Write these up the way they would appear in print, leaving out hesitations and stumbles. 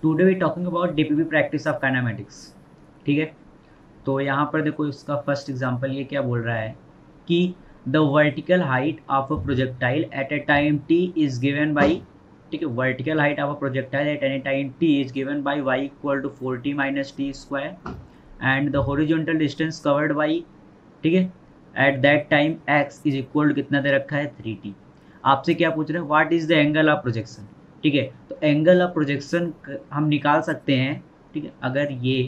Today we talking about DPP practice of kinematics. ठीक है, तो यहाँ पर देखो इसका फर्स्ट एग्जांपल ये क्या बोल रहा है कि the vertical height of a projectile at a time T is given by, ठीक है, vertical height of a projectile at any time T is given by Y equal to 4t minus T square and the horizontal distance covered by, ठीक है, at that time X is equal to कितना दे रखा है 3t। आपसे क्या पूछ रहे हैं, what is the angle of projection. ठीक है, तो एंगल ऑफ प्रोजेक्शन हम निकाल सकते हैं। ठीक है, अगर ये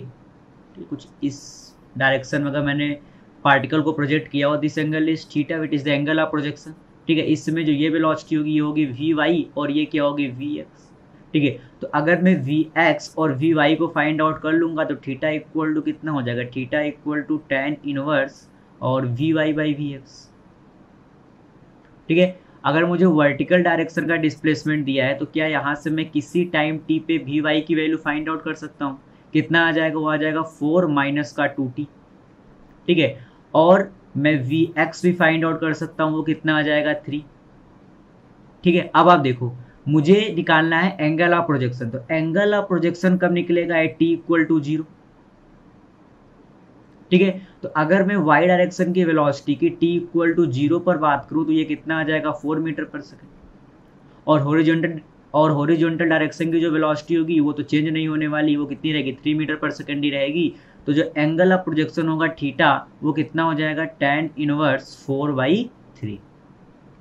कुछ इस डायरेक्शन में अगर मैंने पार्टिकल को प्रोजेक्ट किया हो, this angle is theta which is the angle of projection. ठीक है, इसमें जो ये वेलोसिटी होगी ये होगी वी वाई और ये क्या होगी वी एक्स। ठीक है, तो अगर मैं वी एक्स और वी वाई को फाइंड आउट कर लूंगा तो थीटा इक्वल टू कितना हो जाएगा, theta equal to tan inverse और V Y by we x. ठीक है, अगर मुझे वर्टिकल डायरेक्शन का डिस्प्लेसमेंट दिया है तो क्या यहाँ से मैं किसी टाइम टी पे वी वाई की वैल्यू फाइंड आउट कर सकता हूँ। कितना आ जाएगा, वो आ जाएगा 4 माइनस का 2t। ठीक है, और मैं वी एक्स भी फाइंड आउट कर सकता हूँ, वो कितना आ जाएगा 3। ठीक है, अब आप देखो मुझे निकालना है एंगल ऑफ प्रोजेक्शन, तो एंगल ऑफ प्रोजेक्शन कब निकलेगा एट टी इक्वल टू 0। ठीक है, तो अगर मैं y डायरेक्शन की वेलोसिटी की t इक्वल टू 0 पर बात करूं तो ये कितना आ जाएगा 4 मीटर पर सेकंड, और हॉरिजॉन्टल डायरेक्शन की जो वेलोसिटी होगी वो तो चेंज नहीं होने वाली, वो कितनी रहेगी 3 मीटर पर सेकंड ही रहेगी। तो जो एंगल ऑफ प्रोजेक्शन होगा थीटा वो कितना हो जाएगा tan इनवर्स 4/3।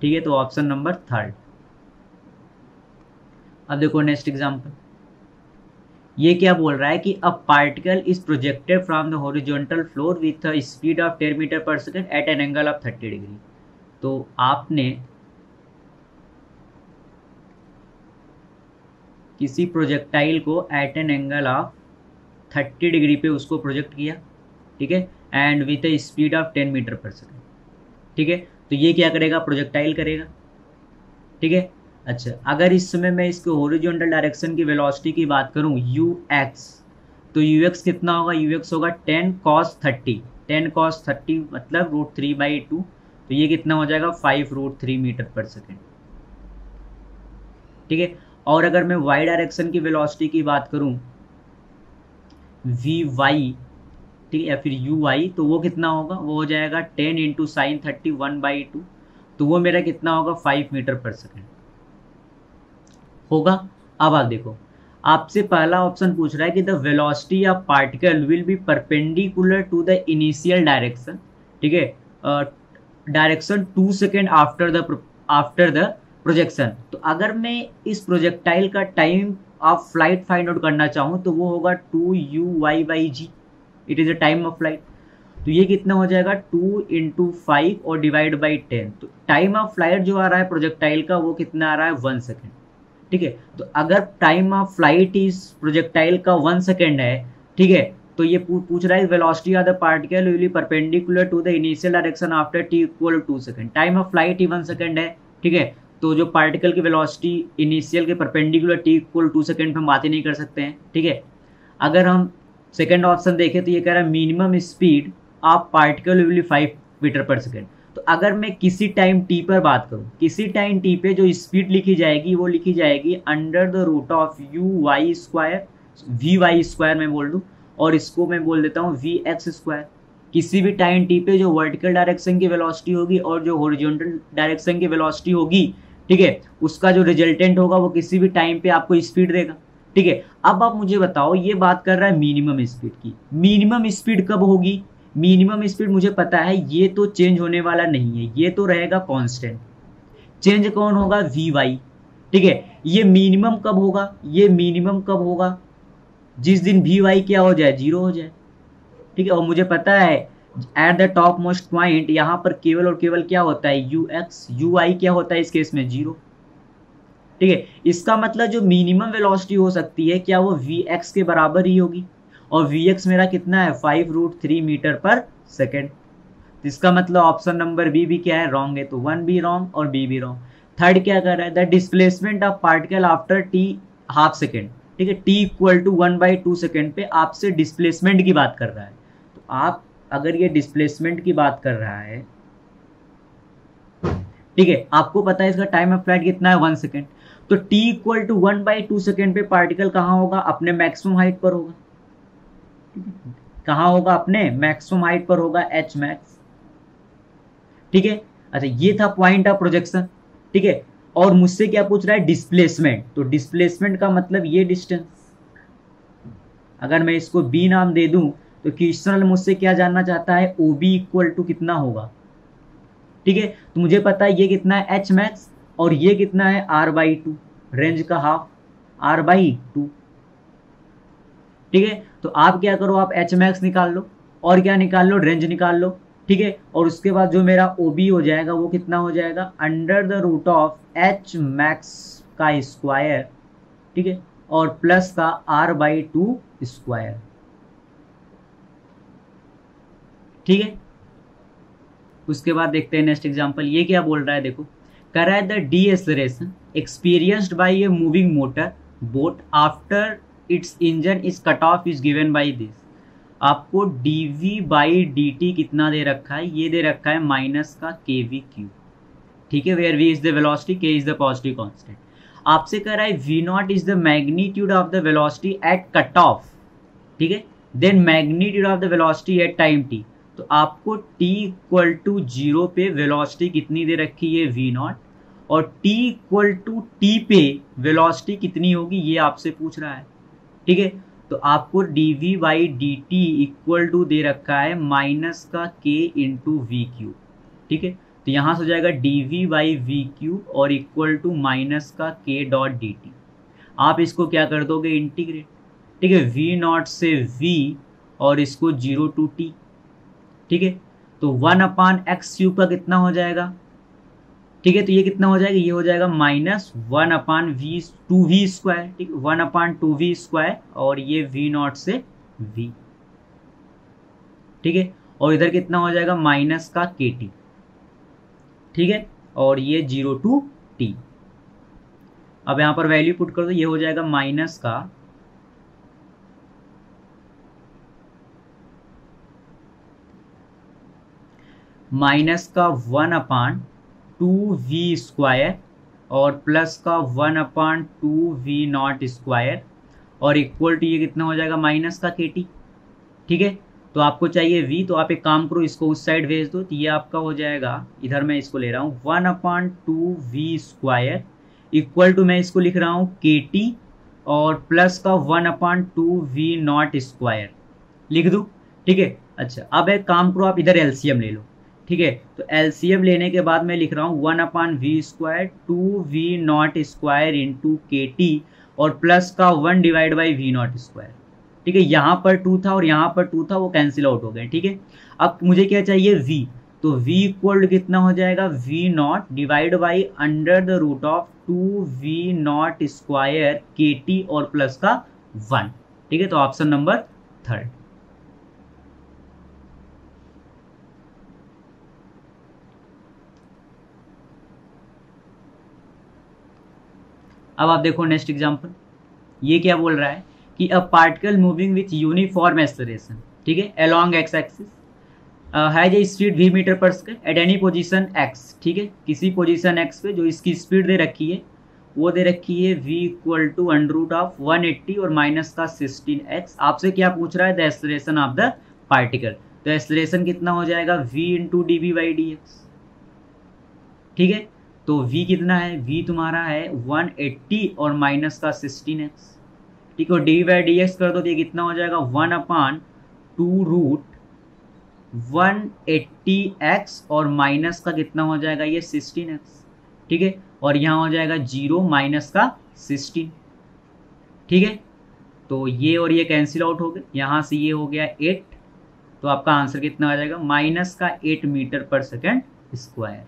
ठीक है, तो ऑप्शन नंबर 3। अब देखो नेक्स्ट एग्जाम्पल, ये क्या बोल रहा है कि a particle is projected from the horizontal floor with a speed of 10 metre per second at an angle of 30 degree. तो आपने किसी प्रोजेक्टाइल को at an angle of 30 degree पे उसको प्रोजेक्ट किया, ठीक है, and with a speed of 10 metre per second. ठीक है, तो ये क्या करेगा, प्रोजेक्टाइल करेगा। ठीक है, अच्छा अगर इस समय मैं इसके हॉरिजॉन्टल डायरेक्शन की वेलोसिटी की बात करूं यू एक्स, तो यू एक्स कितना होगा, यू एक्स होगा 10 cos 30, 10 cos 30 मतलब √3/2, तो ये कितना हो जाएगा 5√3 मीटर पर सेकेंड। ठीक है, और अगर मैं y डायरेक्शन की वेलोसिटी की बात करूं वी वाई, ठीक है, या फिर यू वाई, तो वो कितना होगा, वो हो जाएगा 10 × sin 30 1/2, तो वो मेरा कितना होगा 5 मीटर पर सेकेंड होगा। अब आप देखो आपसे पहला ऑप्शन पूछ रहा है कि the velocity of particle will be perpendicular to the initial direction. ठीक है, direction 2 second after the projection. तो अगर मैं इस प्रोजेक्टाइल का time of flight find out करना चाहूँ तो वो होगा 2u/g, it is the time of flight. तो ये कितना हो जाएगा 2 × 5 और डिवाइड बाई 10। तो टाइम ऑफ फ्लाइट जो आ रहा है प्रोजेक्टाइल का वो कितना आ रहा है 1 सेकेंड। ठीक है, तो अगर टाइम ऑफ फ्लाइट इस प्रोजेक्टाइल का 1 सेकेंड है, ठीक है, तो ये पूछ रहा है velocity of the particle will be perpendicular to the initial direction after t equal to 2 second. Time of flight ही 1 सेकेंड है। ठीक है, तो जो पार्टिकल की वेलोसिटी इनिशियल के परपेंडिकुलर t इक्वल 2 सेकेंड पे हम बात ही नहीं कर सकते हैं। ठीक है, अगर हम सेकेंड ऑप्शन देखें तो ये कह रहा है minimum speed of particle will be 5 metre per second. तो अगर मैं किसी टाइम t पर बात करूं, किसी टाइम t पे जो स्पीड लिखी जाएगी वो लिखी जाएगी under the root of u/2 v/2 मैं बोल दूं, और इसको मैं बोल देता हूँ vx²। किसी भी टाइम t पे जो वर्टिकल डायरेक्शन की वेलोसिटी होगी और जो हॉरिजॉन्टल डायरेक्शन की वेलोसिटी होगी, ठीक है, उसका जो रिजल्टेंट होगा वो किसी भी टाइम पे आपको स्पीड देगा। ठीक है, अब आप मुझे बताओ, ये बात कर रहा है मिनिमम स्पीड की, मिनिमम स्पीड कब होगी, मिनिमम स्पीड मुझे पता है ये तो चेंज होने वाला नहीं है, ये तो रहेगा कांस्टेंट। चेंज कौन होगा, वी वाई। ठीक है, ये मिनिमम कब होगा, ये मिनिमम कब होगा, जिस दिन वी वाई क्या हो जाए 0 हो जाए। ठीक है, और मुझे पता है at the top most point यहाँ पर केवल और केवल क्या होता है यू एक्स, यू वाई क्या होता है इस केस में 0। ठीक है, इसका मतलब जो मिनिमम वेलोसिटी हो सकती है क्या वो वी एक्स के बराबर ही होगी, और वी एक्स मेरा कितना है 5√3 मीटर पर सेकेंड। इसका मतलब ऑप्शन नंबर बी भी क्या है, रॉन्ग है। तो 1 भी रॉन्ग और बी भी रॉन्ग। थर्ड क्या कर रहा है, the displacement of particle after T half second. ठीक है, टी इक्वल टू 1/2 सेकेंड पे आपसे डिस्प्लेसमेंट की बात कर रहा है। तो आप अगर ये डिस्प्लेसमेंट की बात कर रहा है ठीक है, आपको पता है इसका टाइम ऑफ फ्लाइट कितना है 1 सेकेंड, तो t इक्वल टू 1/2 सेकेंड पे पार्टिकल कहाँ होगा, अपने मैक्सिमम हाइट पर होगा। कहाँ होगा, अपने मैक्सिमम हाइट पर होगा, h मैक्स। ठीक है, अच्छा ये था पॉइंट ऑफ प्रोजेक्शन। ठीक है, और मुझसे क्या पूछ रहा है, डिस्प्लेसमेंट। तो डिस्प्लेसमेंट का मतलब ये डिस्टेंस, अगर मैं इसको b नाम दे दूं तो क्वेश्चन मुझसे क्या जानना चाहता है, OB इक्वल टू कितना होगा। ठीक है, तो मुझे पता है ये कितना है h मैक्स, और ये कितना है r/2, रेंज का हाफ r/2। ठीक है, तो आप क्या करो, आप h मैक्स निकाल लो और क्या निकाल लो, रेंज निकाल लो। ठीक है, और उसके बाद जो मेरा OB हो जाएगा वो कितना हो जाएगा, under the root of h max का स्क्वायर, ठीक है, और प्लस का r/2 स्क्वायर। ठीक है, उसके बाद देखते हैं नेक्स्ट एग्जांपल। ये क्या बोल रहा है, देखो, कर रहा है the deceleration experienced by a moving motor boat after its engine is cut off is given by this. आपको dv/dt कितना दे रखा है, ये दे रखा है माइनस का kv/q। ठीक है, where v is the velocity, k is the positive constant. आपसे कह रहा है v0 is the magnitude of the velocity at cut off. ठीक है, then magnitude of the velocity at time t। तो आपको t इक्वल टू 0 पे velocity कितनी दे रखी है, v0, और t इक्वल टू t पे वेलोसिटी कितनी होगी ये आपसे पूछ रहा है। ठीक है, तो आपको dv/dt इक्वल टू दे रखा है माइनस का k इंटू v/q। ठीक है, तो यहां से हो जाएगा dv/v/q और इक्वल टू माइनस का k.dt। आप इसको क्या कर दोगे, इंटीग्रेट। ठीक है, v0 से v और इसको 0 टू t। ठीक है, तो 1/x³ का कितना हो जाएगा। ठीक है, तो ये कितना हो जाएगा, ये हो जाएगा -1/2v²। ठीक है, 1/2v², और ये v0 से v। ठीक है, और इधर कितना हो जाएगा, माइनस का kt। ठीक है, और ये 0 टू t। अब यहां पर वैल्यू पुट कर दो, ये हो जाएगा माइनस का (1/2v²) और प्लस का 1/2v0², और इक्वल टू ये कितना हो जाएगा, माइनस का kt। ठीक है, तो आपको चाहिए v, तो आप एक काम करो, इसको उस साइड भेज दो, तो ये आपका हो जाएगा, इधर मैं इसको ले रहा हूँ 1/2v² इक्वल टू, मैं इसको लिख रहा हूँ kt, और प्लस का 1/2v0² लिख दूँ। ठीक है, अच्छा अब एक काम करो, आप इधर एलसीएम ले लो। ठीक है, तो एलसीएम लेने के बाद मैं लिख रहा हूँ 1/v² 2v0² इंटू kt, और प्लस का 1/v0²। ठीक है, यहाँ पर 2 था और यहाँ पर 2 था, वो कैंसिल आउट हो गए। ठीक है, अब मुझे क्या चाहिए, v। तो v इक्वल कितना हो जाएगा, v0 divide by under the root of 2v0² kt और प्लस का 1। ठीक है, तो ऑप्शन नंबर 3। अब आप देखो नेक्स्ट एग्जांपल। ये क्या बोल रहा है कि a particle moving with uniform acceleration, ठीक है, along X axis has a speed v metre per second at any position x। ठीक है, किसी पोजीशन x पे जो इसकी स्पीड दे रखी है वो दे रखी है v इक्वल टू √180 और माइनस का 16x। आपसे क्या पूछ रहा है, the acceleration of the particle. तो एक्सेलरेशन कितना हो जाएगा, v इंटू dv/dx। ठीक है, तो v कितना है, v तुम्हारा है 180 और माइनस का 16x। ठीक है, dv/dx कर दो तो ये कितना हो जाएगा, 1/2√180x और माइनस का कितना हो जाएगा, ये 16x। ठीक है, और यहाँ हो जाएगा 0 माइनस का 16। ठीक है, तो ये और ये कैंसिल आउट हो गए, यहाँ से ये हो गया 8। तो आपका आंसर कितना आ जाएगा, माइनस का 8 मीटर पर सेकेंड स्क्वायर।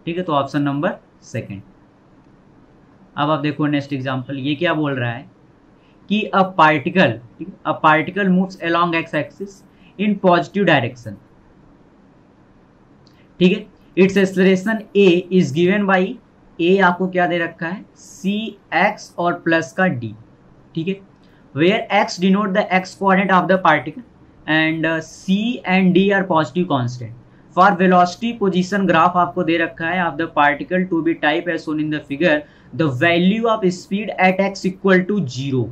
ठीक है, तो ऑप्शन नंबर 2। अब आप देखो नेक्स्ट एग्जांपल। ये क्या बोल रहा है कि a particle moves along X axis in positive direction. ठीक है, it's acceleration a is given by, a आपको क्या दे रखा है, cx और प्लस का d। ठीक है, where x denote the x coordinate of the particle and c and d are positive constant, for velocity position graph आपको दे रखा है of the particle to be type as shown in the figure, the value of speed at x equal to 0।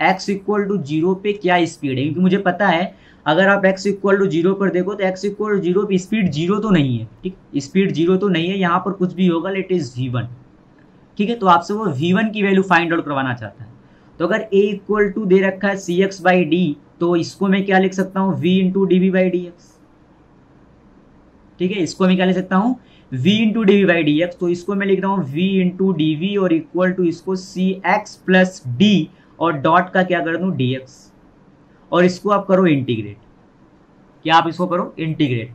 x equal to 0 पे क्या speed है, क्योंकि मुझे पता है अगर आप x इक्वल टू 0 पर देखो तो x इक्वल टू 0 पे स्पीड 0 तो नहीं है, ठीक, स्पीड 0 तो नहीं है, यहाँ पर कुछ भी होगा, लेट इज v1, ठीक है। तो आपसे वो v1 की वैल्यू फाइंड आउट करवाना चाहता है। तो अगर a इक्वल टू दे रखा है cx बाई डी, तो इसको मैं क्या लिख सकता हूँ, v into D V by D X, ठीक है। इसको मैं क्या लिख सकता हूँ, v into D V by D X. तो इसको मैं लिख रहा हूँ v इंटू डी वी और इक्वल टू इसको cx प्लस डी और डॉट का क्या कर दूँ dx, और इसको आप करो इंटीग्रेट, क्या आप इसको करो इंटीग्रेट,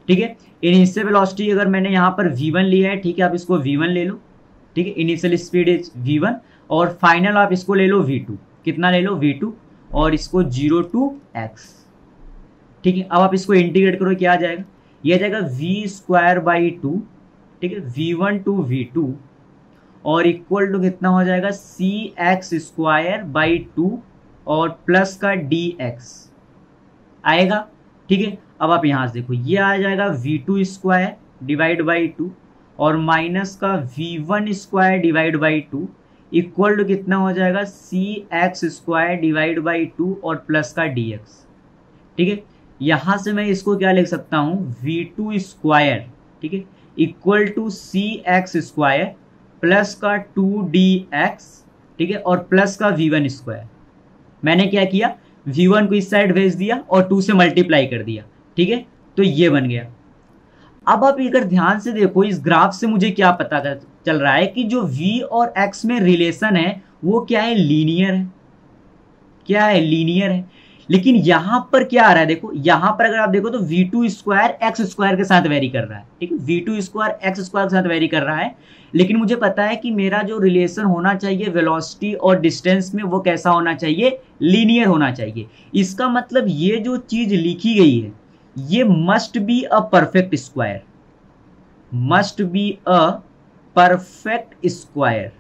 ठीक है। इनिशियल वेलोसिटी अगर मैंने यहाँ पर v1 लिया है, ठीक है, आप इसको v1 ले लो, ठीक है, इनिशियल स्पीड इज v1 और फाइनल आप इसको ले लो v2, कितना ले लो v2 और इसको 0 टू x, ठीक है। अब आप इसको इंटीग्रेट करो, क्या आ जाएगा, ये आ जाएगा v स्क्वायर बाई 2, ठीक है, v1 टू v2 और इक्वल टू कितना हो जाएगा cx स्क्वायर बाई 2 और प्लस का dx आएगा, ठीक है। अब आप यहाँ से देखो, ये आ जाएगा v2 स्क्वायर डिवाइड बाई 2 और माइनस का v1 square divide by 2 equal to कितना हो जाएगा cx स्क्वायर डिवाइड बाई 2 और प्लस का dx, ठीक है। यहाँ से मैं इसको क्या लिख सकता हूँ, v2 स्क्वायर, ठीक है, equal to cx square plus का 2dx, ठीक है, और प्लस का v1 स्क्वायर। मैंने क्या किया, v1 को इस साइड भेज दिया और 2 से मल्टीप्लाई कर दिया, ठीक है, तो ये बन गया। अब आप अगर ध्यान से देखो इस ग्राफ से मुझे क्या पता चल रहा है कि जो v और x में रिलेशन है वो क्या है, लीनियर है, क्या है, लीनियर है। लेकिन यहां पर क्या आ रहा है, देखो यहां पर अगर आप देखो तो v2 स्क्वायर एक्स स्क्वायर के साथ वेरी कर रहा है, ठीक है, v2 स्क्वायर एक्स स्क्वायर के साथ वेरी कर रहा है। लेकिन मुझे पता है कि मेरा जो रिलेशन होना चाहिए वेलोसिटी और डिस्टेंस में वो कैसा होना चाहिए, लीनियर होना चाहिए। इसका मतलब ये जो चीज लिखी गई है ये must be a perfect square, must be a perfect square,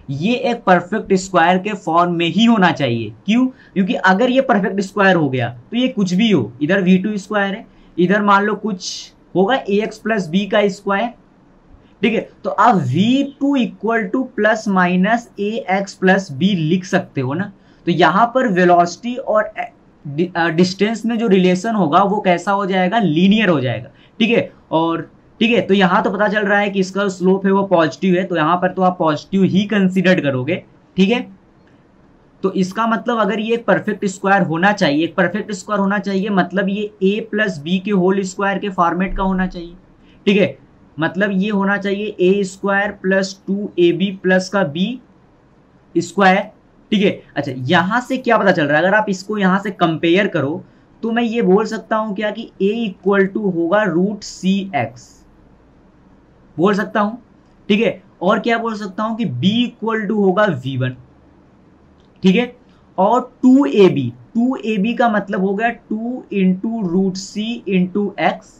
ये एक परफेक्ट स्क्वायर के फॉर्म में ही होना चाहिए। क्यों, क्योंकि अगर ये परफेक्ट स्क्वायर हो गया तो ये कुछ भी हो, इधर v2 स्क्वायर है, इधर मान लो कुछ होगा ax प्लस बी का स्क्वायर, ठीक है। तो आप v2 equal to plus minus ax plus B लिख सकते हो ना। तो यहां पर वेलोसिटी और डिस्टेंस में जो रिलेशन होगा वो कैसा हो जाएगा, लीनियर हो जाएगा, ठीक है। और ठीक है, तो यहां तो पता चल रहा है कि इसका स्लोप है वो पॉजिटिव है, तो यहां पर तो आप पॉजिटिव ही कंसीडर करोगे, ठीक है। तो इसका मतलब अगर ये एक परफेक्ट स्क्वायर होना चाहिए, एक परफेक्ट स्क्वायर होना चाहिए मतलब ये a प्लस बी के होल स्क्वायर के फॉर्मेट का होना चाहिए, ठीक है। मतलब ये होना चाहिए a square plus 2ab plus का b स्क्वायर, ठीक है। अच्छा, यहां से क्या पता चल रहा है, अगर आप इसको यहां से कंपेयर करो तो मैं ये बोल सकता हूं क्या कि a इक्वल टू होगा रूट cx, बोल सकता हूं, ठीक है। और क्या बोल सकता हूं कि b इक्वल टू होगा v1, ठीक है। और 2ab का मतलब हो गया 2 इंटू रूट सी इंटू एक्स,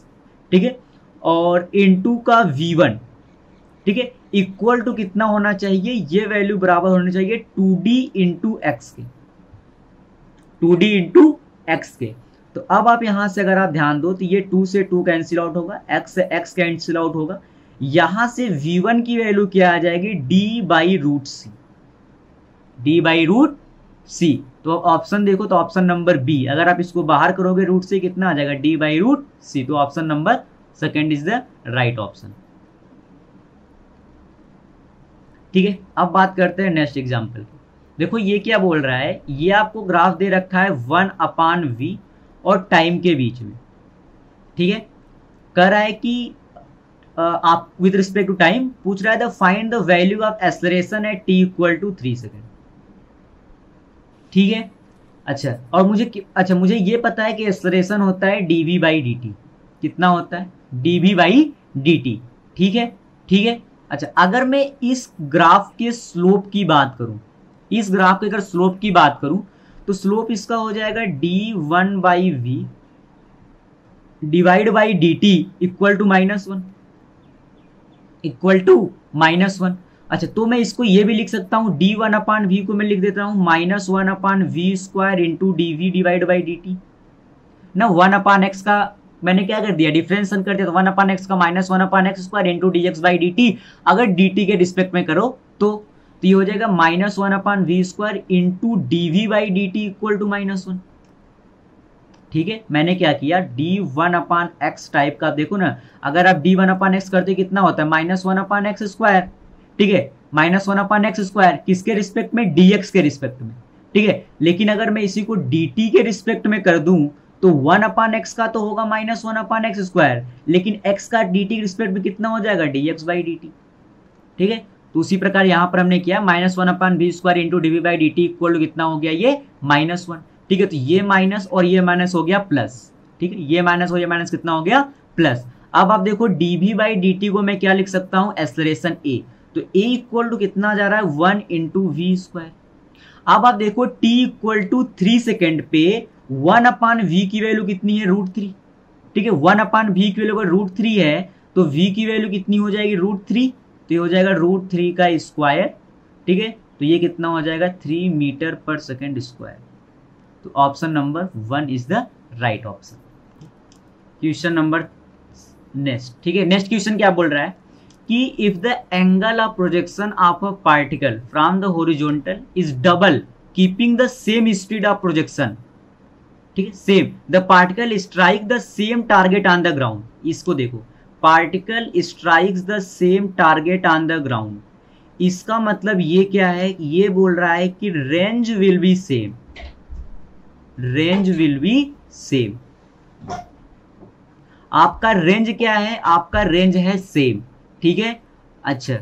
ठीक है, और इंटू का v1, ठीक है, इक्वल टू कितना होना चाहिए, ये वैल्यू बराबर होनी चाहिए 2d इंटू एक्स के, 2d इंटू एक्स के। तो अब आप यहां से अगर आप ध्यान दो तो ये 2 से 2 कैंसिल आउट होगा, x से x कैंसिल आउट होगा, यहां से v1 की वैल्यू क्या आ जाएगी, d by root C, d by root C. तो ऑप्शन देखो तो ऑप्शन नंबर बी, अगर आप इसको बाहर करोगे रूट से कितना आ जाएगा, d बाई रूट सी। तो option number second is the right option, ठीक है। अब बात करते हैं नेक्स्ट एग्जाम्पल की। देखो ये क्या बोल रहा है, ये आपको ग्राफ दे रखा है 1/v और टाइम के बीच में, ठीक है। कह रहा है कि आप विद रिस्पेक्ट टू टाइम पूछ रहा है the find the value of acceleration at t equal to 3 second, ठीक है। अच्छा, और मुझे ये पता है कि एक्सेलरेशन होता है dv बाई dt, कितना होता है dv बाई dt, ठीक है, ठीक है। अच्छा, अगर मैं इस ग्राफ के स्लोप की बात करूं, इस ग्राफ के अगर स्लोप की बात करूं तो स्लोप इसका हो जाएगा d1 by v divide by dt equal to -1, equal to -1। अच्छा, तो मैं इसको ये भी लिख सकता हूं d1/v को मैं लिख देता हूं -1/v square into dv divide by dt, ना 1/x का मैंने क्या कर दिया, डिफरेंशिएशन कर दिया, तो 1/x का minus 1/x square into dx by dt। अगर dt के रिस्पेक्ट में करो तो ये हो जाएगा minus 1/v square into dv by dt equal to -1। ठीक है, मैंने क्या किया, d1/x टाइप का, देखो ना, अगर आप d1/x करते कितना होता है, -1/x स्क्वायर। ठीक है, -1/x स्क्वायर किसके रिस्पेक्ट में, dx के रिस्पेक्ट में। ठीक है, लेकिन अगर मैं इसी को dt के रिस्पेक्ट में कर दूं तो 1/x का तो होगा -1/x स्क्वायर, लेकिन x का dt के रिस्पेक्ट में कितना हो जाएगा, dx बाई dt। ठीक है, तो उसी प्रकार यहां पर हमने किया -1/v square into dv by dt equal to कितना हो गया, ये -1। ठीक है, तो ये माइनस और ये माइनस हो गया प्लस। ठीक है, ये माइनस और ये माइनस कितना हो गया, प्लस। अब आप देखो dv बाई dt को मैं क्या लिख सकता हूं, एक्सेलरेशन a, तो a इक्वल टू कितना जा रहा है, 1 इंटू वी स्क्वायर। अब आप देखो t इक्वल टू 3 सेकेंड पे 1/v की वैल्यू कितनी है, √3। ठीक है, 1/v की वैल्यू अगर √3 है तो v की वैल्यू कितनी हो जाएगी, √3, तो ये हो जाएगा √3 का स्क्वायर। ठीक है, तो ये कितना हो जाएगा, 3 मीटर पर सेकेंड स्क्वायर। तो option number 1 is the right option. Question number next. ठीक है, नेक्स्ट क्वेश्चन क्या बोल रहा है कि if the angle of projection of a particle from the horizontal is double keeping the same speed of projection. ठीक है, same, the particle strike the same target on the ground. इसको देखो, particle strikes the same target on the ground, इसका मतलब ये क्या है, ये बोल रहा है कि range will be same, range will be same. आपका रेंज क्या है, आपका रेंज है सेम। ठीक है, अच्छा,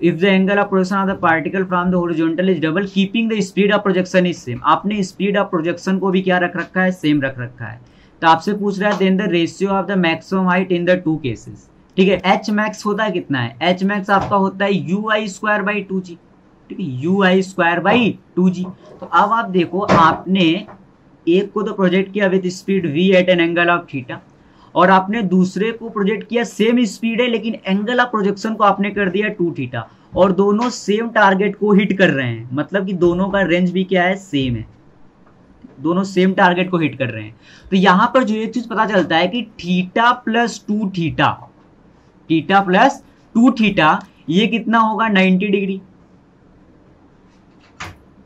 if the angle of projection of the particle from the horizontal is double keeping the speed of projection is same. आपने speed of projection को भी क्या रख रखा है, सेम रख रखा है। तो आपसे पूछ रहा है then the ratio of the maximum height in the two cases. ठीक है, एच मैक्स होता है कितना है, एच मैक्स आपका होता है ui स्क्वायर बाई 2g। ठीक है, ui स्क्वायर बाई 2g। तो अब आप देखो, आपने एक को तो प्रोजेक्ट किया with speed v at an angle of theta, और आपने दूसरे को प्रोजेक्ट किया सेम स्पीड है, लेकिन एंगल ऑफ प्रोजेक्शन को आपने कर दिया 2 थीटा, और दोनों सेम टारगेट को हिट कर रहे हैं, मतलब कि दोनों का रेंज भी क्या है, सेम है, दोनों सेम टारगेट को हिट कर रहे हैं। तो यहां पर जो एक चीज पता चलता है कि theta plus 2 theta, theta plus 2 theta, ये कितना होगा, 90 डिग्री।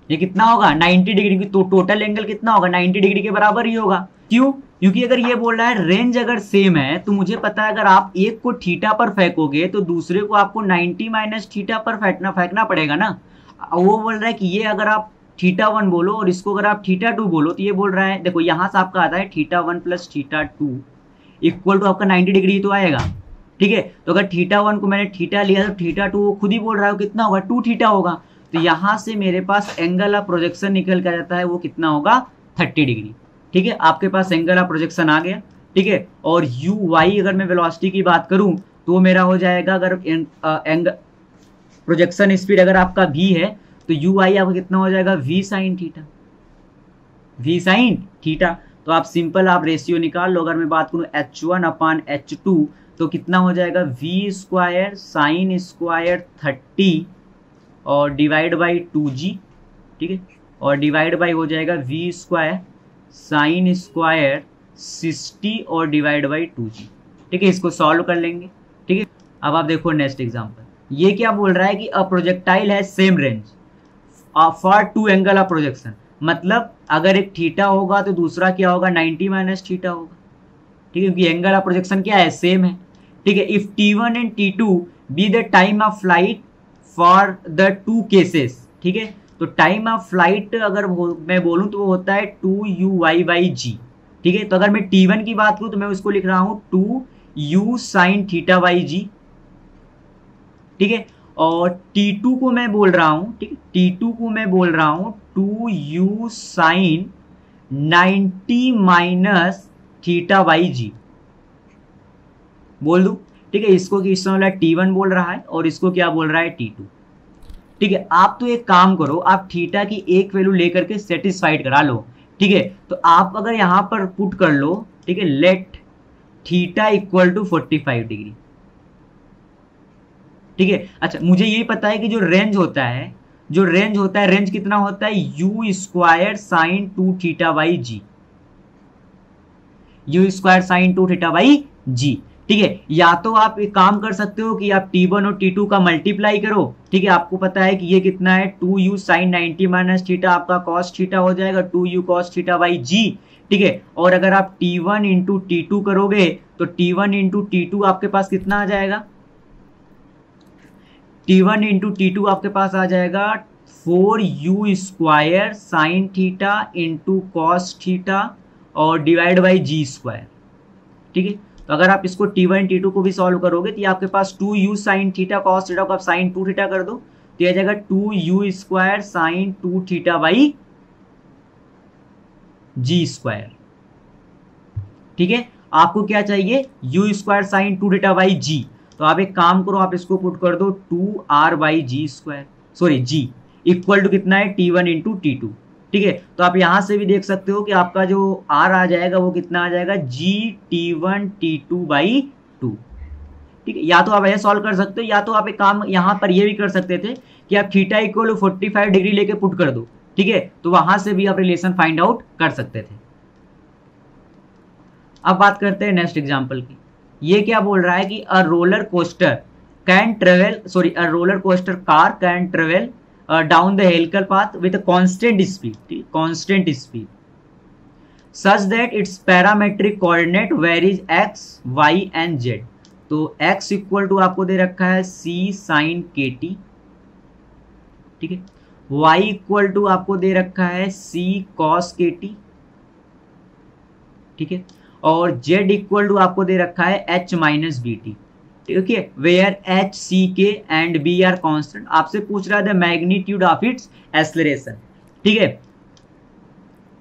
ये कितना होगा, 90 डिग्री की, तो टोटल एंगल कितना होगा, 90 डिग्री के बराबर ही होगा। क्यों, क्योंकि अगर ये बोल रहा है रेंज अगर सेम है, तो मुझे पता है अगर आप एक को थीटा पर फेंकोगे तो दूसरे को आपको 90 माइनस थीटा पर फेंकना पड़ेगा ना। वो बोल रहा है कि ये अगर आप θ1 बोलो और इसको अगर आप θ2 बोलो, तो ये बोल रहा है, देखो यहां से आपका आता है θ1 प्लस θ2 इक्वल टू आपका 90 डिग्री तो आएगा। ठीक है, तो अगर θ1 को मैंने थीटा लिया तो θ2 वो खुद ही बोल रहा है कितना होगा, 2 थीटा होगा। तो यहां से मेरे पास एंगल ऑफ प्रोजेक्शन निकल कर जाता है, वो कितना होगा, 30 डिग्री। ठीक है, आपके पास एंगल ऑफ प्रोजेक्शन आ गया। ठीक है, और यू वाई अगर मैं वेलोसिटी की बात करूं तो मेरा हो जाएगा, अगर प्रोजेक्शन स्पीड अगर आपका v है तो यू वाई आपका कितना हो जाएगा, v sine theta, v sine theta. तो आप सिंपल आप रेशियो निकाल लो। अगर मैं बात करूं h1/h2 तो कितना हो जाएगा, v स्क्वायर साइन स्क्वायर 30 और डिवाइड बाई 2g। ठीक है, और डिवाइड बाई हो जाएगा v स्क्वायर साइन स्क्वायर 60 और डिवाइड बाई 2g। ठीक है, इसको सॉल्व कर लेंगे। ठीक है, अब आप देखो नेक्स्ट एग्जांपल, ये क्या बोल रहा है कि अ प्रोजेक्टाइल है same range for 2 angle of projection, मतलब अगर एक थीटा होगा तो दूसरा क्या होगा, 90 माइनस थीटा होगा। ठीक है, क्योंकि एंगल ऑफ प्रोजेक्शन क्या है, सेम है। ठीक है, if t1 and t2 be the time of flight for the 2 cases. ठीक है, तो टाइम ऑफ फ्लाइट अगर मैं बोलूं तो वो होता है 2uy/g। ठीक है, तो अगर मैं t1 की बात करूं तो मैं उसको लिख रहा हूं 2u sin θ/g। ठीक है, और t2 को मैं बोल रहा हूं, ठीक है, t2 को मैं बोल रहा हूं 2u sin 90 माइनस θ/g बोल दूं। ठीक है, इसको क्वेश्चन वाला t1 बोल रहा है और इसको क्या बोल रहा है, t2। ठीक है, आप तो एक काम करो, आप थीटा की एक वैल्यू लेकर के सेटिस्फाइड करा लो। ठीक है, तो आप अगर यहां पर पुट कर लो, ठीक है, let theta equal to 45 degree. ठीक है, अच्छा मुझे यही पता है कि जो रेंज होता है, रेंज कितना होता है, u square sine 2 θ/g। U square sine 2 theta by जी। ठीक है, या तो आप एक काम कर सकते हो कि आप T1 और T2 का मल्टीप्लाई करो। ठीक है, आपको पता है कि ये कितना है 2u साइन 90 माइनस थीटा आपका कॉस थीटा हो जाएगा 2u कॉस थीटा बाई जी। ठीक है, और अगर आप T1 इंटू T2 करोगे तो T1 इंटू T2 आपके पास कितना आ जाएगा, T1 इंटू T2 आपके पास आ जाएगा 4u square sine theta into cos theta और डिवाइड बाई जी स्क्वायर। ठीक है, तो अगर आप इसको T1 T2 को भी सॉल्व करोगे तो ये आपके पास 2u sine theta cos theta को आप साइन 2 थीटा कर दो तो ये आ जाएगा 2u square sine 2 theta by G square. ठीक है, आपको क्या चाहिए u square sine 2 theta by G, तो आप एक काम करो, आप इसको पुट कर दो 2r by G square, sorry G equal to कितना है T1 इंटू T2। ठीक है, तो आप यहां से भी देख सकते हो कि आपका जो r आ जाएगा वो कितना आ जाएगा जी T1 T2 बाई 2। ठीक है, या तो आप ऐसे सॉल्व कर सकते हो या तो आप एक काम यहां पर ये भी कर सकते थे कि आप थीटा इक्वल 45 डिग्री लेके पुट कर दो। ठीक है, तो वहां से भी आप रिलेशन फाइंड आउट कर सकते थे। अब बात करते हैं नेक्स्ट एग्जांपल की। ये क्या बोल रहा है कि a roller coaster car can travel down the helical path with constant speed such that its parametric coordinate varies x, y and z। तो x इक्वल टू आपको दे रखा है c sin kt। ठीक है, y इक्वल टू आपको दे रखा है c cos kt। ठीक है, और z इक्वल टू आपको दे रखा है h माइनस बी टी। ठीक है, where h c k and b are constant. आपसे पूछ रहा है the magnitude of its acceleration. ठीक है,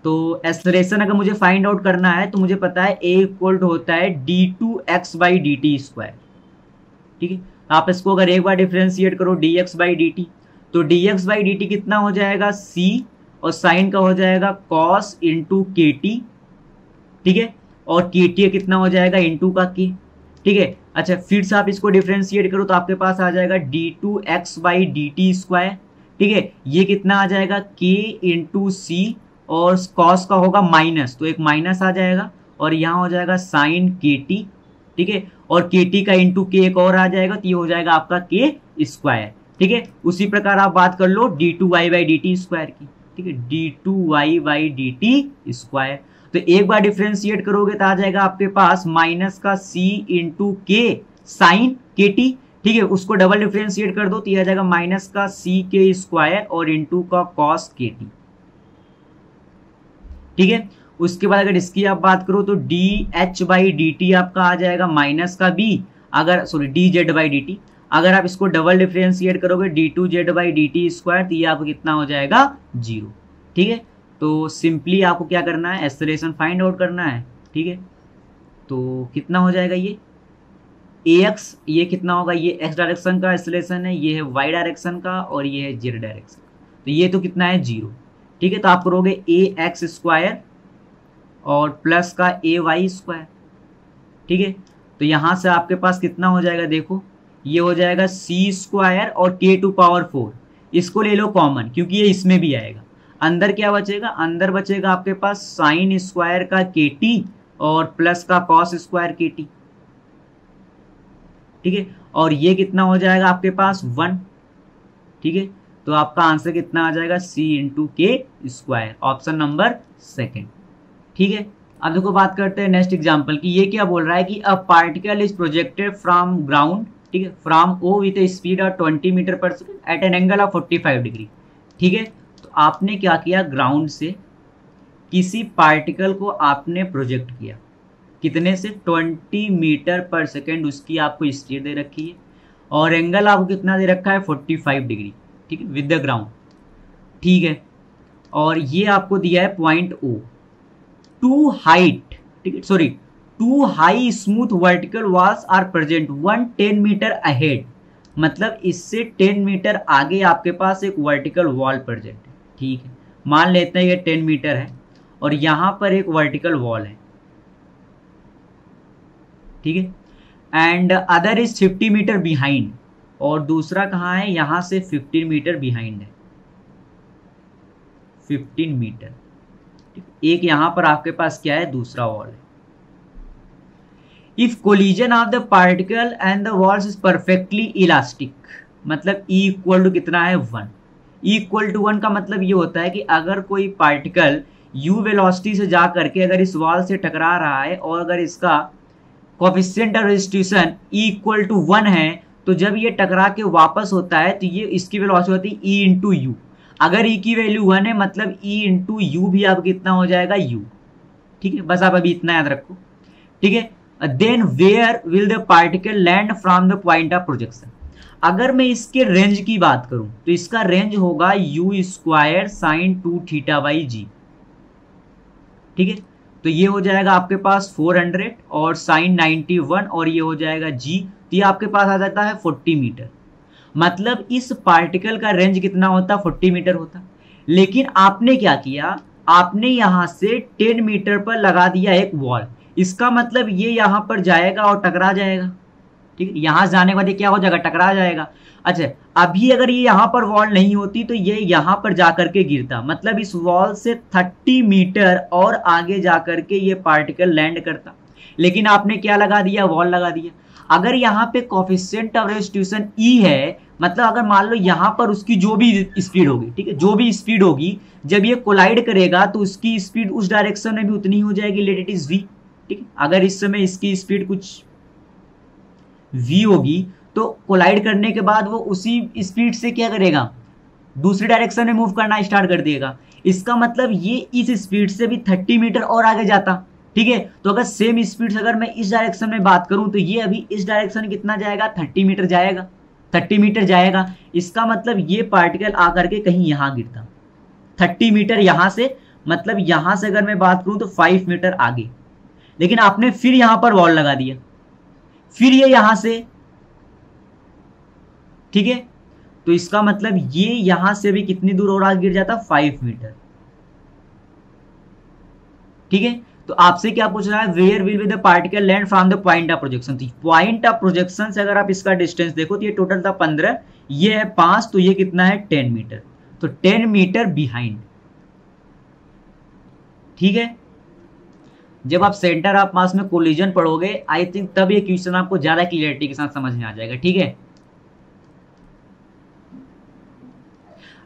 तो एक्सेलरेशन अगर मुझे फाइंड आउट करना है तो मुझे पता है a इक्वल टू होता है d2x by D T square. ठीक है, आप इसको अगर एक बार डिफ्रेंशिएट करो dx बाई डी टी तो dx बाई डी टी कितना हो जाएगा c और साइन का हो जाएगा cos इंटू के टी। ठीक है, और के टी कितना हो जाएगा इंटू का k। ठीक है, अच्छा फिर से आप इसको डिफ्रेंशिएट करो तो आपके पास आ जाएगा d2x by D T square. ठीक है, ये कितना आ जाएगा k इंटू सी और cos का होगा माइनस तो एक माइनस आ जाएगा और यहाँ हो जाएगा साइन के टी। ठीक है, और के टी का इंटू के एक और आ जाएगा तो ये हो जाएगा आपका के स्क्वायर। ठीक है, उसी प्रकार आप बात कर लो D two Y by D T square की। ठीक है, D two Y by D T square, तो एक बार डिफ्रेंशिएट करोगे तो आ जाएगा आपके पास माइनस का c into K sine K T. ठीक है, उसको डबल डिफ्रेंशिएट कर दो तो ये आ जाएगा माइनस का c के स्क्वायर और इंटू का cos के टी। ठीक है, उसके बाद अगर इसकी आप बात करो तो D H by D T आपका आ जाएगा माइनस का b, अगर sorry D Z by D T. अगर आप इसको डबल डिफ्रेंशिएट करोगे D two Z by D T square तो ये आपको कितना हो जाएगा 0। ठीक है, तो सिंपली आपको क्या करना है एक्सेलरेशन फाइंड आउट करना है। ठीक है, तो कितना हो जाएगा ये ax, ये कितना होगा ये x डायरेक्शन का एक्सेलरेशन है, ये है y डायरेक्शन का और ये है z डायरेक्शन, तो ये तो कितना है 0। ठीक है, तो आप करोगे ax स्क्वायर और प्लस का ay स्क्वायर। ठीक है, तो यहाँ से आपके पास कितना हो जाएगा देखो, ये हो जाएगा c स्क्वायर और k टू पावर 4, इसको ले लो कॉमन क्योंकि ये इसमें भी आएगा। अंदर क्या बचेगा, अंदर बचेगा आपके पास साइन स्क्वायर का के टी और प्लस का कॉस स्क्वायर के टी। ठीक है, और ये कितना हो जाएगा आपके पास 1। ठीक है, तो आपका आंसर कितना आ जाएगा c इंटू के स्क्वायर, ऑप्शन नंबर सेकेंड। ठीक है, अब देखो बात करते हैं नेक्स्ट एग्जांपल की। ये क्या बोल रहा है कि a particle is projected from ground, ठीक है, from O with a speed of 20 metre per second at an angle of 45 degree. ठीक है, तो आपने क्या किया, ग्राउंड से किसी पार्टिकल को आपने प्रोजेक्ट किया, कितने से 20 मीटर पर सेकेंड उसकी आपको स्पीड दे रखी है और एंगल आपको कितना दे रखा है 45 डिग्री। ठीक है, विद द ग्राउंड। ठीक है, और ये आपको दिया है पॉइंट ओ। टू हाइट, ठीक है, sorry two high smooth vertical walls are present 110 metre ahead, मतलब इससे 10 मीटर आगे आपके पास एक वर्टिकल वॉल प्रेजेंट है। ठीक है, मान लेते हैं ये 10 मीटर है और यहाँ पर एक वर्टिकल वॉल है। ठीक है, and other is 50 metre behind, और दूसरा कहाँ है, यहाँ से 15 मीटर बिहाइंड है, 15 मीटर। एक यहाँ पर आपके पास क्या है, दूसरा वॉल है। If collision of the particle and the walls is perfectly elastic, मतलब E इक्वल टू कितना है 1। E इक्वल टू 1 का मतलब ये होता है कि अगर कोई पार्टिकल u वेलोसिटी से जा करके अगर इस वॉल से टकरा रहा है और अगर इसका coefficient of restitution E equal to 1 है, तो जब ये टकरा के वापस होता है तो ये इसकी वेलोसिटी होती है E इंटू यू। अगर E की वैल्यू 1 है मतलब E इंटू यू भी आप कितना हो जाएगा u। ठीक है, बस आप अभी इतना याद रखो। ठीक है, then where will the particle land from the point of projection. अगर मैं इसके रेंज की बात करूं तो इसका रेंज होगा u square sine 2 theta by जी। ठीक है, तो ये हो जाएगा आपके पास 400 और साइन 91 और ये हो जाएगा g, तो ये आपके पास आ जाता है 40 मीटर। मतलब इस पार्टिकल का रेंज कितना होता, 40 मीटर होता। लेकिन आपने क्या किया, आपने यहां से 10 मीटर पर लगा दिया एक वॉल। इसका मतलब ये यहां पर जाएगा और टकरा जाएगा। ठीक है, यहां जाने के बाद क्या हो जाएगा, टकरा जाएगा। अच्छा, अभी अगर ये यहां पर वॉल नहीं होती तो ये यहां पर जाकर के गिरता, मतलब इस वॉल से 30 मीटर और आगे जाकर के ये पार्टिकल लैंड करता। लेकिन आपने क्या लगा दिया, वॉल लगा दिया। अगर यहाँ पे कोफिशिएंट ऑफ रेजिस्ट्यूशन E है, मतलब अगर मान लो यहाँ पर उसकी जो भी स्पीड होगी, ठीक है, जो भी स्पीड होगी, जब ये कोलाइड करेगा तो उसकी स्पीड उस डायरेक्शन में भी उतनी हो जाएगी, लेट इट इज v। ठीक है, अगर इस समय इसकी स्पीड कुछ v होगी तो कोलाइड करने के बाद वो उसी स्पीड से क्या करेगा, दूसरी डायरेक्शन में मूव करना स्टार्ट कर देगा। इसका मतलब ये इस स्पीड से भी 30 मीटर और आगे जाता। ठीक है, तो अगर सेम स्पीड से अगर मैं इस डायरेक्शन में बात करूं तो ये अभी इस डायरेक्शन में कितना जाएगा, 30 मीटर जाएगा, 30 मीटर जाएगा। इसका मतलब ये पार्टिकल आकर के कहीं यहां गिरता 30 मीटर यहां से, मतलब यहां से अगर मैं बात करूं तो 5 मीटर आगे। लेकिन आपने फिर यहां पर वॉल लगा दिया, फिर ये यहां से, ठीक है, तो इसका मतलब ये यहां से भी कितनी दूर और आगे गिर जाता, 5 मीटर। ठीक है, तो आपसे क्या पूछ रहा है, where will be the particle land from the point of projection. Point of projection से अगर आप इसका डिस्टेंस देखो तो ये टोटल था 15, ये है 5, तो ये कितना है 10 मीटर, तो 10 मीटर बिहाइंड। ठीक है, जब आप सेंटर ऑफ मास में कोलिजन पढ़ोगे आई थिंक तब ये क्वेश्चन आपको ज्यादा क्लियरिटी के साथ समझ में आ जाएगा। ठीक है,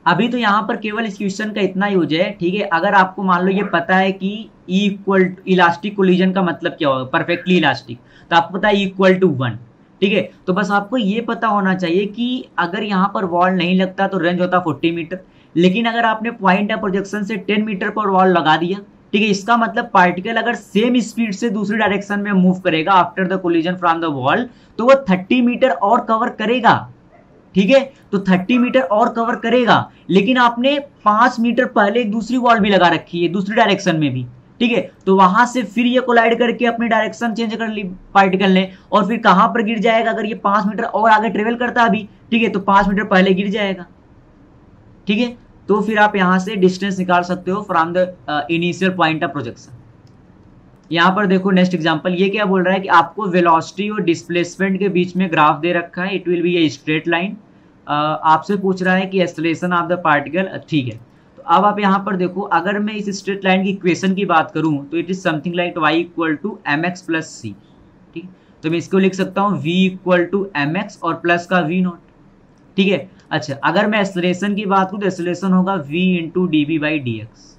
अभी तो यहां पर केवल इस क्वेश्चन का इतना यूज है। ठीक है, अगर आपको मान लो ये पता है कि E इक्वल इलास्टिक कोलिजन का मतलब क्या होगा, परफेक्टली इलास्टिक, तो आपको पता है E इक्वल टू 1। ठीक है, तो बस आपको ये पता होना चाहिए कि अगर यहाँ पर वॉल नहीं लगता तो रेंज होता 40 मीटर। लेकिन अगर आपने पॉइंट ऑफ प्रोजेक्शन से 10 मीटर पर वॉल लगा दिया, ठीक है, इसका मतलब पार्टिकल अगर सेम स्पीड से दूसरी डायरेक्शन में मूव करेगा after the collision from the wall, तो वो 30 मीटर और कवर करेगा। ठीक है, तो 30 मीटर और कवर करेगा। लेकिन आपने 5 मीटर पहले एक दूसरी वॉल भी लगा रखी है दूसरी डायरेक्शन में भी। ठीक है, तो वहां से फिर ये कोलाइड करके अपनी डायरेक्शन चेंज कर ली पार्टिकल ने, और फिर कहां पर गिर जाएगा, अगर ये 5 मीटर और आगे ट्रेवल करता अभी, ठीक है, तो 5 मीटर पहले गिर जाएगा। ठीक है, तो फिर आप यहां से डिस्टेंस निकाल सकते हो from the initial point of projection. यहां पर देखो नेक्स्ट एग्जांपल, ये क्या बोल रहा है कि आपको वेलोसिटी और डिस्प्लेसमेंट के बीच में ग्राफ दे रखा है, it will be a straight line. आपसे पूछ रहा है कि एक्सेलरेशन ऑफ द पार्टिकल। ठीक है, तो अब आप यहां पर देखो, अगर मैं इस स्ट्रेट लाइन की इक्वेशन की बात करूं तो it is something like y equal to mx plus C. ठीक, तो मैं इसको लिख सकता हूं v इक्वल टू mx और प्लस का v नॉट। ठीक है, अच्छा, अगर मैं एक्सेलरेशन की बात करूं तो एक्सेलरेशन होगा v into D B by D X.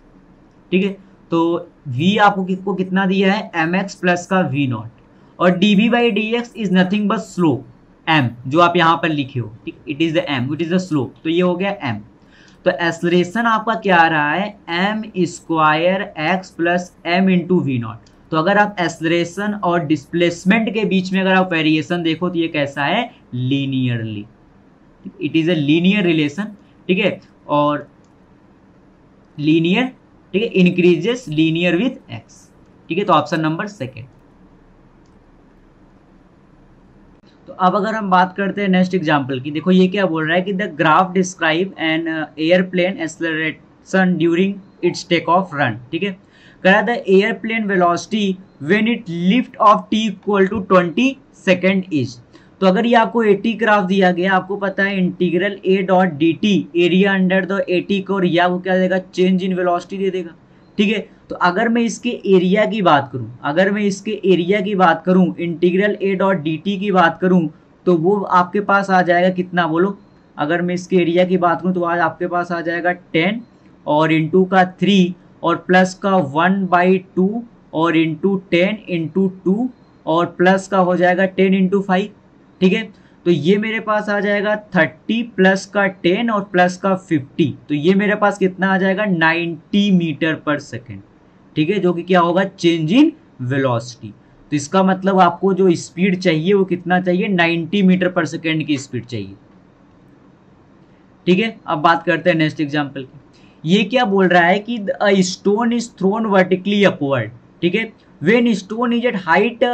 ठीक है, तो v आपको कितना दिया है, mx प्लस का v नॉट, और dv by D X is nothing but slope m, जो आप यहां पर लिखे हो। ठीक, it is the m, it is the slope, तो ये हो गया m। तो एक्सेलरेशन आपका क्या आ रहा है, m square x plus m into V not. तो अगर आप एक्सेलरेशन और डिस्प्लेसमेंट के बीच में अगर आप वेरिएशन देखो तो ये कैसा है, linearly, it is a linear relation. ठीक है, और लीनियर, ठीक है, इंक्रीजेस लीनियर विथ x। ठीक है, तो ऑप्शन नंबर सेकेंड। तो अब अगर हम बात करते हैं नेक्स्ट एग्जांपल की, देखो ये क्या बोल रहा है कि the graph describe an airplane acceleration during its take off run. ठीक है, कह रहा था airplane velocity when it lift off t equal to 20 second is. तो अगर ये आपको AT ग्राफ दिया गया, आपको पता है integral a dot dt area under the AT को, और या आपको क्या देगा, चेंज इन वेलोसिटी दे देगा। ठीक है, तो अगर मैं इसके एरिया की बात करूं, अगर मैं इसके एरिया की बात करूं, इंटीग्रल ए डॉट डी टी की बात करूं, तो वो आपके पास आ जाएगा कितना बोलो। अगर मैं इसके एरिया की बात करूं तो आज आपके पास आ जाएगा 10 और इंटू का 3 और प्लस का 1/2 और इंटू 10 इंटू 2 और प्लस का हो जाएगा 10 इंटू 5। ठीक है, तो ये मेरे पास आ जाएगा 30 प्लस का 10 और प्लस का 50, तो ये मेरे पास कितना आ जाएगा 90 मीटर पर सेकेंड। ठीक है, जो कि क्या होगा चेंज इन वेलोसिटी। तो इसका मतलब आपको जो स्पीड चाहिए वो कितना चाहिए 90 मीटर पर सेकेंड की स्पीड चाहिए। ठीक है, अब बात करते हैं नेक्स्ट एग्जांपल की। ये क्या बोल रहा है कि a stone is thrown vertically upward. ठीक है, when stone is at height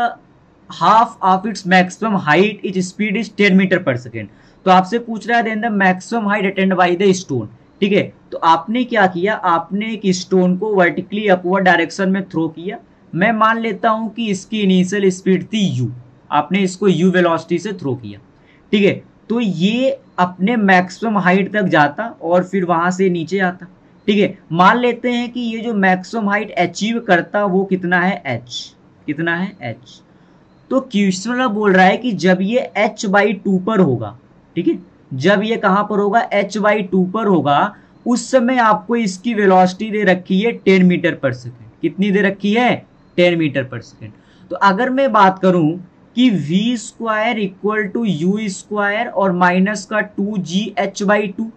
half of its maximum height is speed is 10 metre per second. तो आपसे पूछ रहा है then the maximum height attend by the stone. ठीक है, तो आपने क्या किया, आपने एक स्टोन को वर्टिकली अपवर्ड डायरेक्शन में थ्रो किया। मैं मान लेता हूं कि इसकी इनिशियल स्पीड थी यू, आपने इसको यू वेलोसिटी से थ्रो किया। ठीक है, तो ये अपने मैक्सिमम हाइट तक जाता और फिर वहां से नीचे आता। ठीक है, मान लेते हैं कि ये जो मैक्सिमम हाइट अचीव करता वो कितना है एच, कितना है एच। तो क्वेश्चन वाला बोल रहा है कि जब ये h/2 पर होगा, ठीक है, जब ये कहां पर होगा h/2 पर होगा, उस समय आपको इसकी वेलोसिटी दे रखी है 10 मीटर पर सेकेंड। कितनी दे रखी है 10 मीटर पर सेकेंड। तो अगर मैं बात करूं कि v square equal to u square और माइनस का 2gh/2,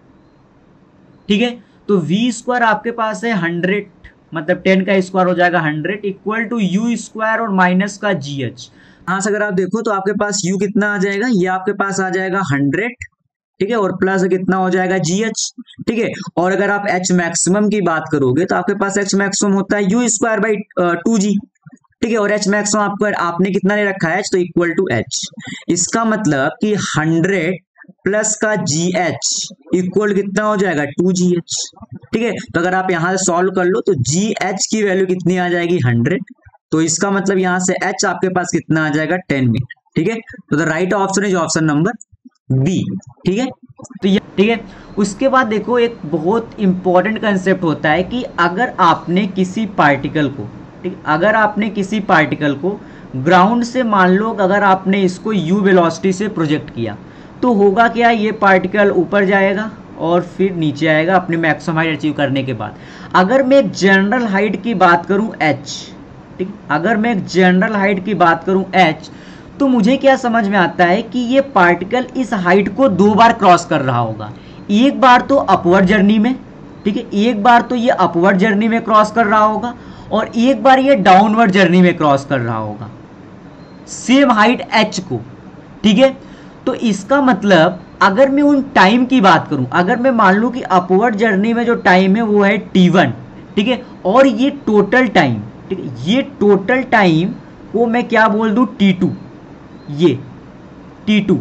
ठीक है, तो v स्क्वायर आपके पास है 100, मतलब 10 का स्क्वायर हो जाएगा 100 इक्वल टू यू स्क्वायर और माइनस का gh। यहां से अगर आप देखो तो आपके पास u कितना आ जाएगा, ये आपके पास आ जाएगा 100, ठीक है, और प्लस कितना हो जाएगा gh। ठीक है, और अगर आप h मैक्सिमम की बात करोगे तो आपके पास h मैक्सिमम होता है यू स्क्वायर बाई 2g। ठीक है, और h मैक्सिमम आपको आपने कितना ले रखा है h, तो इक्वल टू h। इसका मतलब कि 100 प्लस का gh इक्वल कितना हो जाएगा 2gh। ठीक है, तो अगर आप यहां से सॉल्व कर लो तो gh की वैल्यू कितनी आ जाएगी 100, तो इसका मतलब यहां से h आपके पास कितना आ जाएगा 10 मीटर। ठीक है, तो the right option is option number B. ठीक है, तो ये ठीक है। उसके बाद देखो एक बहुत इंपॉर्टेंट कंसेप्ट होता है कि अगर आपने किसी पार्टिकल को, ठीक, अगर आपने किसी पार्टिकल को ग्राउंड से मान लो अगर आपने इसको यू वेलोसिटी से प्रोजेक्ट किया तो होगा क्या, ये पार्टिकल ऊपर जाएगा और फिर नीचे आएगा अपने मैक्सिमम हाइट अचीव करने के बाद। अगर मैं एक जनरल हाइट की बात करूं h, ठीक, अगर मैं एक जनरल हाइट की बात करूं h, तो मुझे क्या समझ में आता है कि ये पार्टिकल इस हाइट को 2 बार क्रॉस कर रहा होगा। एक बार तो अपवर्ड जर्नी में, ठीक है, एक बार तो ये अपवर्ड जर्नी में क्रॉस कर रहा होगा और एक बार ये डाउनवर्ड जर्नी में क्रॉस कर रहा होगा सेम हाइट h को। ठीक है, तो इसका मतलब अगर मैं उन टाइम की बात करूं, अगर मैं मान लूं कि अपवर्ड जर्नी में जो टाइम है वो है t1, ठीक है, और ये टोटल टाइम, ठीक है, ये टोटल टाइम को मैं क्या बोल दूं t2, ये t2।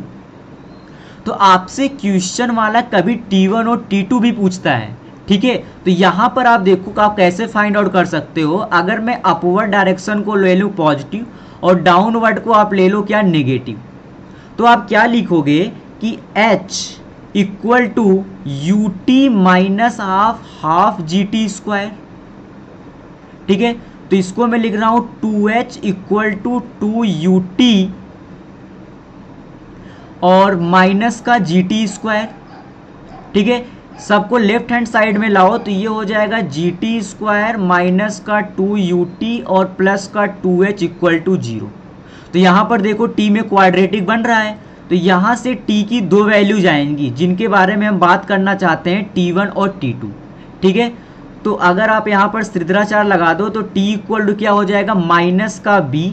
तो आपसे क्वेश्चन वाला कभी t1 और t2 भी पूछता है। ठीक है, तो यहां पर आप देखो आप कैसे फाइंड आउट कर सकते हो। अगर मैं अपवर्ड डायरेक्शन को ले लूं पॉजिटिव और डाउनवर्ड को आप ले लो क्या नेगेटिव, तो आप क्या लिखोगे कि h equal to u t minus half g t square. ठीक है, तो इसको मैं लिख रहा हूं 2h इक्वल टू 2ut और माइनस का जी टी स्क्वायर। ठीक है, सबको लेफ्ट हैंड साइड में लाओ तो ये हो जाएगा जी टी स्क्वायर माइनस का 2ut और प्लस का 2h इक्वल टू 0। तो यहां पर देखो t में क्वाड्रेटिक बन रहा है, तो यहां से t की 2 वैल्यूज आएंगी जिनके बारे में हम बात करना चाहते हैं t1 और t2। ठीक है, तो अगर आप यहां पर त्रिज्याचार लगा दो तो t इक्वल टू क्या हो जाएगा माइनस का b,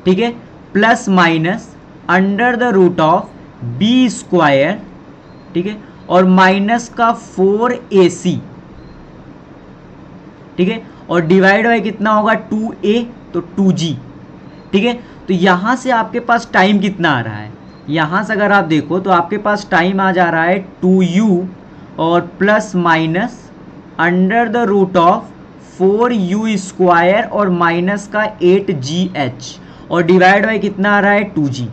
ठीक है, plus minus under the root of b square, ठीक है, और माइनस का 4ac, ठीक है, और डिवाइड बाय कितना होगा 2a, तो 2g। ठीक है, तो यहां से आपके पास टाइम कितना आ रहा है, यहां से अगर आप देखो तो आपके पास टाइम आ जा रहा है 2u और plus minus under the root of 4u square और माइनस का 8gh और डिवाइड बाय कितना आ रहा है 2g।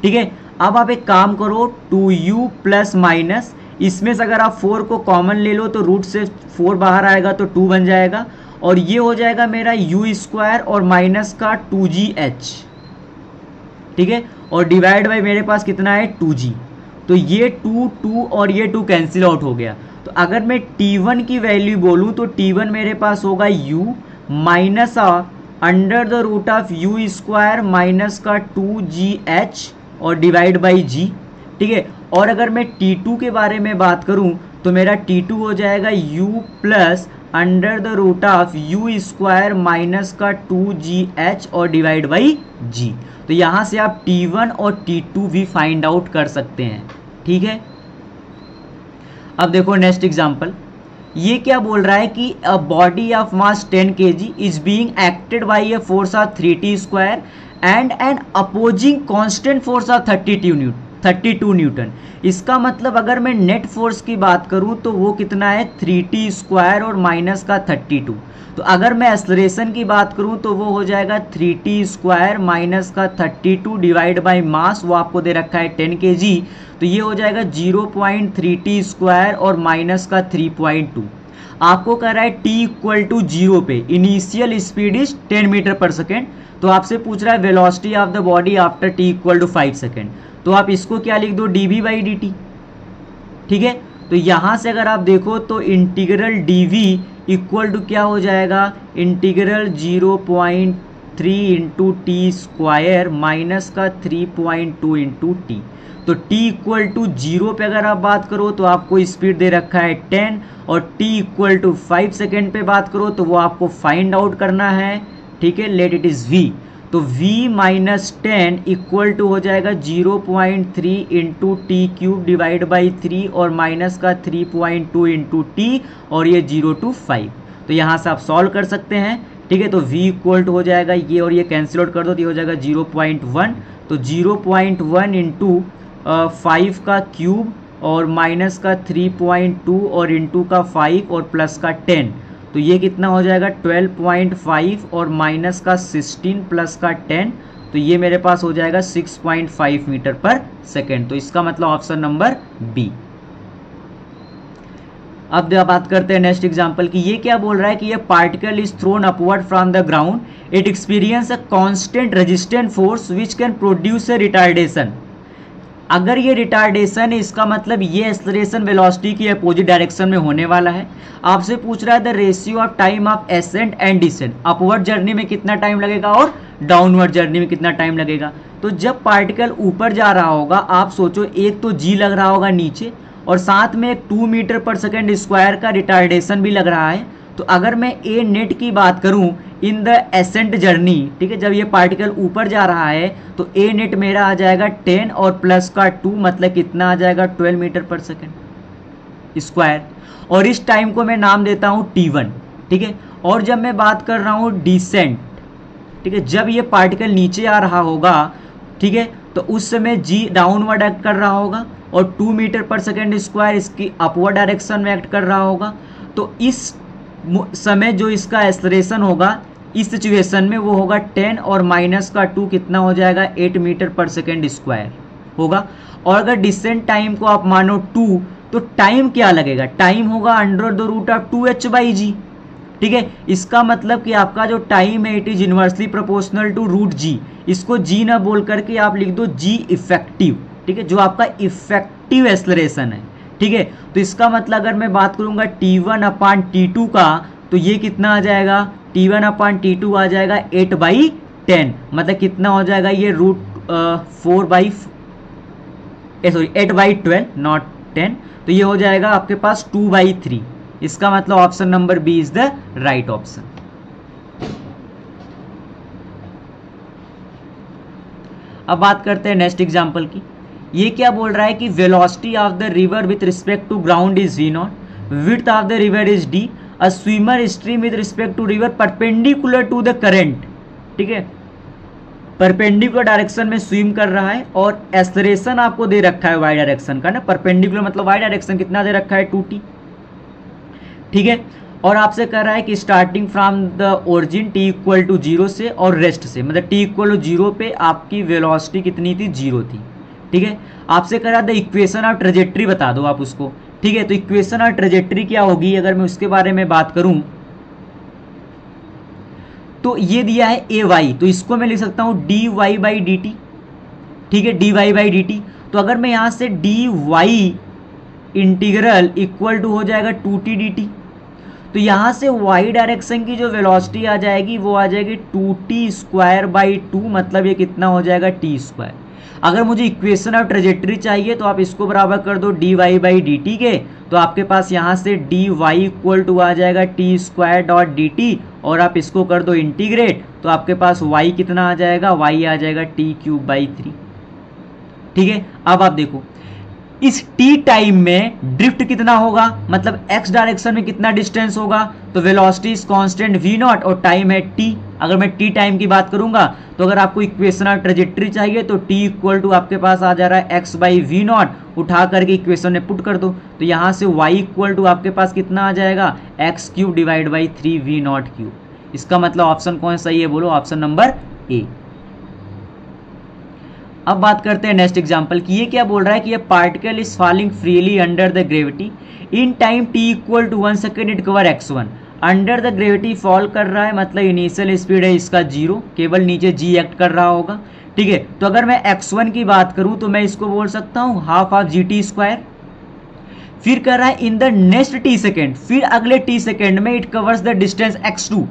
ठीक है, अब आप एक काम करो 2u प्लस माइनस, इसमें से अगर आप 4 को कॉमन ले लो तो रूट से 4 बाहर आएगा तो 2 बन जाएगा और ये हो जाएगा मेरा यू स्क्वायर और माइनस का 2gh, ठीक है, और डिवाइड बाई मेरे पास कितना है 2g। तो ये 2 और ये 2 कैंसिल आउट हो गया। तो अगर मैं t1 की वैल्यू बोलूँ तो t1 मेरे पास होगा u minus under the root of u square minus का 2gh और डिवाइड बाई g, ठीक है। और अगर मैं t2 के बारे में बात करूं तो मेरा t2 हो जाएगा u plus under the root of u square minus का 2gh और डिवाइड बाई g। तो यहाँ से आप t1 और t2 भी फाइंड आउट कर सकते हैं, ठीक है। अब देखो नेक्स्ट एग्जांपल, ये क्या बोल रहा है कि a body of mass 10 kg is being acted by a force of 3t square and an opposing constant force of 32 newton. इसका मतलब अगर मैं नेट फोर्स की बात करूं तो वो कितना है 3t स्क्वायर और माइनस का 32। तो अगर मैं एक्सेलरेशन की बात करूं तो वो हो जाएगा 3t स्क्वायर माइनस का 32 डिवाइड बाय मास, वो आपको दे रखा है 10 kg। तो ये हो जाएगा 0.3t स्क्वायर और माइनस का 3.2। आपको कह रहा है t इक्वल टू 0 पे initial speed is 10 metre per second. तो आपसे पूछ रहा है velocity of the body after t equal to 5 second. तो आप इसको क्या लिख दो dv बाई dt, ठीक है। तो यहाँ से अगर आप देखो तो इंटीग्रल dv इक्वल टू क्या हो जाएगा, integral 0.3 into t square minus का 3.2 इंटू टी। तो t इक्वल टू 0 पे अगर आप बात करो तो आपको स्पीड दे रखा है 10 और t इक्वल टू 5 सेकेंड पे बात करो तो वो आपको फाइंड आउट करना है, ठीक है। Let it is v। तो v माइनस 10 इक्वल टू हो जाएगा 0.3 into T cube divide by 3 और माइनस का 3.2 इंटू टी और ये 0 to 5। तो यहाँ से आप सॉल्व कर सकते हैं, ठीक है। तो v इक्वल टू हो जाएगा ये और ये कैंसिल आउट कर दो तो ये हो जाएगा 0.1। तो 0.1 इंटू 5 का क्यूब और माइनस का 3.2 और इंटू का 5 और प्लस का 10, तो ये कितना हो जाएगा 12.5 और माइनस का 16 प्लस का 10, तो ये मेरे पास हो जाएगा 6.5 मीटर पर सेकेंड। तो इसका मतलब ऑप्शन नंबर बी। अब बात करते हैं नेक्स्ट एग्जांपल की। ये क्या बोल रहा है कि ये particle is thrown upward from the ground, it experience a constant resistant force which can produce a retardation. अगर ये रिटार्डेशन है इसका मतलब ये एक्सेलरेशन वेलोसिटी की अपोजिट डायरेक्शन में होने वाला है। आपसे पूछ रहा है the ratio of time of ascent and descent, upward journey में कितना टाइम लगेगा और डाउनवर्ड जर्नी में कितना टाइम लगेगा। तो जब पार्टिकल ऊपर जा रहा होगा आप सोचो एक तो जी लग रहा होगा नीचे और साथ में एक 2 मीटर पर सेकेंड स्क्वायर का रिटार्डेशन भी लग रहा है। तो अगर मैं ए नेट की बात करूं इन द एसेंट जर्नी, ठीक है, जब ये पार्टिकल ऊपर जा रहा है तो ए नेट मेरा आ जाएगा 10 और प्लस का 2 मतलब कितना आ जाएगा 12 मीटर पर सेकेंड स्क्वायर। और इस टाइम को मैं नाम देता हूं t1, ठीक है। और जब मैं बात कर रहा हूं डिसेंट, ठीक है, जब ये पार्टिकल नीचे आ रहा होगा, ठीक है, तो उस समय जी डाउनवर्ड एक्ट कर रहा होगा और 2 मीटर पर सेकेंड स्क्वायर इसकी अपवर्ड डायरेक्शन में एक्ट कर रहा होगा। तो इस समय जो इसका एक्सेलरेशन होगा इस सिचुएशन में वो होगा 10 और माइनस का 2 कितना हो जाएगा 8 मीटर पर सेकेंड स्क्वायर होगा। और अगर डिसेंट टाइम को आप मानो 2 तो टाइम क्या लगेगा, टाइम होगा under the root of 2h by जी, ठीक है। इसका मतलब कि आपका जो टाइम है it is inversely proportional to root G. इसको जी ना बोल करके आप लिख दो जी इफेक्टिव, ठीक है, जो आपका इफेक्टिव एक्सेलरेशन है, ठीक है। तो इसका मतलब अगर मैं बात करूंगा t1 अपान t2 का तो ये कितना आ जाएगा, t1 अपान t2 आ जाएगा 8/10, मतलब कितना हो जाएगा ये रूट 8/12 नॉट 10। तो ये हो जाएगा आपके पास 2/3। इसका मतलब option number B is the right option. अब बात करते हैं नेक्स्ट एग्जांपल की। ये क्या बोल रहा है कि velocity of the river with respect to ground is v0, width of the river is d, a swimmer stream with respect to river perpendicular to the current, ठीक है, परपेंडिकुलर डायरेक्शन में स्विम कर रहा है और एक्सेलरेशन आपको दे रखा है y डायरेक्शन का ना, परपेंडिकुलर मतलब y डायरेक्शन कितना दे रखा है 2t, ठीक है। और आपसे कह रहा है कि starting from the origin t equal to 0 से और रेस्ट से, मतलब t इक्वल टू 0 पे आपकी वेलोसिटी कितनी थी 0 थी, ठीक है। आपसे कह रहा था इक्वेशन ऑफ ट्रेजेक्ट्री बता दो आप उसको, ठीक है। तो इक्वेशन ऑफ ट्रेजेक्ट्री क्या होगी अगर मैं उसके बारे में बात करूं तो ये दिया है ए वाई, तो इसको मैं लिख सकता हूँ d y by D t, ठीक है, d y by D t. तो अगर मैं यहाँ से d y integral equal to हो जाएगा 2t dt, तो यहाँ से y डायरेक्शन की जो वेलोसिटी आ जाएगी वो आ जाएगी 2t स्क्वायर बाई 2, मतलब ये कितना हो जाएगा t स्क्वायर। अगर मुझे इक्वेशन ऑफ ट्रेजेक्टरी चाहिए तो आप इसको बराबर कर दो dy बाई डी टी के, तो आपके पास यहाँ से dy इक्वल टू आ जाएगा t square dot D T, और आप इसको कर दो इंटीग्रेट, तो आपके पास y कितना आ जाएगा, y आ जाएगा t क्यूब बाई 3, ठीक है। अब आप देखो इस t टाइम में ड्रिफ्ट कितना होगा, मतलब x डायरेक्शन में कितना डिस्टेंस होगा, तो velocity is constant v not और टाइम है t। अगर मैं t टाइम की बात करूंगा तो अगर आपको इक्वेशन ऑफ ट्रेजेक्टरी चाहिए तो t इक्वल टू आपके पास आ जा रहा है x बाई वी नॉट, उठा करके इक्वेशन में पुट कर दो, तो यहां से y इक्वल टू आपके पास कितना आ जाएगा, x cube divide by 3 v naught cube. इसका मतलब ऑप्शन कौन सही है, बोलो ऑप्शन नंबर ए। अब बात करते हैं नेक्स्ट एग्जांपल की। ये क्या बोल रहा है कि ये particle is falling freely under the gravity in time t equal to 1 second it cover x1। Under the gravity fall कर रहा है, मतलब इनिशियल स्पीड है इसका 0, केवल नीचे g एक्ट कर रहा होगा, ठीक है। तो अगर मैं x1 की बात करूं तो मैं इसको बोल सकता हूं half of g t square. फिर कर रहा है in the next t second, फिर अगले t सेकेंड में it covers the distance x2,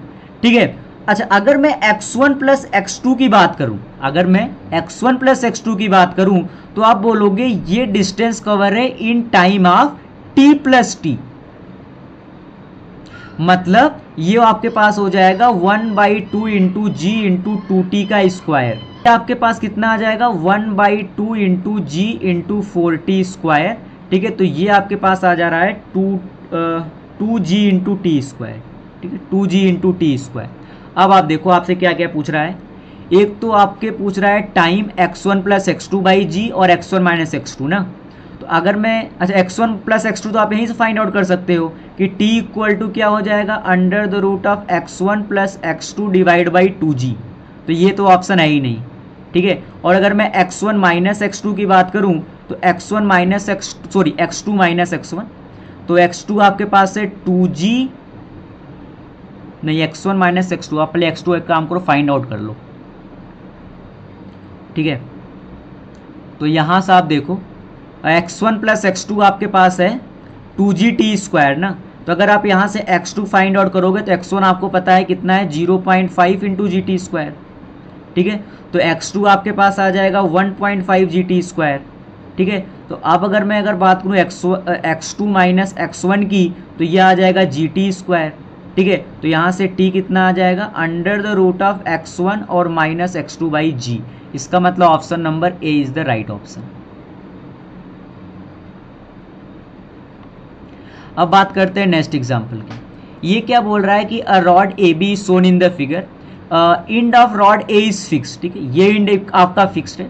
ठीक है। अच्छा, अगर मैं x1 प्लस x2 की बात करूं, अगर मैं x1 प्लस x2 की बात करूं तो आप बोलोगे ये डिस्टेंस कवर है in time of t plus T, मतलब ये आपके पास हो जाएगा 1/2 इंटू जी इंटू 2t का स्क्वायर। आपके पास कितना आ जाएगा 1/2 इंटू जी इंटू 4t स्क्वायर, ठीक है। तो ये आपके पास आ जा रहा है 2g इंटू टी स्क्वायर, ठीक है, 2g इंटू टी स्क्वायर। अब आप देखो आपसे क्या क्या पूछ रहा है, एक तो आपके पूछ रहा है time x1 plus X two by G और x1 माइनस एक्स2 ना। तो अगर मैं अच्छा x1 प्लस x2 तो आप यहीं से फाइंड आउट कर सकते हो कि t इक्वल टू क्या हो जाएगा under the root of x1 plus x2 divide by 2g, तो ये तो ऑप्शन है ही नहीं, ठीक है। और अगर मैं x1 माइनस एक्स2 की बात करूं तो x1 minus x2 minus x1, तो x2 आपके पास है 2g नहीं x1 माइनस एक्स टू, आप पहले x2 एक काम करो फाइंड आउट कर लो, ठीक है। तो यहां से आप देखो x1 प्लस एक्स टू आपके पास है 2g टी स्क्वायर ना, तो अगर आप यहां से x2 फाइंड आउट करोगे तो x1 आपको पता है कितना है 0.5 इंटू जी टी स्क्वायर, ठीक है। तो x2 आपके पास आ जाएगा 1.5 जी टी स्क्वायर, ठीक है। तो अब अगर मैं बात करूं x2 माइनस x1 की तो ये आ जाएगा जी टी स्क्वायर, ठीक है। तो यहाँ से t कितना आ जाएगा under the root of x1 और माइनस x2 बाई जी। इसका मतलब option number A is the right option. अब बात करते हैं नेक्स्ट एग्जांपल की। ये क्या बोल रहा है कि a rod A B shown in the figure, end of rod A is fixed, ठीक है, ये इंड आपका फिक्स्ड है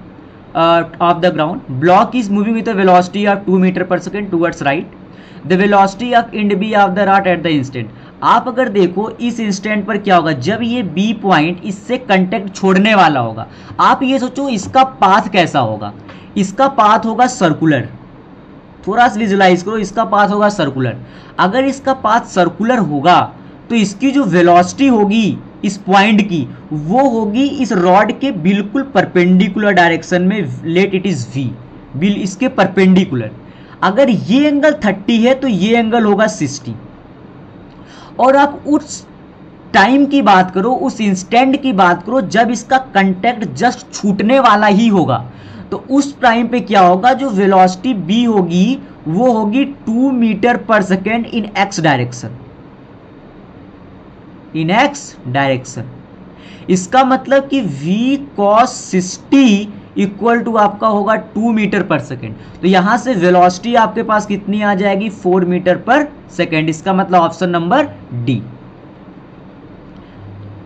of the ground, block is moving with the velocity of 2 metre per second towards right, the velocity of end B of the rod at the instant. आप अगर देखो इस instant पर क्या होगा, जब ये बी पॉइंट इससे कंटेक्ट छोड़ने वाला होगा, आप ये सोचो इसका पाथ कैसा होगा, इसका पाथ होगा सर्कुलर, थोड़ा सा विजुलाइज करो, इसका पाथ होगा सर्कुलर। अगर इसका पाथ सर्कुलर होगा तो इसकी जो वेलोसिटी होगी इस पॉइंट की वो होगी इस रॉड के बिल्कुल परपेंडिकुलर डायरेक्शन में, लेट इट इज वी, इसके परपेंडिकुलर। अगर ये एंगल 30 है तो ये एंगल होगा 60, और आप उस टाइम की बात करो, उस इंस्टेंट की बात करो जब इसका कंटेक्ट जस्ट छूटने वाला ही होगा, तो उस टाइम पे क्या होगा, जो वेलोसिटी b होगी वो होगी 2 metre per second in x direction, in x direction. इसका मतलब कि v cos 60 इक्वल टू आपका होगा 2 मीटर पर सेकेंड। तो यहां से वेलोसिटी आपके पास कितनी आ जाएगी 4 मीटर पर सेकेंड। इसका मतलब ऑप्शन नंबर डी।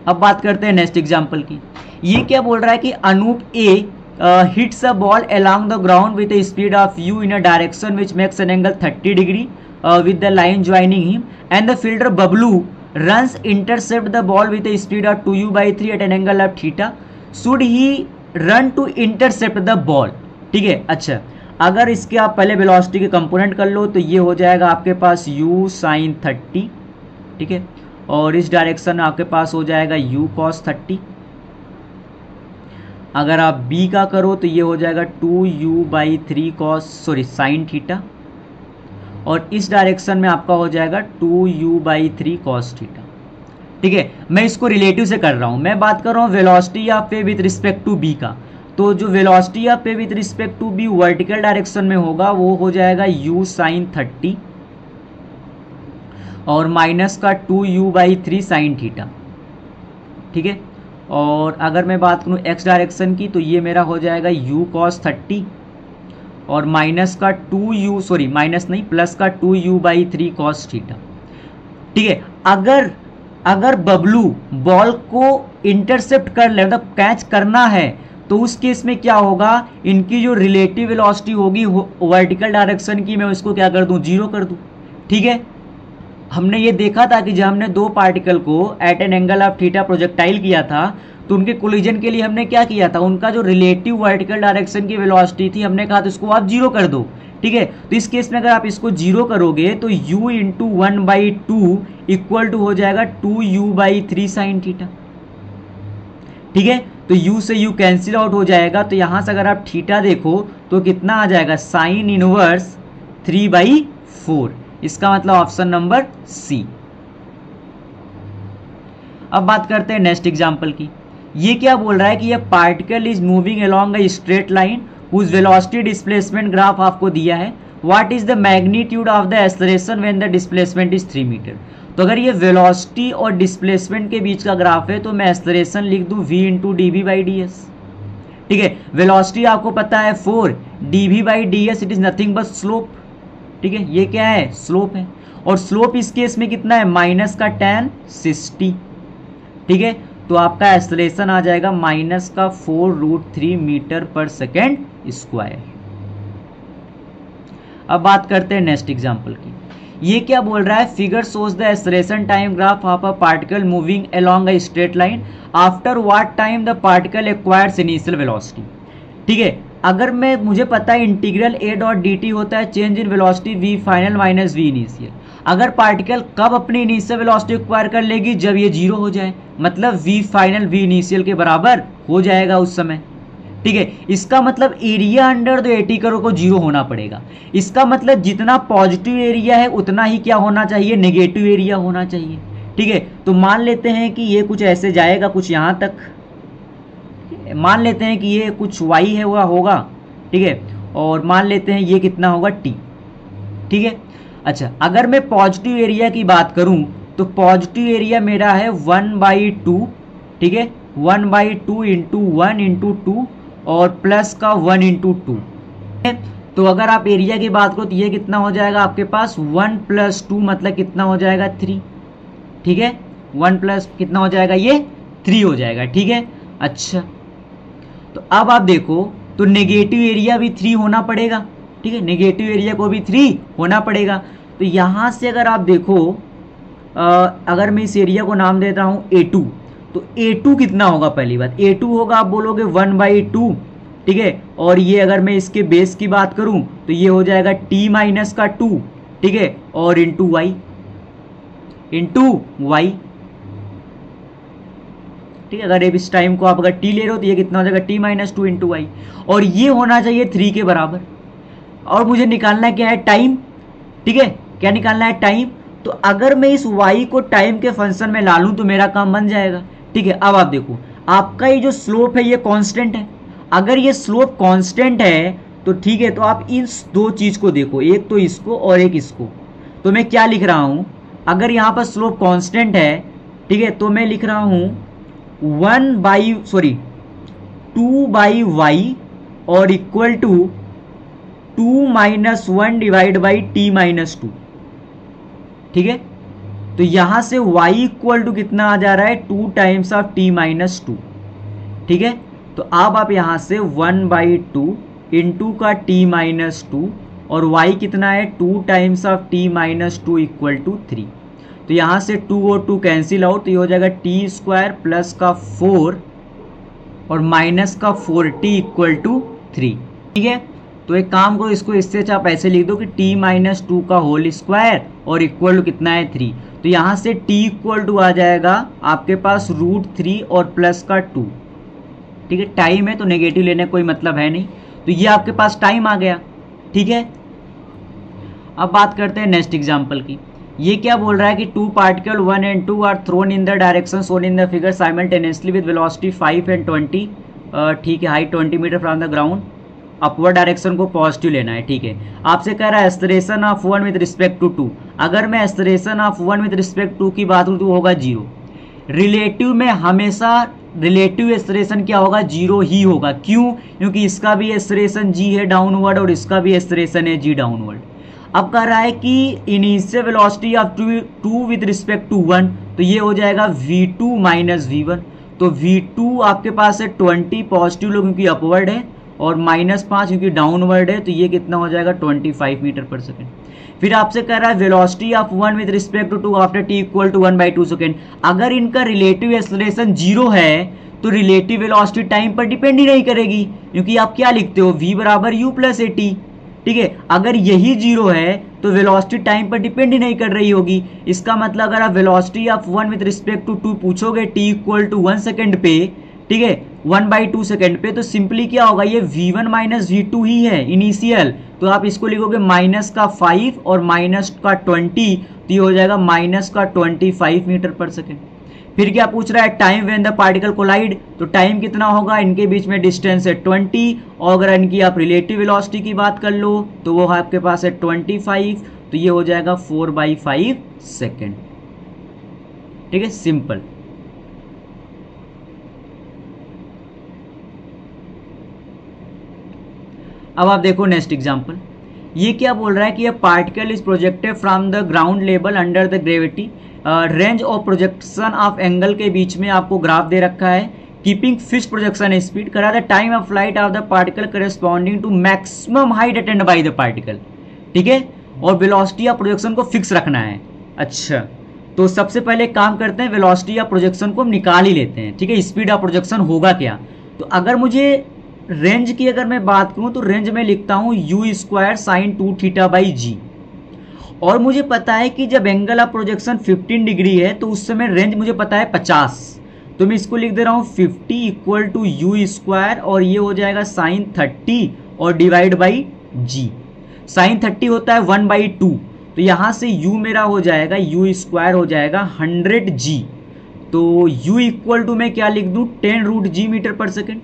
अब बात करते हैं नेक्स्ट एग्जांपल की। ये क्या बोल रहा है कि Anoop A hits a ball along the ground with a speed of u in a direction which makes an angle 30 degree with the line joining him, and the fielder Bablu runs intercept the ball with a speed of 2u by 3 at an angle of theta. Should he run to intercept the ball? ठीक है। अच्छा, अगर इसके आप पहले velocity के component कर लो तो ये हो जाएगा आपके पास u sin 30, ठीक है, और इस डायरेक्शन में आपके पास हो जाएगा u cos 30। अगर आप b का करो तो ये हो जाएगा 2u/3 sin थीटा, और इस डायरेक्शन में आपका हो जाएगा 2u/3 cos थीटा। ठीक है, मैं इसको रिलेटिव से कर रहा हूं, मैं बात कर रहा हूं velocity of P with respect to b का। तो जो velocity of P with respect to b vertical direction में होगा वो हो जाएगा u sin 30 और माइनस का 2u/3 sin थीटा। ठीक है, और अगर मैं बात करूं x डायरेक्शन की तो ये मेरा हो जाएगा u cos 30 और माइनस का 2u, सॉरी माइनस नहीं, प्लस का 2u/3 cos थीटा। ठीक है, अगर बबलू बॉल को इंटरसेप्ट कर ले, मतलब कैच करना है, तो उस केस में क्या होगा, इनकी जो रिलेटिव वेलोसिटी होगी वर्टिकल डायरेक्शन की, मैं उसको क्या कर दूं, जीरो कर दूं। ठीक है, हमने ये देखा था कि जब हमने दो पार्टिकल को at an angle of theta projectile किया था तो उनके कोलिजन के लिए हमने क्या किया था, उनका जो रिलेटिव वर्टिकल डायरेक्शन की वेलोसिटी थी हमने कहा था इसको आप जीरो कर दो। ठीक है, तो इस केस में अगर आप इसको जीरो करोगे तो u इंटू 1/2 इक्वल टू हो जाएगा 2u/3 sin थीटा। ठीक है, तो u से u कैंसिल आउट हो जाएगा, तो यहां से अगर आप थीटा देखो तो कितना आ जाएगा, साइन इनवर्स 3/4। इसका मतलब ऑप्शन नंबर सी। अब बात करते हैं नेक्स्ट एग्जांपल की। ये क्या बोल रहा है कि ये particle is moving along a straight line whose velocity displacement graph आपको दिया है। What is the magnitude of the acceleration when the displacement is 3 metre. तो अगर ये वेलोसिटी और डिस्प्लेसमेंट के बीच का ग्राफ है तो मैं एक्सेलरेशन लिख दूं v इंटू dv/ds। ठीक है, वेलोसिटी आपको पता है 4, dv/ds it is nothing but slope. ठीक है, ये क्या है, स्लोप है, और स्लोप इस केस में कितना है, माइनस का tan 60। ठीक है, तो आपका एक्सेलरेशन आ जाएगा माइनस का 4√3 मीटर पर सेकेंड स्क्वायर। अब बात करते हैं नेक्स्ट एग्जांपल की। ये क्या बोल रहा है, figure shows the acceleration time graph of a particle moving along a straight line after what time the particle acquires initial velocity. ठीक है, अगर मुझे पता है इंटीग्रल a.dt होता है change in velocity v final minus v initial. अगर particle कब अपनी इनिशियल वेलोसिटी एक्वायर कर लेगी, जब ये जीरो हो जाए, मतलब v फाइनल v इनिशियल के बराबर हो जाएगा उस समय। ठीक है, इसका मतलब एरिया अंडर द एटी करो को जीरो होना पड़ेगा। इसका मतलब जितना पॉजिटिव एरिया है उतना ही क्या होना चाहिए, नेगेटिव एरिया होना चाहिए। ठीक है, तो मान लेते हैं कि ये कुछ ऐसे जाएगा, कुछ यहां तक, मान लेते हैं कि ये कुछ y है हुआ होगा। ठीक है, और मान लेते हैं ये कितना होगा t। ठीक है, अच्छा अगर मैं पॉजिटिव एरिया की बात करूं तो पॉजिटिव एरिया मेरा है 1/2। ठीक है, 1/2 इंटू 1 इंटू 2 और प्लस का 1 इंटू 2। तो अगर आप एरिया की बात करो तो ये कितना हो जाएगा आपके पास 1 + 2 मतलब कितना हो जाएगा 3। ठीक है, 1 प्लस कितना हो जाएगा, ये 3 हो जाएगा। ठीक है, अच्छा तो अब आप देखो तो नेगेटिव एरिया भी 3 होना पड़ेगा। ठीक है, नेगेटिव एरिया को भी 3 होना पड़ेगा। तो यहां से अगर आप देखो अगर मैं इस एरिया को नाम देता हूं A2, तो A2 कितना होगा, पहली बात A2 होगा, आप बोलोगे 1/2। ठीक है, और ये अगर मैं इसके बेस की बात करूं तो ये हो जाएगा t माइनस का 2। ठीक है, और इंटू वाई। ठीक है, अगर इस टाइम को आप अगर t ले रहे हो तो ये कितना हो जाएगा t माइनस 2 इंटू वाई, और ये होना चाहिए 3 के बराबर। और मुझे निकालना क्या है, टाइम। ठीक है, क्या निकालना है, टाइम। तो अगर मैं इस y को टाइम के फंक्शन में ला लूं तो मेरा काम बन जाएगा। ठीक है, अब आप देखो आपका ये जो स्लोप है ये कांस्टेंट है। अगर ये स्लोप कांस्टेंट है तो ठीक है, तो आप इस दो चीज को देखो, एक तो इसको और एक इसको। तो मैं क्या लिख रहा हूं, अगर यहां पर स्लोप कांस्टेंट है, ठीक है, तो मैं लिख रहा हूं 2/y और equal to 2 - 1 divide by t - 2। ठीक है, तो यहां से y इक्वल टू कितना आ जा रहा है, 2 टाइम्स ऑफ t - 2। ठीक है, तो अब आप यहां से 1/2 इंटू का t - 2 और y कितना है 2 times of t - 2 equal to 3। तो यहां से 2 और 2 कैंसिल आउट, तो ये हो जाएगा t² प्लस का 4 और माइनस का 4t इक्वल टू 3। ठीक है, तो एक काम को इसको इससे आप ऐसे लिख दो कि t - 2 का होल स्क्वायर और इक्वल टू कितना है 3। तो तो यहाँ से t इक्वल टू आ जाएगा आपके पास √3 और प्लस का 2। ठीक है, टाइम है तो नेगेटिव लेने का कोई मतलब है नहीं, तो ये आपके पास टाइम आ गया। ठीक है, अब बात करते हैं नेक्स्ट एग्जाम्पल की। ये क्या बोल रहा है कि 2 particle 1 and 2 are thrown in the direction shown in the figure simultaneously with velocity 5 and 20। ठीक है, height 20 metre from the ground, upward direction को पॉजिटिव लेना है। ठीक है, आपसे कह रहा है acceleration of 1 with respect to 2। अगर मैं acceleration of 1 with respect to की बात करूँ तो होगा 0। रिलेटिव में हमेशा रिलेटिव एक्सलेरेशन क्या होगा, 0 ही होगा। क्यों? क्योंकि इसका भी एक्सलेरेशन g है डाउनवर्ड और इसका भी एक्सलेरेशन है g डाउनवर्ड। अब कह रहा है कि initial velocity of 2 with respect to 1, तो ये हो जाएगा v2 माइनस v1। तो v2 आपके पास है 20 पॉजिटिव लो क्योंकि अपवर्ड है, और -5 क्योंकि डाउनवर्ड है, तो ये कितना हो जाएगा 25 मीटर पर सेकेंड। फिर आपसे कह रहा है velocity of 1 with respect to 2 after t equal to 1/2 second. अगर इनका रिलेटिव एक्सेलरेशन 0 है तो रिलेटिव वेलोसिटी टाइम पर डिपेंड ही नहीं करेगी, क्योंकि आप क्या लिखते हो v बराबर u प्लस at। ठीक है, अगर यही 0 है तो वेलोसिटी टाइम पर डिपेंड ही नहीं कर रही होगी। इसका मतलब अगर आप velocity of 1 with respect to 2 पूछोगे t इक्वल टू 1 सेकेंड पे, ठीक है 1/2 सेकेंड पे, तो सिंपली क्या होगा, ये v1 माइनस v2 ही है इनिशियल, तो आप इसको लिखोगे माइनस का 5 और माइनस का 20, तो ये हो जाएगा माइनस का 25 मीटर पर सेकेंड। फिर क्या पूछ रहा है, time when the particle collide, तो टाइम कितना होगा, इनके बीच में डिस्टेंस है 20, और अगर इनकी आप रिलेटिव वेलोसिटी की बात कर लो तो वो आपके पास है 25, तो ये हो जाएगा 4/5 सेकेंड। ठीक है, सिंपल। अब आप देखो नेक्स्ट एग्जांपल। ये क्या बोल रहा है कि ये particle is projected from the ground level under the gravity, range of projection of angle के बीच में आपको ग्राफ दे रखा है, कीपिंग फिक्स्ड प्रोजेक्शन स्पीड, करा the time of flight of the particle corresponding to maximum height attend by the particle. ठीक है, और वेलोसिटी ऑफ प्रोजेक्शन को फिक्स रखना है। अच्छा, तो सबसे पहले एक काम करते हैं, वेलोसिटी ऑफ प्रोजेक्शन को हम निकाल ही लेते हैं। ठीक है, स्पीड ऑफ प्रोजेक्शन होगा क्या, तो अगर मुझे रेंज की अगर मैं बात करूं तो रेंज में लिखता हूं u² sin 2θ/g, और मुझे पता है कि जब एंगल ऑफ प्रोजेक्शन 15 डिग्री है तो उस समय रेंज मुझे पता है 50, तो मैं इसको लिख दे रहा हूं 50 इक्वल टू u², और ये हो जाएगा sin 30 और डिवाइड बाई g। sin 30 होता है 1/2, तो यहां से u मेरा हो जाएगा u² हो जाएगा 100g, तो u इक्वल टू मैं क्या लिख दूं 10√g मीटर पर सेकेंड।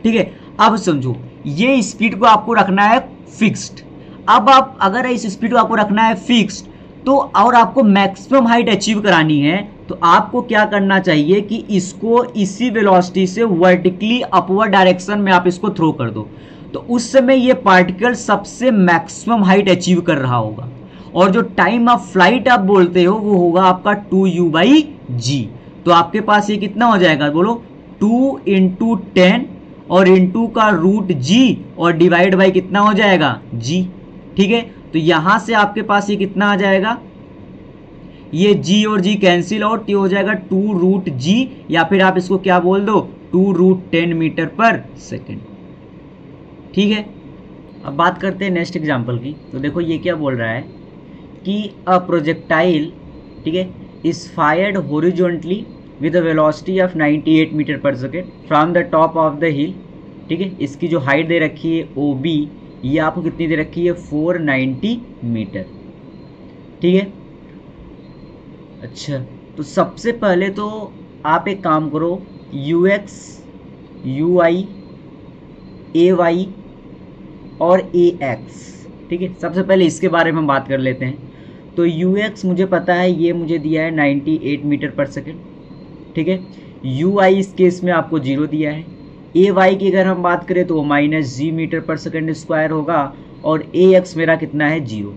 ठीक है, अब समझो ये स्पीड को आपको रखना है फिक्स्ड। अब आप अगर इस स्पीड को आपको रखना है फिक्स्ड, तो और आपको मैक्सिमम हाइट अचीव करानी है, तो आपको क्या करना चाहिए कि इसको इसी वेलोसिटी से वर्टिकली अपवर्ड डायरेक्शन में आप इसको थ्रो कर दो, तो उस समय ये पार्टिकल सबसे मैक्सिमम हाइट अचीव कर रहा होगा, और जो टाइम ऑफ फ्लाइट आप बोलते हो वो होगा आपका 2u/g। तो आपके पास ये कितना हो जाएगा, बोलो 2 × 10 और इंटू का √g और डिवाइड बाई कितना हो जाएगा g। ठीक है, तो यहां से आपके पास ये कितना आ जाएगा, ये g और g कैंसिल आउट, ये हो जाएगा 2√g, या फिर आप इसको क्या बोल दो 2√10 मीटर पर सेकेंड। ठीक है, अब बात करते हैं नेक्स्ट एग्जांपल की। तो देखो ये क्या बोल रहा है कि अ प्रोजेक्टाइल, ठीक है, is fired horizontally with a velocity of 98 metre per second from the top of the hill. ठीक है, इसकी जो हाइट दे रखी है OB, ये आपको कितनी दे रखी है 490 मीटर। ठीक है, अच्छा, तो सबसे पहले तो आप एक काम करो, UX, UI, AY और AX। ठीक है, सबसे पहले इसके बारे में हम बात कर लेते हैं। तो UX मुझे पता है, ये मुझे दिया है 98 मीटर पर सेकेंड। ठीक है, UI इस केस में आपको 0 दिया है। AY की अगर हम बात करें तो वो -g metre per second square होगा, और AX मेरा कितना है 0।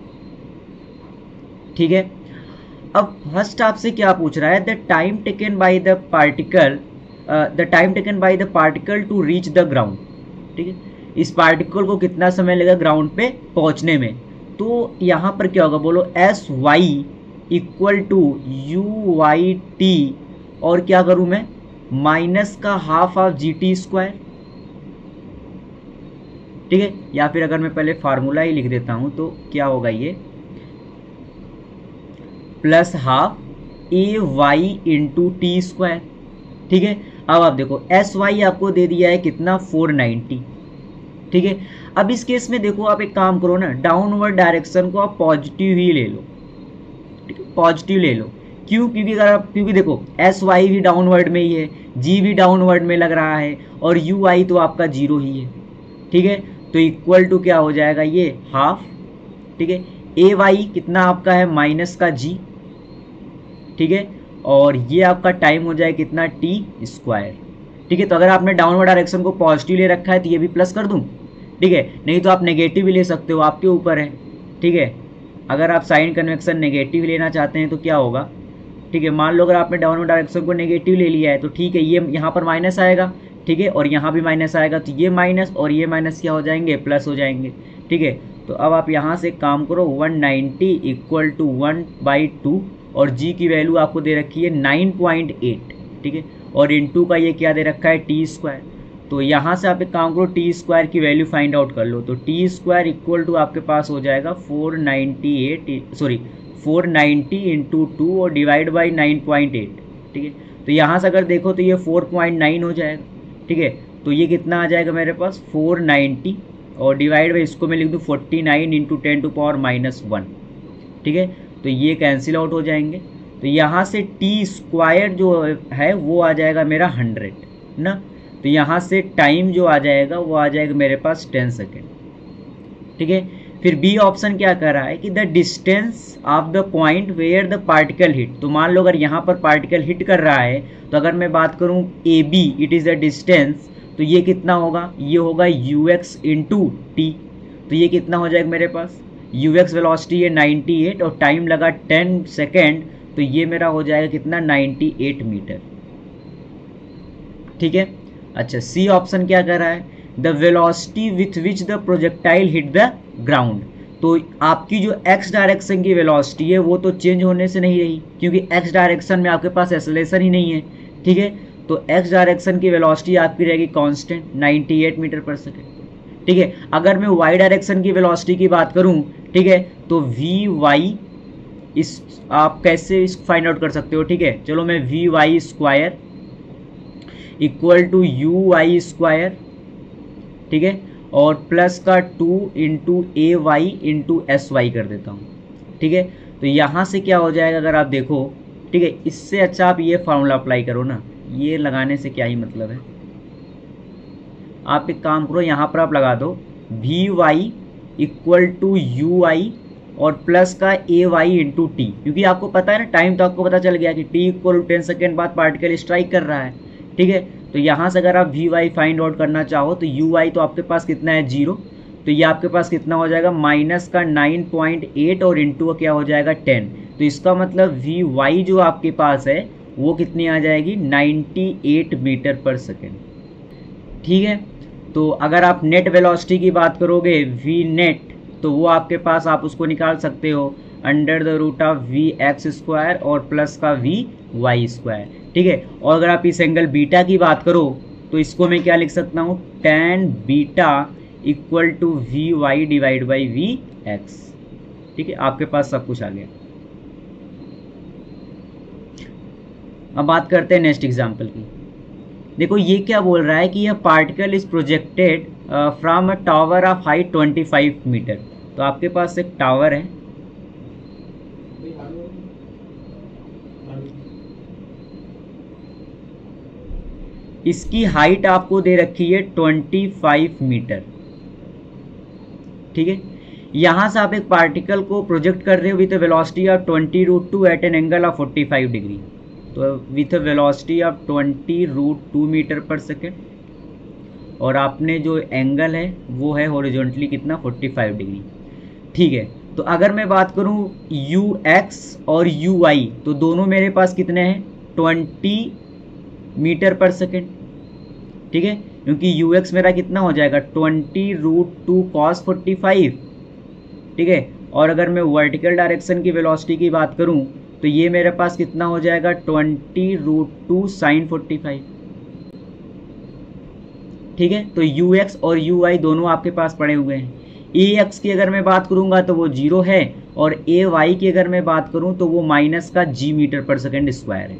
ठीक है, अब फर्स्ट आपसे क्या पूछ रहा है, the time taken by the particle to reach the ground. ठीक है, इस पार्टिकल को कितना समय लगेगा ग्राउंड पे पहुंचने में, तो यहाँ पर क्या होगा, बोलो SY इक्वल टू UYT, और क्या करूं मैं माइनस का ½ ऑफ GT²। ठीक है, या फिर अगर मैं पहले फार्मूला ही लिख देता हूं तो क्या होगा, ये प्लस हाफ ए वाई इंटू टी स्क्वायर। ठीक है, अब आप देखो एस वाई आपको दे दिया है कितना 490। ठीक है, अब इस केस में देखो आप एक काम करो ना, डाउनवर्ड डायरेक्शन को आप पॉजिटिव ही ले लो। ठीक है, पॉजिटिव ले लो। क्यों? क्योंकि अगर आप, क्योंकि देखो एस वाई भी डाउनवर्ड में ही है, जी भी डाउनवर्ड में लग रहा है, और यू आई तो आपका जीरो ही है। ठीक है, तो इक्वल टू क्या हो जाएगा ये हाफ। ठीक है, ए वाई कितना आपका है माइनस का जी। ठीक है, और ये आपका टाइम हो जाए कितना टी स्क्वायर। ठीक है, तो अगर आपने डाउनवर्ड डायरेक्शन को पॉजिटिव ले रखा है तो ये भी प्लस कर दूं। ठीक है, नहीं तो आप नेगेटिव भी ले सकते हो, आपके ऊपर है। ठीक है, अगर आप साइन कन्वेक्शन नेगेटिव लेना चाहते हैं तो क्या होगा? ठीक है, मान लो अगर आपने डाउनवर्ड डायरेक्शन को नेगेटिव ले लिया है तो ठीक है, ये यहाँ पर माइनस आएगा। ठीक है, और यहाँ भी माइनस आएगा, तो ये माइनस और ये माइनस क्या हो जाएंगे? प्लस हो जाएंगे। ठीक है, तो अब आप यहाँ से काम करो, 190 इक्वल टू 1/2, और जी की वैल्यू आपको दे रखी है 9.8। ठीक है, और इनटू का ये क्या दे रखा है टी स्क्वायर। तो यहाँ से आप एक काम करो, टी स्क्वायर की वैल्यू फाइंड आउट कर लो। तो टी स्क्वायर इक्वल टू आपके पास हो जाएगा 490 इंटू 2 और डिवाइड बाई 9.8। ठीक है, तो यहाँ से अगर देखो तो ये 4.9 हो जाएगा। ठीक है, तो ये कितना आ जाएगा मेरे पास 490, और डिवाइड बाई इसको मैं लिख दूँ 49 इंटू 10⁻⁻1। ठीक है, तो ये कैंसिल आउट हो जाएंगे। तो यहाँ से टी स्क्वायर जो है वो आ जाएगा मेरा 100 ना। तो यहाँ से टाइम जो आ जाएगा वो आ जाएगा मेरे पास 10 सेकेंड। ठीक है, फिर बी ऑप्शन क्या कर रहा है कि the distance of the point where the particle hit. तो मान लो अगर यहाँ पर पार्टिकल हिट कर रहा है, तो अगर मैं बात करूँ A B, it is the distance, तो ये कितना होगा? ये होगा यू एक्स इंटू टी। तो ये कितना हो जाएगा मेरे पास? यू एक्स वेलोसिटी है 98 और टाइम लगा 10 सेकेंड, तो ये मेरा हो जाएगा कितना? 98 मीटर। ठीक है, अच्छा सी ऑप्शन क्या कर रहा है? The velocity with which the projectile hit the ground. तो आपकी जो एक्स डायरेक्शन की वेलोसिटी है वो तो चेंज होने से नहीं रही, क्योंकि एक्स डायरेक्शन में आपके पास एक्सेलरेशन ही नहीं है। ठीक है, तो एक्स डायरेक्शन की वेलोसिटी आपकी रहेगी कांस्टेंट 98 मीटर पर सेकेंड। ठीक है, अगर मैं वाई डायरेक्शन की वेलोसिटी की बात करूं, ठीक है, तो वी वाई, इस आप कैसे इस फाइंड आउट कर सकते हो? ठीक है, चलो मैं v y square equal to u y square, ठीक है, और प्लस का 2 into a y into s y कर देता हूँ। ठीक है, तो यहाँ से क्या हो जाएगा अगर आप देखो, ठीक है, इससे अच्छा आप ये फार्मूला अप्लाई करो ना, ये लगाने से क्या ही मतलब है। आप एक काम करो, यहाँ पर आप लगा दो V Y equal to you I और प्लस का ए वाई इंटू टी, क्योंकि आपको पता है ना, टाइम तो आपको पता चल गया कि टी इक्वल टू 10 सेकेंड बाद पार्टिकल स्ट्राइक कर रहा है। ठीक है, तो यहाँ से अगर आप वी वाई फाइंड आउट करना चाहो तो यू वाई तो आपके पास कितना है 0, तो ये आपके पास कितना हो जाएगा? माइनस का 9.8 और इंटू क्या हो जाएगा 10। तो इसका मतलब वी वाई जो आपके पास है वो कितनी आ जाएगी? 98 मीटर पर सेकेंड। ठीक है, तो अगर आप नेट वेलोसिटी की बात करोगे वी नेट, तो वो आपके पास आप उसको निकाल सकते हो under the root of v x square और प्लस का वी वाई स्क्वायर। ठीक है, और अगर आप इस एंगल बीटा की बात करो तो इसको मैं क्या लिख सकता हूँ? tan beta equal to v y divide by we x. ठीक है, आपके पास सब कुछ आ गया। अब बात करते हैं नेक्स्ट एग्जाम्पल की। देखो ये क्या बोल रहा है कि यह particle is projected from a tower of height 25 metre. तो आपके पास एक टावर है, इसकी हाइट आपको दे रखी है 25 मीटर। ठीक है, यहां से आप एक पार्टिकल को प्रोजेक्ट कर रहे हो with velocity of 20√2 at an angle of 45 degree. तो with velocity of 20√2 metre per second, और आपने जो एंगल है वो है हॉरिजॉन्टली कितना? 45 डिग्री। ठीक है, तो अगर मैं बात करूं यू एक्स और यू वाई, तो दोनों मेरे पास कितने हैं? 20 मीटर पर सेकेंड। ठीक है, क्योंकि यू एक्स मेरा कितना हो जाएगा? 20√2 cos 45। ठीक है, और अगर मैं वर्टिकल डायरेक्शन की वेलोसिटी की बात करूं तो ये मेरे पास कितना हो जाएगा? 20√2 sin 45। ठीक है, तो यू एक्स और यू वाई दोनों आपके पास पड़े हुए हैं। ए एक्स की अगर मैं बात करूंगा तो वो 0 है, और ए वाई की अगर मैं बात करूं तो वो माइनस का जी मीटर पर सेकेंड स्क्वायर है।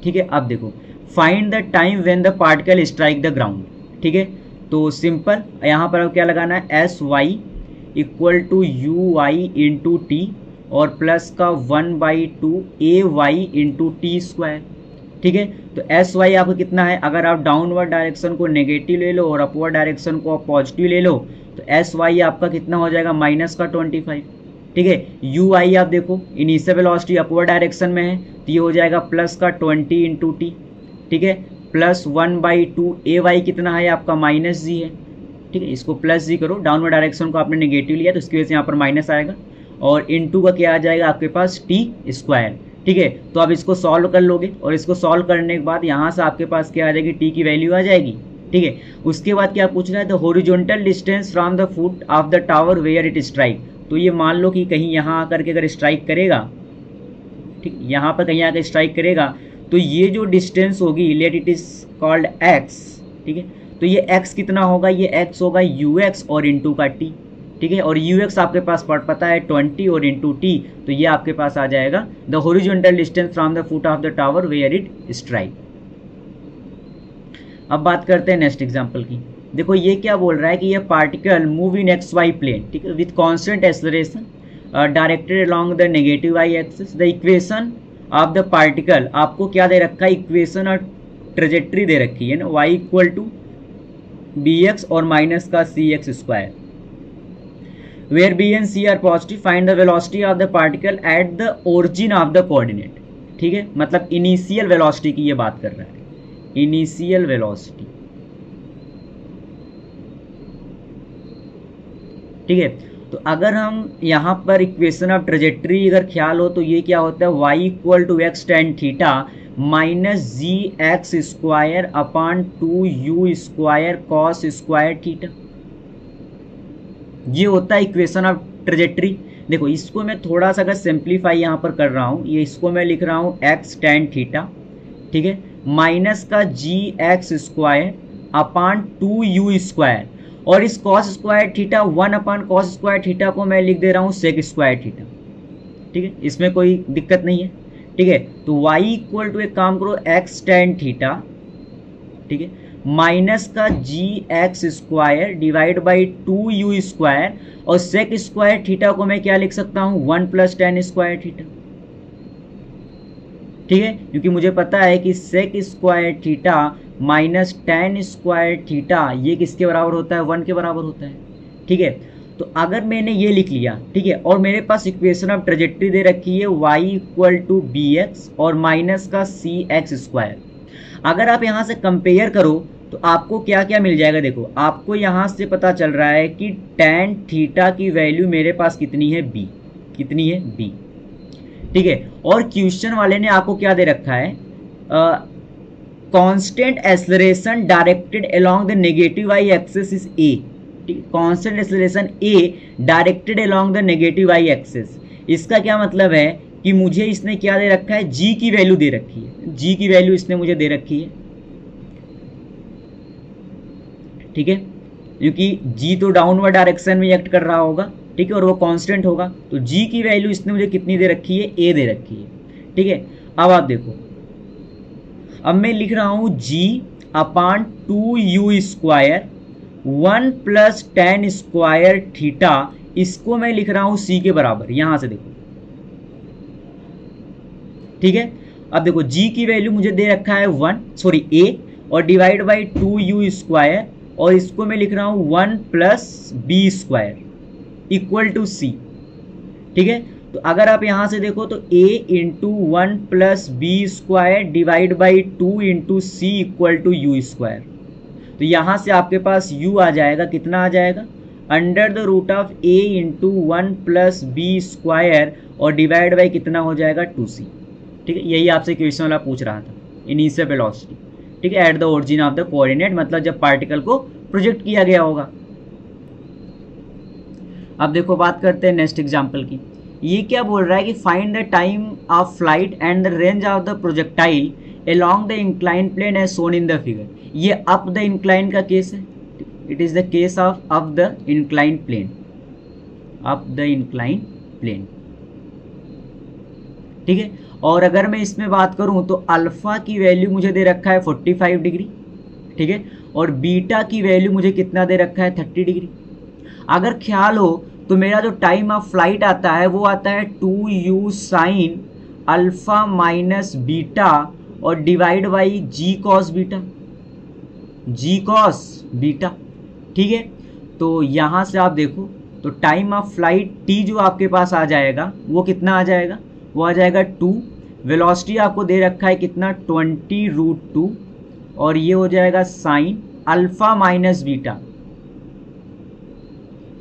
ठीक है, अब देखो find the time when the particle strike the ground. ठीक है, तो सिंपल यहाँ पर अब क्या लगाना है, s Y equal to u y into t और प्लस का 1/2 a y into t square. ठीक है, तो एस वाई आपका कितना है, अगर आप डाउनवर्ड डायरेक्शन को नेगेटिव ले लो और अपवर्ड डायरेक्शन को आप पॉजिटिव ले लो तो एस वाई आपका कितना हो जाएगा, माइनस का 25। ठीक है, यू आई आप देखो इनिशियल वेलोसिटी अपवर्ड डायरेक्शन में है तो ये हो जाएगा प्लस का 20 इंटू टी। ठीक है, प्लस 1/2 ए वाई कितना है आपका, माइनस जी है। ठीक है, इसको प्लस जी करो, डाउनवर्ड डायरेक्शन को आपने नेगेटिव लिया तो इसकी वजह से यहाँ पर माइनस आएगा और इनटू का क्या आ जाएगा आपके पास, टी स्क्वायर। ठीक है, तो आप इसको सॉल्व कर लोगे और इसको सॉल्व करने के बाद यहाँ से आपके पास क्या आ जाएगी, टी की वैल्यू आ जाएगी। ठीक है, उसके बाद क्या पूछ रहा है, the horizontal distance from the foot of the tower where it strike. तो ये मान लो कि कहीं यहाँ आकर के अगर स्ट्राइक करेगा, ठीक, यहाँ पर कहीं आकर स्ट्राइक करेगा तो ये जो डिस्टेंस होगी, let it is called x. ठीक है, तो ये एक्स कितना होगा, ये एक्स होगा यू एक्स और इंटू का टी। ठीक है, और यू एक्स आपके पास पता है 20 और इंटू टी, तो ये आपके पास आ जाएगा the horizontal distance from the foot of the tower where it strike. अब बात करते हैं नेक्स्ट एग्जांपल की। देखो ये क्या बोल रहा है कि ये particle move in x y plane, ठीक है, with constant acceleration directed along the negative y axis. The equation of the particle, आपको क्या दे रखा है, इक्वेशन और ट्रेजेक्ट्री दे रखी है ना, y equal to B x और माइनस का सी X square, where B and C are positive, find the velocity of the particle at the origin of the coordinate. ठीक है, मतलब इनिशियल वेलोसिटी की ये बात कर रहा है, इनिशियल वेलोसिटी। ठीक है, तो अगर हम यहाँ पर इक्वेशन ऑफ ट्रेजेक्ट्री अगर ख्याल हो तो ये क्या होता है, y equal to x tan theta minus g x square upon 2u square cos square theta. ये होता है इक्वेशन ऑफ ट्रेजेक्ट्री। देखो इसको मैं थोड़ा सा अगर सिंप्लीफाई यहाँ पर कर रहा हूँ, ये इसको मैं लिख रहा हूँ एक्स टेन थीटा, ठीक है, माइनस का G x square upon 2u square, और इस cos square theta 1 upon cos square theta को मैं लिख दे रहा हूँ सेक स्क्वायर थीटा। ठीक है, इसमें कोई दिक्कत नहीं है। ठीक है, तो y इक्वल टू एक काम करो एक्स टेन थीटा, ठीक है, माइनस का G x square divide by 2u square, और सेक स्क्वायर थीटा को मैं क्या लिख सकता हूँ 1 प्लस टेन स्क्वायर थीटा। ठीक है, क्योंकि मुझे पता है कि sec square theta minus tan square theta ये किसके बराबर होता है, 1 के बराबर होता है। ठीक है, तो अगर मैंने ये लिख लिया, ठीक है, और मेरे पास इक्वेशन ऑफ ट्रेजेक्ट्री दे रखी है y equal to B x और माइनस का सी एक्स स्क्वायर, अगर आप यहाँ से कंपेयर करो तो आपको क्या क्या मिल जाएगा। देखो आपको यहाँ से पता चल रहा है कि टेन थीटा की वैल्यू मेरे पास कितनी है, b, कितनी है b। ठीक है, और क्वेश्चन वाले ने आपको क्या दे रखा है, constant acceleration directed along the negative y axis is a. Constant acceleration a directed along the negative y axis, इसका क्या मतलब है कि मुझे इसने क्या दे रखा है, g की वैल्यू दे रखी है, g की वैल्यू इसने मुझे दे रखी है। ठीक है, क्योंकि g तो डाउनवर्ड डायरेक्शन में एक्ट कर रहा होगा, ठीक है, और वो कांस्टेंट होगा, तो g की वैल्यू इसने मुझे कितनी दे रखी है, a दे रखी है। ठीक है, अब आप देखो, अब मैं लिख रहा हूं g upon 2u square 1 plus ten square theta, इसको मैं लिख रहा हूं c के बराबर, यहां से देखो। ठीक है, अब देखो g की वैल्यू मुझे दे रखा है a और डिवाइड बाई 2u स्क्वायर, और इसको मैं लिख रहा हूं 1 plus B square equal to C. ठीक है, तो अगर आप यहां से देखो तो a into 1 plus B square divide by 2 into c equal to u square, तो यहां से आपके पास u आ जाएगा, कितना आ जाएगा, under the root of a into 1 plus B square और डिवाइड बाई कितना हो जाएगा 2c। ठीक है, यही आपसे क्वेश्चन वाला पूछ रहा था, इनिशियल वेलोसिटी, ठीक है, at the origin of the coordinate, मतलब जब पार्टिकल को प्रोजेक्ट किया गया होगा। अब देखो बात करते हैं नेक्स्ट एग्जांपल की। ये क्या बोल रहा है कि find the time of flight and the range of the projectile along the incline plane as shown in the figure. ये अप द इंक्लाइन का केस है, it is the case of up the incline plane. Up the incline plane. ठीक है, और अगर मैं इसमें बात करूं तो अल्फा की वैल्यू मुझे दे रखा है 45 डिग्री, ठीक है, और बीटा की वैल्यू मुझे कितना दे रखा है 30 डिग्री। अगर ख्याल हो तो मेरा जो टाइम ऑफ फ्लाइट आता है वो आता है 2u sine alpha minus beta और divide by ji cos beta, G cos beta. ठीक है, तो यहाँ से आप देखो तो टाइम ऑफ फ्लाइट टी जो आपके पास आ जाएगा वो कितना आ जाएगा, वो आ जाएगा 2। वेलोसिटी आपको दे रखा है कितना 20√2 और ये हो जाएगा साइन अल्फा माइनस बीटा।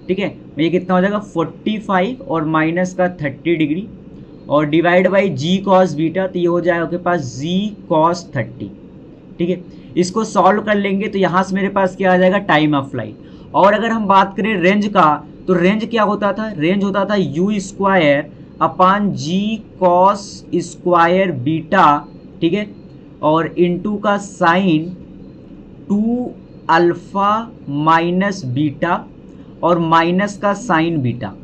ठीक है, ये कितना हो जाएगा 45 और माइनस का 30 डिग्री और divide by ji cos beta, तो ये हो जाएगा आपके पास जी कॉस 30। ठीक है, इसको सॉल्व कर लेंगे तो यहाँ से मेरे पास क्या आ जाएगा टाइम ऑफ फ्लाइट। और अगर हम बात करें रेंज का तो रेंज क्या होता था, रेंज होता था u square upon g cos square beta. ठीक है, और इनटू का साइन 2 अल्फा माइनस बीटा और माइनस का साइन बीटा।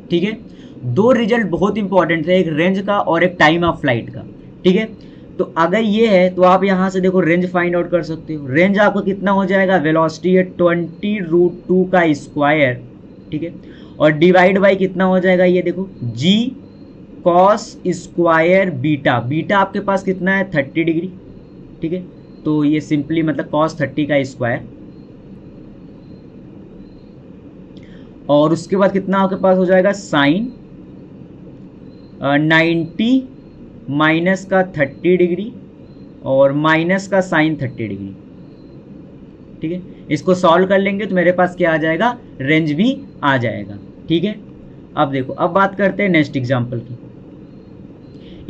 ठीक है, दो रिजल्ट बहुत इंपॉर्टेंट थे, एक रेंज का और एक टाइम ऑफ फ्लाइट का। ठीक है, तो अगर ये है तो आप यहां से देखो रेंज फाइंड आउट कर सकते हो। रेंज आपको कितना हो जाएगा, वेलोसिटी है 20√2 का स्क्वायर। ठीक है, और डिवाइड बाई कितना हो जाएगा, ये देखो जी कॉस स्क्वायर बीटा। बीटा आपके पास कितना है 30 डिग्री। ठीक है, तो ये सिंपली मतलब कॉस 30 का स्क्वायर, और उसके बाद कितना आपके पास हो जाएगा साइन 90 माइनस का 30 डिग्री और माइनस का साइन 30 डिग्री। ठीक है, इसको सॉल्व कर लेंगे तो मेरे पास क्या आ जाएगा, रेंज भी आ जाएगा। ठीक है, अब देखो, अब बात करते हैं नेक्स्ट एग्जांपल की।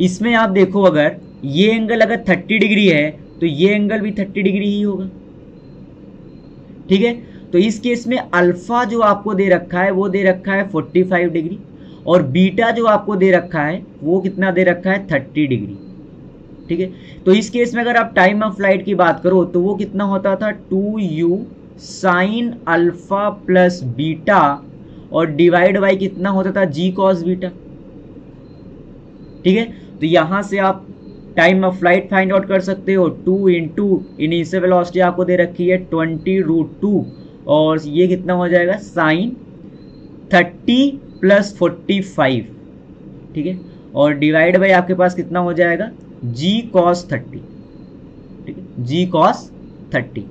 इसमें आप देखो अगर ये एंगल अगर 30 डिग्री है तो ये एंगल भी 30 डिग्री ही होगा। ठीक है, तो इस केस में अल्फा जो आपको दे रखा है वो दे रखा है 45 डिग्री और बीटा जो आपको दे रखा है वो कितना दे रखा है 30 डिग्री। ठीक है, तो इस केस में अगर आप टाइम ऑफ फ्लाइट की बात करो तो वो कितना होता था 2u sine alpha plus beta और डिवाइड बाई कितना होता था जी कॉस बीटा। ठीक है, तो यहां से आप time of flight find out कर सकते हो। 2 इंटू इनिशियल वेलोसिटी आपको दे रखी है 20√2 और ये कितना हो जाएगा साइन 30 प्लस 45। ठीक है, और डिवाइड बाई आपके पास कितना हो जाएगा जी कॉस 30। ठीक है, जी कॉस 30।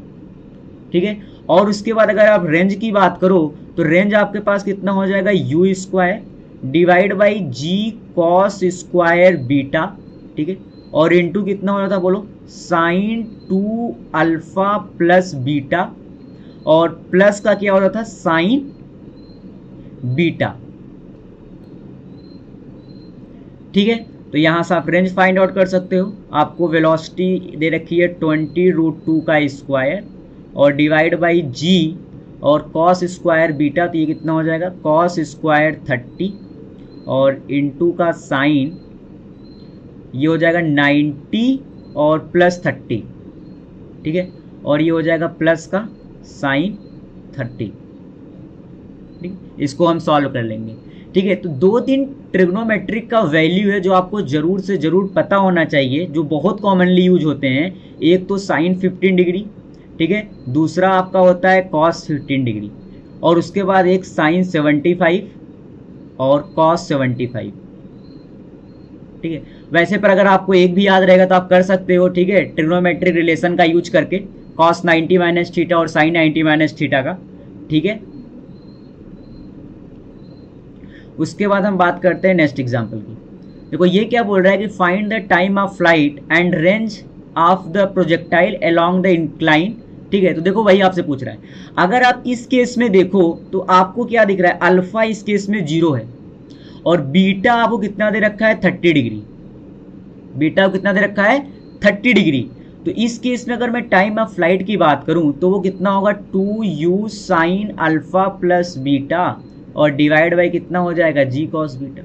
ठीक है, और उसके बाद अगर आप रेंज की बात करो तो रेंज आपके पास कितना हो जाएगा u square divide by ji cos square beta. ठीक है, और इनटू कितना हो रहा था बोलो साइन 2 अल्फा प्लस बीटा और प्लस का क्या हो रहा था साइन बीटा। ठीक है, तो यहां से आप रेंज फाइंड आउट कर सकते हो। आपको वेलोसिटी दे रखी है 20√2 का स्क्वायर और डिवाइड बाई जी और कॉस स्क्वायर बीटा, तो ये कितना हो जाएगा कॉस स्क्वायर 30 और इनटू का साइन ये हो जाएगा 90 और प्लस 30। ठीक है, और ये हो जाएगा प्लस का साइन 30। ठीक, इसको हम सॉल्व कर लेंगे। ठीक है, तो 2-3 ट्रिग्नोमेट्रिक का वैल्यू है जो आपको जरूर से जरूर पता होना चाहिए, जो बहुत कॉमनली यूज होते हैं। एक तो साइन 15 डिग्री, ठीक है, दूसरा आपका होता है कॉस 15 डिग्री और उसके बाद एक साइन 75 और कॉस 75। ठीक है, वैसे पर अगर आपको एक भी याद रहेगा तो आप कर सकते हो। ठीक है, ट्रिग्नोमेट्रिक रिलेशन का यूज करके कॉस 90 माइनस थीटा और साइन 90 माइनस थीटा का। ठीक है, उसके बाद हम बात करते हैं नेक्स्ट एग्जांपल की। देखो ये क्या बोल रहा है कि find the time of flight and range of the projectile along the incline. ठीक है, तो देखो वही आपसे पूछ रहा है। अगर आप इस केस में देखो तो आपको क्या दिख रहा है, अल्फा इस केस में 0 है और बीटा आपको कितना दे रखा है 30 डिग्री। बीटा को कितना दे रखा है 30 डिग्री। तो इस केस में अगर मैं टाइम ऑफ फ्लाइट की बात करूं तो वो कितना होगा 2u sine alpha plus beta और डिवाइड बाई कितना हो जाएगा जी कॉस बीटा।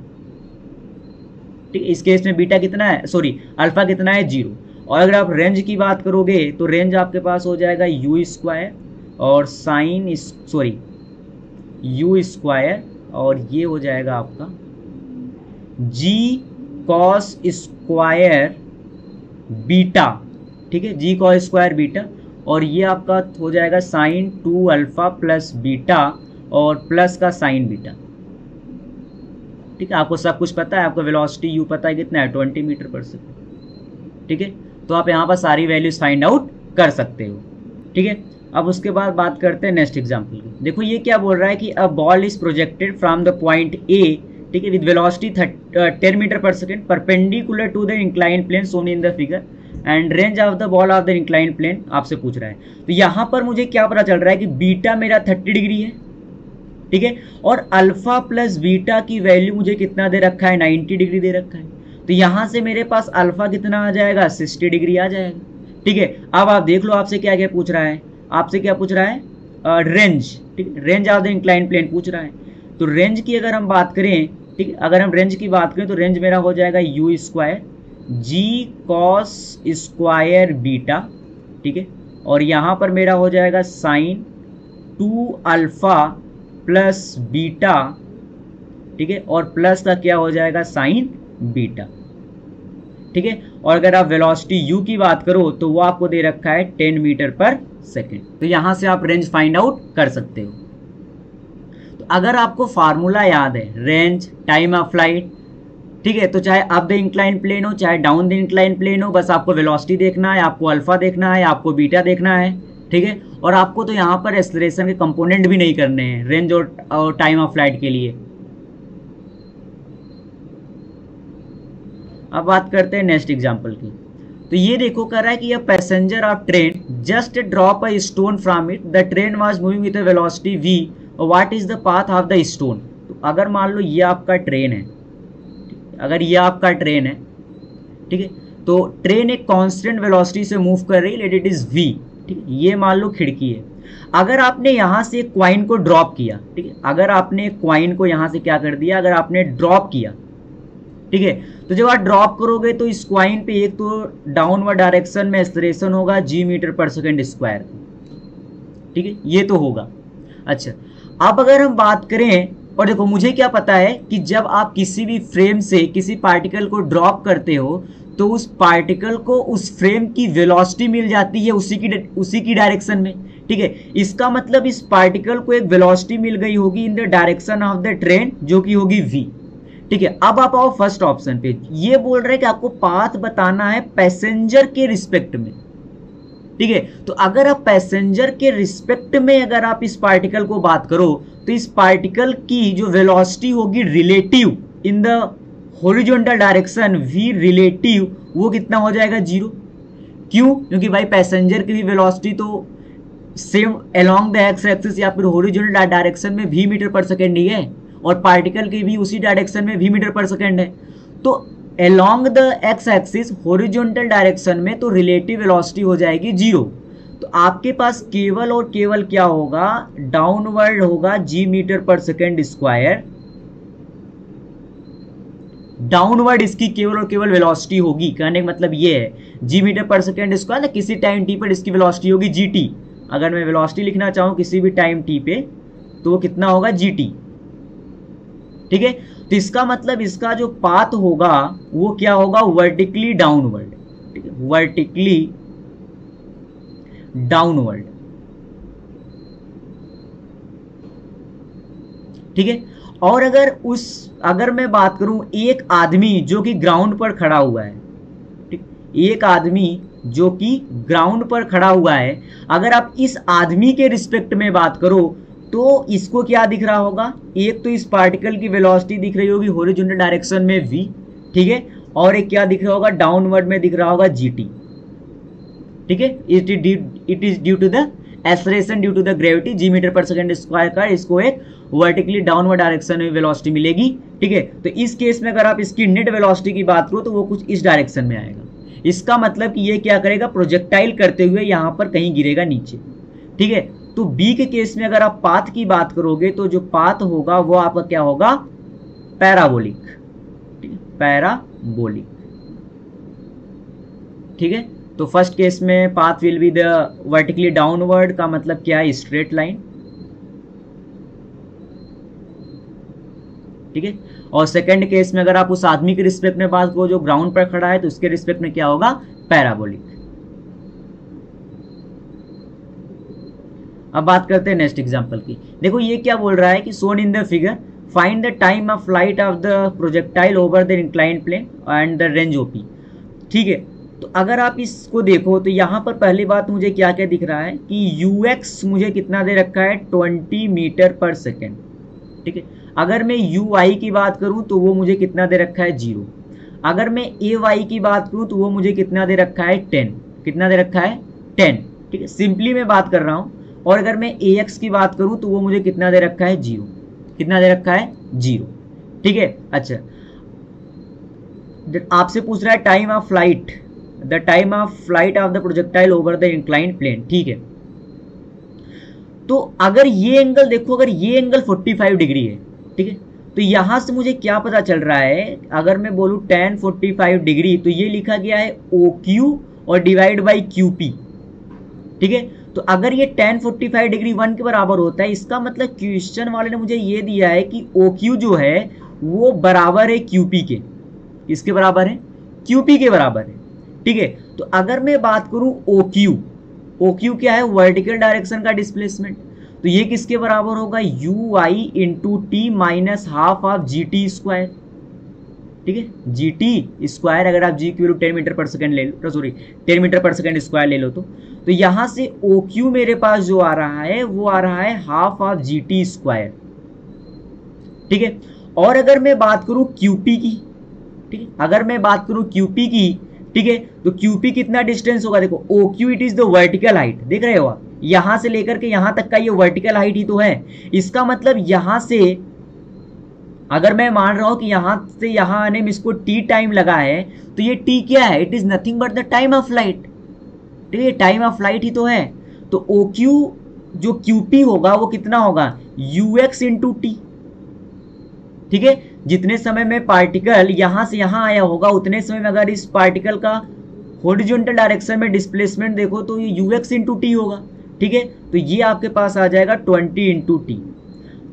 ठीक, इस केस में बीटा कितना है, सॉरी अल्फा कितना है 0। और अगर आप रेंज की बात करोगे तो रेंज आपके पास हो जाएगा यू स्क्वायर और साइन यू स्क्वायर और ये हो जाएगा आपका जी कॉस स्क्वायर बीटा, ठीक है, जी कॉस स्क्वायर बीटा, और ये आपका हो जाएगा साइन 2 अल्फा प्लस बीटा और प्लस का साइन बीटा। ठीक है, आपको सब कुछ पता है, आपको वेलोसिटी यू पता है कितना है, 20 मीटर पर सेकेंड। ठीक है, तो आप यहाँ पर सारी वैल्यूज फाइंड आउट कर सकते हो। ठीक है, अब उसके बाद बात करते हैं नेक्स्ट एग्जाम्पल की। देखो ये क्या बोल रहा है कि a ball is projected from the point A, ठीक है, with velocity 10 metre per second perpendicular to the incline plane shown in the figure and range of the ball of the incline plane आपसे पूछ रहा है। तो यहाँ पर मुझे क्या पता चल रहा है कि बीटा मेरा 30 डिग्री है, ठीक है, और अल्फा प्लस बीटा की वैल्यू मुझे कितना दे रखा है, 90 डिग्री दे रखा है। तो यहाँ से मेरे पास अल्फा कितना आ जाएगा, 60 डिग्री आ जाएगा। ठीक है, अब आप देख लो आपसे क्या क्या पूछ रहा है, आपसे क्या पूछ रहा है, रेंज, ठीक है, range of the incline plane पूछ रहा है। तो रेंज की अगर हम बात करें, ठीक है, अगर हम रेंज की बात करें तो रेंज मेरा हो जाएगा u square g cos square beta, ठीक है, और यहाँ पर मेरा हो जाएगा साइन 2 अल्फा प्लस बीटा, ठीक है, और प्लस का क्या हो जाएगा साइन बीटा। ठीक है, और अगर आप वेलोसिटी u की बात करो तो वो आपको दे रखा है 10 मीटर पर सेकेंड। तो यहां से आप रेंज फाइंड आउट कर सकते हो। तो अगर आपको फार्मूला याद है, रेंज, टाइम ऑफ फ्लाइट, ठीक है, तो चाहे अप द इंक्लाइन प्लेन हो चाहे डाउन द इंक्लाइन प्लेन हो, बस आपको वेलोसिटी देखना है, आपको अल्फा देखना है, आपको बीटा देखना है। ठीक है, और आपको तो यहाँ पर एक्सेलरेशन के कंपोनेंट भी नहीं करने हैं रेंज और टाइम ऑफ फ्लाइट के लिए। अब बात करते हैं नेक्स्ट एग्जांपल की। तो ये देखो कर रहा है कि a passenger of train just drop a stone from it, the train was moving with a velocity v, what is the path of the stone. तो अगर मान लो ये आपका ट्रेन है, अगर ये आपका ट्रेन है, ठीक है, तो ट्रेन एक कांस्टेंट वेलोसिटी से मूव कर रही है, लेट इट इज v, ठीक है, ये मान लो खिड़की है। अगर आपने यहां से एक कॉइन को ड्रॉप किया, ठीक है, अगर आपने कॉइन को यहां से क्या कर दिया, अगर आपने ड्रॉप किया, ठीक है, तो जब आप ड्रॉप करोगे तो इस कॉइन पे एक तो डाउनवर्ड डायरेक्शन में एक्सेलरेशन होगा g metre per second square, ठीक है, ये तो होगा। अच्छा, अब अगर हम बात करें, और देखो मुझे क्या पता है कि जब आप किसी भी फ्रेम से किसी पार्टिकल को ड्रॉप करते हो तो उस पार्टिकल को उस फ्रेम की वेलोसिटी मिल जाती है उसी की डायरेक्शन में। ठीक है, इसका मतलब इस पार्टिकल को एक वेलोसिटी मिल गई होगी इन the direction of the train, जो कि होगी v। ठीक है, अब आप आओ फर्स्ट ऑप्शन पे, ये बोल रहे हैं कि आपको पाथ बताना है पैसेंजर के रिस्पेक्ट में। ठीक है, तो अगर आप पैसेंजर के रिस्पेक्ट में अगर आप इस पार्टिकल को बात करो तो इस पार्टिकल की जो वेलोसिटी होगी relative in the horizontal direction v relative, वो कितना हो जाएगा, 0। क्यों? क्योंकि भाई पैसेंजर की भी वेलोसिटी तो same along the x axis या फिर हॉरिजॉन्टल डायरेक्शन में v मीटर पर सेकेंड ही है, और पार्टिकल की भी उसी डायरेक्शन में v मीटर पर सेकेंड है। तो along the x axis horizontal direction में तो रिलेटिव वेलोसिटी हो जाएगी 0। तो आपके पास केवल और केवल क्या होगा, डाउनवर्ड होगा g metre per second square, downward इसकी केवल और केवल वेलोसिटी होगी। कहने का मतलब ये है g metre per second square, किसी टाइम t पर इसकी वेलोसिटी होगी gt। अगर मैं वेलोसिटी लिखना चाहूं किसी भी टाइम t पे तो वो कितना होगा, gt। ठीक है, तो इसका मतलब इसका जो पाथ होगा वो क्या होगा, वर्टिकली डाउनवर्ड। ठीक है, वर्टिकली डाउनवर्ड। ठीक है, और अगर मैं बात करूं एक आदमी जो कि ग्राउंड पर खड़ा हुआ है, ठीक, एक आदमी जो कि ग्राउंड पर खड़ा हुआ है, अगर आप इस आदमी के रिस्पेक्ट में बात करो तो इसको क्या दिख रहा होगा, एक तो इस पार्टिकल की वेलोसिटी दिख रही होगी हॉरिजॉन्टल डायरेक्शन में v, ठीक है, और एक क्या दिख रहा होगा, डाउनवर्ड में दिख रहा होगा gt। ठीक है, it is due to the acceleration due to the gravity g metre per second square का, इसको एक वर्टिकली डाउनवर्ड डायरेक्शन में वेलोसिटी मिलेगी। ठीक है, तो इस केस में अगर आप इसकी नेट वेलोसिटी की बात करो तो वो कुछ इस डायरेक्शन में आएगा। इसका मतलब कि ये क्या करेगा, प्रोजेक्टाइल करते हुए यहां पर कहीं गिरेगा नीचे। ठीक है, तो बी के केस में अगर आप पाथ की बात करोगे तो जो पाथ होगा वो आपका क्या होगा, पैराबोलिक। ठीक है, पैराबोलिक। ठीक है, तो फर्स्ट केस में path will be the vertically downward, का मतलब क्या है, स्ट्रेट लाइन। ठीक है। और सेकंड केस में अगर आप उस आदमी के रिस्पेक्ट में बात करो जो ग्राउंड पर खड़ा है, तो उसके रिस्पेक्ट में क्या होगा, पैराबोलिक। अब बात करते हैं नेक्स्ट एग्जांपल की। देखो ये क्या बोल रहा है कि shown in the figure find the time of flight of the projectile over the inclined plane and the range OP. ठीक है, तो अगर आप इसको देखो तो यहाँ पर पहली बात मुझे क्या क्या दिख रहा है कि ux मुझे कितना दे रखा है, 20 मीटर पर सेकेंड। ठीक है, अगर मैं uy की बात करूँ तो वो मुझे कितना दे रखा है, 0। अगर मैं ay की बात करूँ तो वो मुझे कितना दे रखा है, 10। कितना दे रखा है, 10। ठीक है, सिंपली मैं बात कर रहा हूँ। और अगर मैं ax की बात करूँ तो वो मुझे कितना दे रखा है, 0। कितना दे रखा है, 0। ठीक है, अच्छा आपसे पूछ रहा है time of flight, the time of flight of the projectile over the inclined plane. ठीक है, तो अगर ये एंगल देखो, अगर ये एंगल 45 डिग्री है, ठीक है, तो यहां से मुझे क्या पता चल रहा है, अगर मैं बोलूं tan 45 डिग्री तो ये लिखा गया है OQ और डिवाइड बाई QP। ठीक है, तो अगर ये tan 45 डिग्री 1 के बराबर होता है, इसका मतलब क्वेश्चन वाले ने मुझे ये दिया है कि OQ जो है वो बराबर है QP के। इसके बराबर है, QP के बराबर है। ठीक है, तो अगर मैं बात करूं OQ क्या है, वर्टिकल डायरेक्शन का डिस्प्लेसमेंट, तो ये किसके बराबर होगा, UI into T minus half of GT square. ठीक है, GT स्क्वायर अगर आप G की वैल्यू 10 मीटर पर सेकेंड ले लो, sorry 10 metre per second square ले लो तो यहां से OQ मेरे पास जो आ रहा है वो आ रहा है हाफ ऑफ GT स्क्वायर। ठीक है, और अगर मैं बात करूं QP की, ठीक है, अगर मैं बात करूं QP की, ठीक है, तो QP कितना डिस्टेंस होगा, देखो OQ it is the vertical height, देख रहे हो आप, यहां से लेकर के यहां तक का ये वर्टिकल हाइट ही तो है। इसका मतलब यहां से अगर मैं मान रहा हूं कि यहां से यहां आने में इसको T टाइम लगा है, तो ये T क्या है, it is nothing but the time of flight. ठीक है, टाइम ऑफ फ्लाइट ही तो है। तो OQ जो QP होगा वो कितना होगा, UX इंटू T। ठीक है, जितने समय में पार्टिकल यहां से यहां आया होगा उतने समय में अगर इस पार्टिकल का हॉरिजॉन्टल डायरेक्शन में डिस्प्लेसमेंट देखो तो ये UX इंटू टी होगा। ठीक है, तो ये आपके पास आ जाएगा 20 इंटू टी।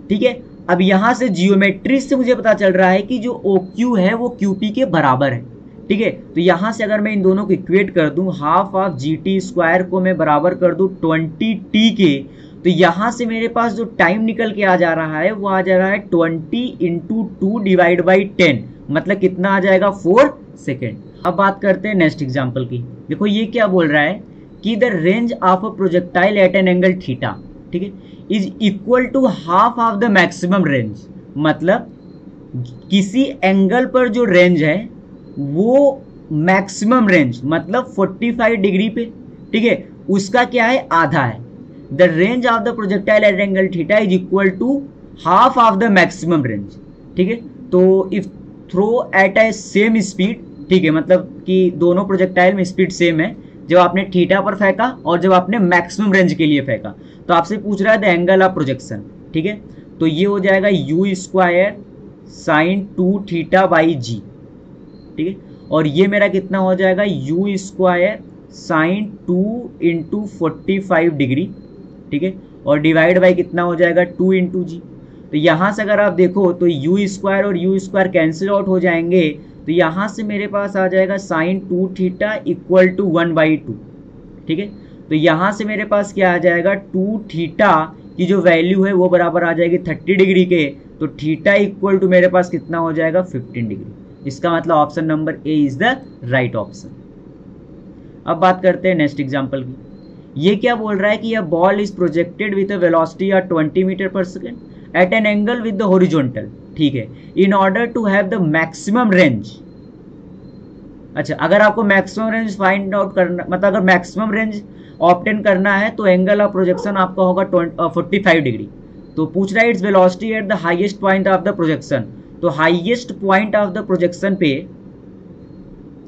ठीक है, अब यहां से जियोमेट्री से मुझे पता चल रहा है कि जो OQ है वो QP के बराबर है। ठीक है, तो यहां से अगर मैं इन दोनों को इक्वेट कर दूं, हाफ ऑफ GT स्क्वायर को मैं बराबर कर दूं 20T के, तो यहां से मेरे पास जो टाइम निकल के आ जा रहा है वो आ जा रहा है 20 इंटू 2 डिवाइड बाई 10, मतलब कितना आ जाएगा, 4 सेकेंड। अब बात करते हैं नेक्स्ट एग्जांपल की। देखो ये क्या बोल रहा है कि the range of a projectile at an angle theta, ठीक है, is equal to half of the maximum range. मतलब किसी एंगल पर जो रेंज है वो मैक्सिमम रेंज मतलब 45 डिग्री पे, ठीक है, उसका क्या है, आधा है। The range of the projectile at angle theta is equal to half of the maximum range. ठीक है, तो if throw at a same speed, ठीक है, मतलब कि दोनों प्रोजेक्टाइल में स्पीड सेम है, जब आपने थीटा पर फेंका और जब आपने मैक्सिमम रेंज के लिए फेंका, तो आपसे पूछ रहा है द एंगल ऑफ प्रोजेक्शन। ठीक है, तो ये हो जाएगा U square sine 2 theta by जी। ठीक है, और ये मेरा कितना हो जाएगा, U square sine 2 into 45 degree. ठीक है, और डिवाइड बाई कितना हो जाएगा, 2 इंटू जी। तो यहाँ से अगर आप देखो तो U स्क्वायर और U स्क्वायर कैंसिल आउट हो जाएंगे, तो यहाँ से मेरे पास आ जाएगा साइन 2 थीटा इक्वल टू 1/2। ठीक है, तो यहाँ से मेरे पास क्या आ जाएगा, 2 थीटा की जो वैल्यू है वो बराबर आ जाएगी 30 डिग्री के, तो थीटा इक्वल टू मेरे पास कितना हो जाएगा, 15 डिग्री। इसका मतलब option number A is the right option. अब बात करते हैं नेक्स्ट एग्जांपल की। ये क्या बोल रहा है कि यह ball is projected with a velocity of 20 metre per second at an angle with the horizontal. ठीक है, in order to have the maximum range. अच्छा, अगर आपको मैक्सिमम रेंज फाइंड आउट करना, मतलब अगर मैक्सिमम रेंज ऑब्टेन करना है तो एंगल ऑफ प्रोजेक्शन आपका होगा 45 डिग्री। तो पूछ रहा है it's velocity at the highest point of the projection. तो highest point of the projection पे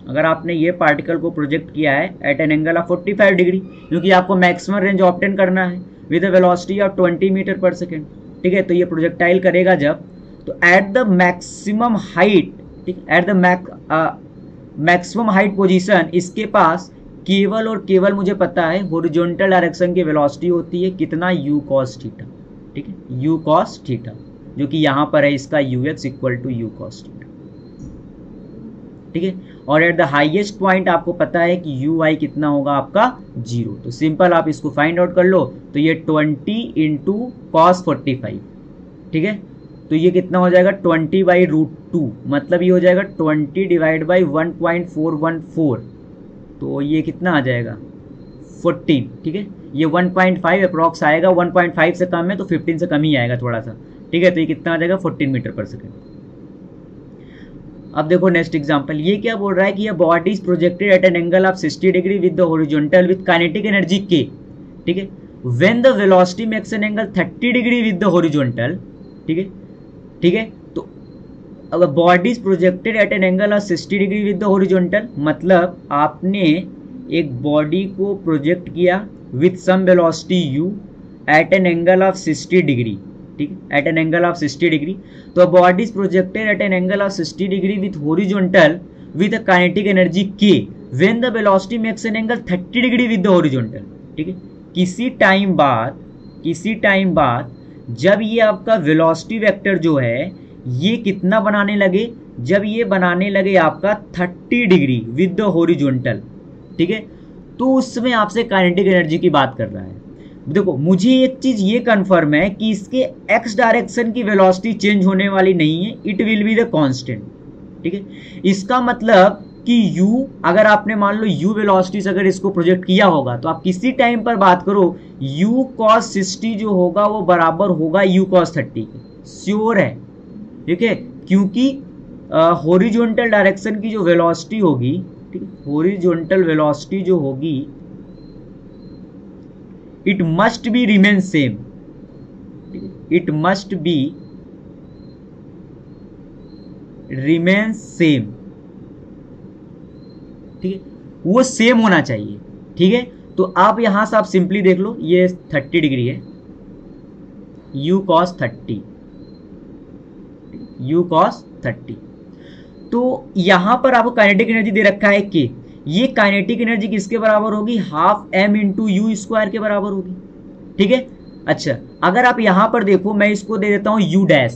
अगर आपने ये पार्टिकल को प्रोजेक्ट किया है at an angle of 45 degree, क्योंकि आपको मैक्सिमम रेंज ऑब्टेन करना है with a velocity of 20 metre per second. ठीक है, तो ये प्रोजेक्टाइल करेगा जब, तो एट द मैक्सिमम हाइट, ठीक, at the maximum height position, इसके पास केवल और केवल मुझे पता है हॉरिजॉन्टल डायरेक्शन की वेलोसिटी होती है कितना, U cos थीटा। ठीक है, U cos थीटा। जो कि यहाँ पर है इसका ux equal to u cos theta, ठीक है। और एट द हाईएस्ट पॉइंट आपको पता है कि यू आई कितना होगा आपका 0, तो सिंपल आप इसको फाइंड आउट कर लो, तो ये 20 इंटू कॉस 45, ठीक है। तो ये कितना हो जाएगा 20/√2, मतलब ये हो जाएगा 20 डिवाइड बाई 1.414, तो ये कितना आ जाएगा 14, ठीक है। ये 1.5 अप्रॉक्स आएगा, 1.5 से कम है तो 15 से कम ही आएगा थोड़ा सा, ठीक है। तो ये कितना आ जाएगा 14 मीटर पर सेकेंड। अब देखो नेक्स्ट एग्जांपल, ये क्या बोल रहा है कि ये body is projected at an angle of 60 degree with the horizontal with kinetic energy K, ठीक है। When the velocity makes an angle 30 degree with the horizontal, ठीक है, ठीक है। तो अब body is projected at an angle of 60 degree with the horizontal, मतलब आपने एक बॉडी को प्रोजेक्ट किया with some velocity u at an angle of 60 degree, ठीक है, at an angle of 60 degree. तो body is projected at an angle of 60 degree with horizontal with a kinetic energy k when the velocity makes an angle 30 degree with the horizontal, ठीक है। किसी time बाद जब ये आपका velocity vector जो है ये कितना बनाने लगे, जब ये बनाने लगे आपका 30 डिग्री विद द हॉरिजॉन्टल, ठीक है, तो उस समय आपसे काइनेटिक एनर्जी की बात कर रहा है। देखो मुझे एक चीज ये कंफर्म है कि इसके एक्स डायरेक्शन की वेलोसिटी चेंज होने वाली नहीं है, it will be the constant, ठीक है। इसका मतलब कि u, अगर आपने मान लो u वेलोसिटी से अगर इसको प्रोजेक्ट किया होगा तो आप किसी टाइम पर बात करो u cos 60 जो होगा वो बराबर होगा u cos 30 के, श्योर है, ठीक है। क्योंकि हॉरिजॉन्टल डायरेक्शन की जो वेलोसिटी होगी, ठीक है, हॉरिजॉन्टल वेलोसिटी जो होगी it must be remain same, it must be remain same, ठीक है, वो सेम होना चाहिए, ठीक है। तो आप यहां से आप सिंपली देख लो, ये 30 डिग्री है, u cos 30, u cos 30। तो यहां पर आपको काइनेटिक एनर्जी दे रखा है कि ये काइनेटिक एनर्जी किसके बराबर होगी, half m into you square के बराबर होगी, ठीक है। अच्छा अगर आप यहां पर देखो, मैं इसको दे देता हूं u डैश,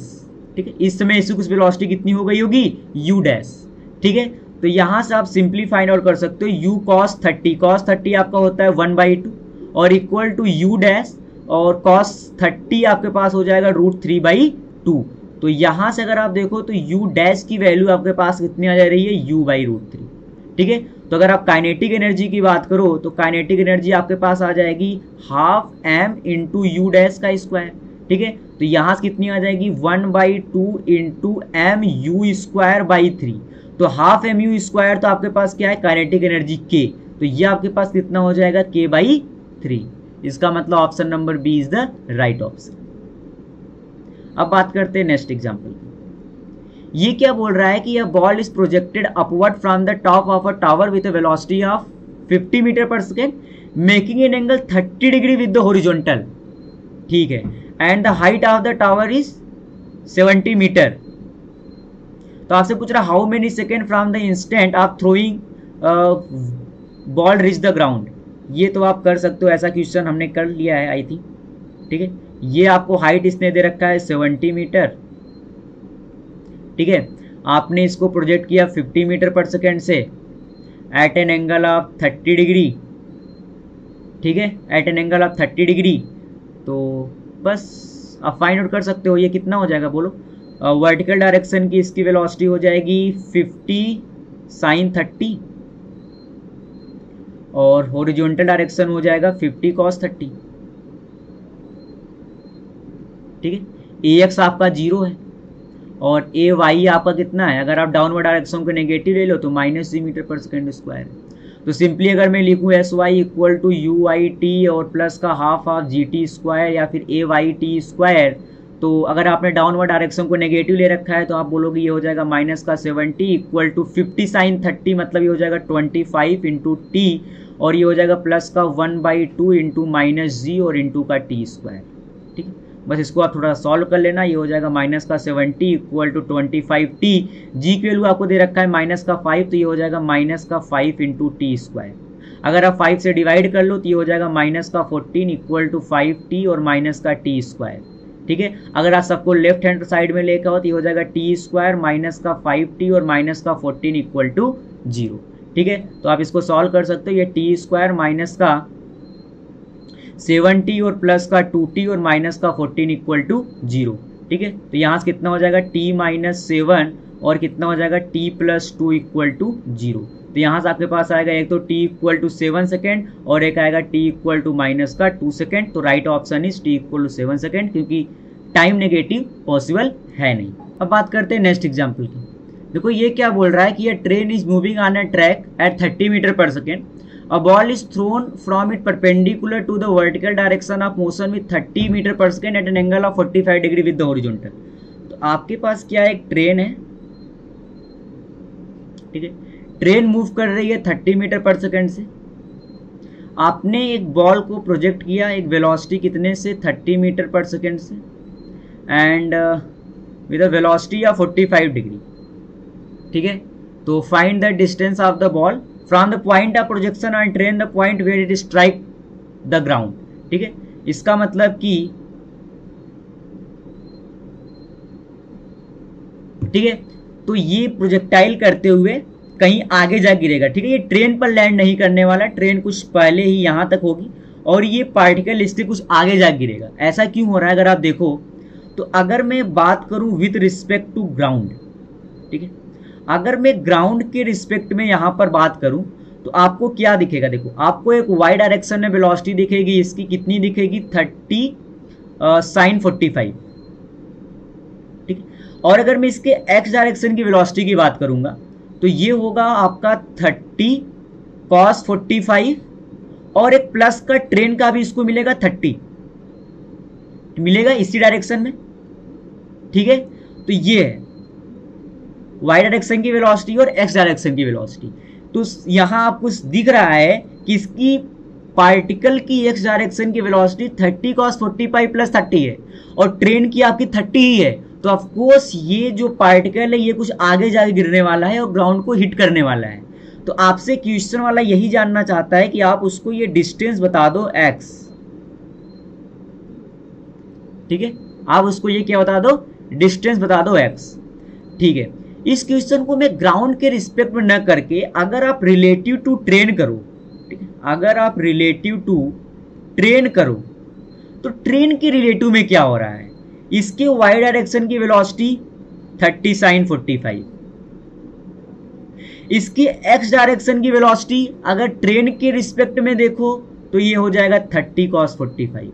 ठीक है। इस समय इसकी कुछ वेलोसिटी कितनी हो गई होगी u डैश, ठीक है। तो यहां से आप सिंपली फाइंड आउट कर सकते हो u cos 30, cos 30 आपका होता है 1/2 और इक्वल टू u डैश, और cos 30 आपके पास हो जाएगा √3/2। तो यहां से अगर आप देखो तो u डैश की वैल्यू आपके पास कितनी आ जा रही है, u/√3, ठीक है। तो अगर आप काइनेटिक एनर्जी की बात करो तो काइनेटिक एनर्जी आपके पास आ जाएगी half m into u dash का स्क्वायर, ठीक है। तो यहां से कितनी आ जाएगी 1/2 into M u square by 3, तो हाफ एम यू स्क्वायर तो आपके पास क्या है काइनेटिक एनर्जी k, तो ये आपके पास कितना हो जाएगा k/3। इसका मतलब option number B is the right option. अब बात करते हैं नेक्स्ट एग्जांपल की। ये क्या बोल रहा है कि यह ball is projected upward from the top of a tower with a velocity of 50 metre per second making an angle 30 degree with the horizontal, ठीक है, and the height of the tower is 70 metre. तो आपसे पूछ रहा how many second from the instant of throwing ball reach the ground. ये तो आप कर सकते हो, ऐसा क्वेश्चन हमने कर लिया है आई थिंक, ठीक है। ये आपको हाइट इसने दे रखा है 70 मीटर, ठीक है। आपने इसको प्रोजेक्ट किया 50 मीटर पर सेकेंड से at an angle of 30 degree, ठीक है, at an angle of 30 degree. तो बस आप फाइंड आउट कर सकते हो ये कितना हो जाएगा, बोलो। वर्टिकल डायरेक्शन की इसकी वेलोसिटी हो जाएगी 50 sin 30 और हॉरिजॉन्टल डायरेक्शन हो जाएगा 50 cos 30, ठीक है। ax आपका 0 है और ए वाई आपका कितना है, अगर आप डाउनवर्ड डायरेक्शन को नेगेटिव ले लो तो -3 मीटर पर सेकेंड स्क्वायर है। तो सिंपली अगर मैं लिखूँ S Y equal to you I T और प्लस का half of g t square या फिर ए वाई टी स्क्वायर, तो अगर आपने डाउनवर्ड डायरेक्शन को नेगेटिव ले रखा है तो आप बोलोगे ये हो जाएगा -70 इक्वल टू 50 sin 30, मतलब ये हो जाएगा 25 इंटू टी, और ये हो जाएगा प्लस का 1/2 इंटू -g और इंटू का टी स्क्वायर, ठीक है। बस इसको आप थोड़ा सॉल्व कर लेना, ये हो जाएगा -70 इक्वल टू 25t, जी की वैल्यू आपको दे रखा है -5, तो ये हो जाएगा -5 इंटू टी स्क्वायर। अगर आप 5 से डिवाइड कर लो तो ये हो जाएगा -14 इक्वल टू 5t और -t स्क्वायर, ठीक है। अगर आप सबको लेफ्ट हैंड साइड में लेकर हो तो ये हो जाएगा टी स्क्वायर माइनस का 5t और माइनस का 14 इक्वल टू 0। ठीक है, तो आप इसको सॉल्व कर सकते हो। ये टी स्क्वायर माइनस का 7t और प्लस का 2t और माइनस का 14 इक्वल टू 0। ठीक है, तो यहाँ से कितना हो जाएगा t माइनस 7 और कितना हो जाएगा t प्लस 2 इक्वल टू 0। तो यहाँ से आपके पास आएगा एक तो t इक्वल टू 7 सेकेंड और एक आएगा t इक्वल टू माइनस का 2 सेकेंड। तो right option is t equal to 7 second, क्योंकि टाइम नेगेटिव पॉसिबल है नहीं। अब बात करते हैं नेक्स्ट एग्जाम्पल की। देखो ये क्या बोल रहा है कि ये train is moving on a track at 30 metre per second. A ball is thrown from it perpendicular to the vertical direction of motion with 30 metre per second at an angle of 45 degree with the horizontal. तो आपके पास क्या एक train है, ठीक है, train move कर रही है 30 मीटर पर सेकेंड से। आपने एक बॉल को प्रोजेक्ट किया एक वेलोसिटी कितने से 30 मीटर पर सेकेंड से and with a velocity of 45 degree. ठीक है, तो find the distance of the ball from the point of projection on train the point where it strike the ground. ठीक है, इसका मतलब कि ठीक है, तो ये प्रोजेक्टाइल करते हुए कहीं आगे जा गिरेगा। ठीक है, ये ट्रेन पर लैंड नहीं करने वाला, ट्रेन कुछ पहले ही यहां तक होगी और ये पार्टिकल इससे कुछ आगे जा गिरेगा। ऐसा क्यों हो रहा है अगर आप देखो तो, अगर मैं बात करूं विथ रिस्पेक्ट टू ग्राउंड, ठीक है, अगर मैं ग्राउंड के रिस्पेक्ट में यहां पर बात करूं तो आपको क्या दिखेगा। देखो आपको एक वाई डायरेक्शन में वेलोसिटी दिखेगी, इसकी कितनी दिखेगी 30 sin 45। ठीक है, और अगर मैं इसके एक्स डायरेक्शन की वेलोसिटी की बात करूंगा तो ये होगा आपका 30 cos 45 और एक प्लस का ट्रेन का भी इसको मिलेगा 30 मिलेगा इसी डायरेक्शन में। ठीक है, तो ये है वाई डायरेक्शन की वेलोसिटी और एक्स डायरेक्शन की वेलोसिटी। तो यहां आपको दिख रहा है कि इसकी पार्टिकल की एक्स डायरेक्शन की वेलोसिटी 30 cos 45 प्लस 30 है और ट्रेन की आपकी 30 ही है। तो ऑफ कोर्स ये जो पार्टिकल है ये कुछ आगे जाके गिरने वाला है और ग्राउंड को हिट करने वाला है। तो आपसे क्वेश्चन वाला यही जानना चाहता है कि आप उसको ये डिस्टेंस बता दो x। ठीक है, आप उसको ये क्या बता दो, डिस्टेंस बता दो x। ठीक है, इस क्वेश्चन को मैं ग्राउंड के रिस्पेक्ट में न करके अगर आप रिलेटिव टू ट्रेन करो, ठीक है, अगर आप रिलेटिव टू ट्रेन करो तो ट्रेन के रिलेटिव में क्या हो रहा है, इसके वाई डायरेक्शन की वेलोसिटी 30 sin 45, इसकी एक्स डायरेक्शन की वेलोसिटी अगर ट्रेन के रिस्पेक्ट में देखो तो ये हो जाएगा 30 cos 45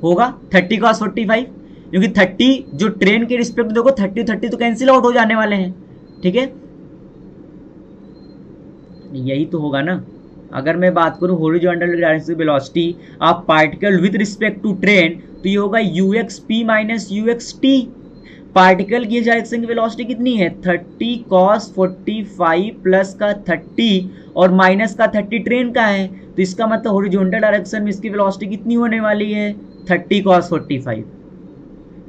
होगा 30 cos 45, क्योंकि 30 जो ट्रेन के रिस्पेक्ट में देखो 30 तो कैंसिल आउट हो जाने वाले हैं। ठीक है, यही तो होगा ना। अगर मैं बात करूं horizontal direction velocity of particle with respect to train तो ये होगा uxp माइनस uxt। पार्टिकल की डायरेक्शन की वेलोसिटी कितनी है 30 cos 45 प्लस का 30 और माइनस का 30 ट्रेन का है। तो इसका मतलब हॉरिजॉन्टल डायरेक्शन में इसकी वेलोसिटी कितनी होने वाली है 30 cos 45।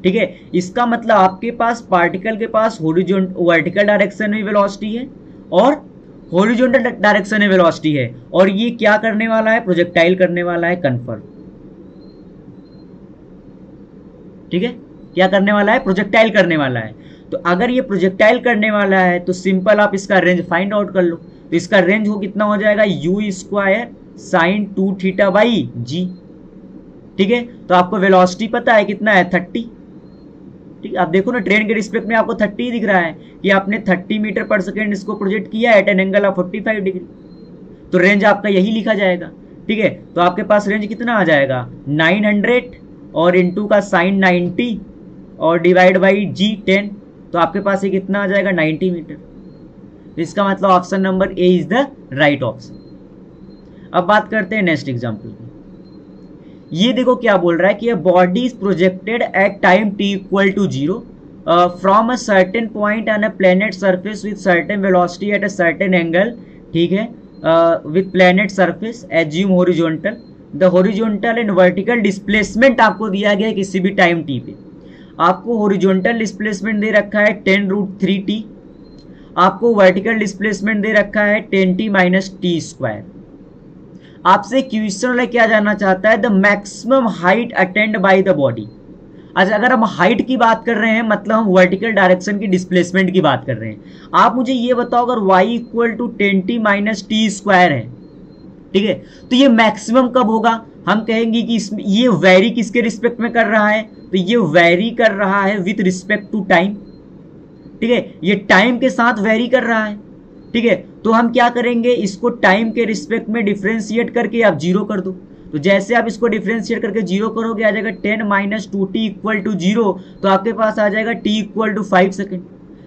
ठीक है, इसका मतलब आपके पास पार्टिकल के पास वर्टिकल डायरेक्शन में वेलोसिटी है और हॉरिजॉन्टल डायरेक्शन में वेलोसिटी है और ये क्या करने वाला है, प्रोजेक्टाइल करने वाला है कन्फर्म। ठीक है, क्या करने वाला है, प्रोजेक्टाइल करने वाला है। तो अगर ये प्रोजेक्टाइल करने वाला है तो सिंपल आप इसका रेंज फाइंड आउट कर लो। तो इसका रेंज हो कितना हो जाएगा u square sin 2 theta by g। ठीक है, तो आपको वेलोसिटी पता है कितना है 30। ठीक है, आप देखो ना ट्रेन के रिस्पेक्ट में आपको 30 दिख रहा है कि आपने 30 मीटर पर सेकेंड इसको प्रोजेक्ट किया at an angle of 45 degree. तो रेंज आपका यही लिखा जाएगा। ठीक है, तो आपके पास रेंज कितना आ जाएगा 900 और इंटू का साइन 90 और डिवाइड बाई जी 10। तो आपके पास ये कितना आ जाएगा 90 मीटर। तो इसका मतलब option number A is the right option. अब बात करते हैं नेक्स्ट एग्जाम्पल की। ये देखो क्या बोल रहा है कि body is projected at time t equal to 0 from a certain point on a planet surface with certain velocity at a certain angle. ठीक है, with planet surface assume horizontal. The horizontal and vertical displacement आपको दिया गया है किसी भी time t पे। आपको हॉरिजॉन्टल डिस्प्लेसमेंट दे रखा है 10√3t, आपको वर्टिकल डिस्प्लेसमेंट दे रखा है 10t माइनस टी स्क्वायर। आपसे क्वेश्चन वाला क्या जानना चाहता है, the maximum height attend by the body. अच्छा, अगर हम हाइट की बात कर रहे हैं मतलब हम वर्टिकल डायरेक्शन की डिस्प्लेसमेंट की बात कर रहे हैं। आप मुझे ये बताओ, अगर y equal to 10t minus T square है, ठीक है, तो ये मैक्सिमम कब होगा? हम कहेंगे कि इसमें ये वेरी किसके रिस्पेक्ट में कर रहा है, तो ये वेरी कर रहा है विथ रिस्पेक्ट टू टाइम, ठीक है, ये टाइम के साथ वेरी कर रहा है, ठीक है। तो हम क्या करेंगे, इसको टाइम के रिस्पेक्ट में डिफ्रेंशिएट करके आप जीरो कर दो। तो जैसे आप इसको डिफ्रेंशिएट करके जीरो करोगे, आ जाएगा 10 minus 2t equal to zero, तो आपके पास आ जाएगा t इक्वल टू 5 सेकेंड।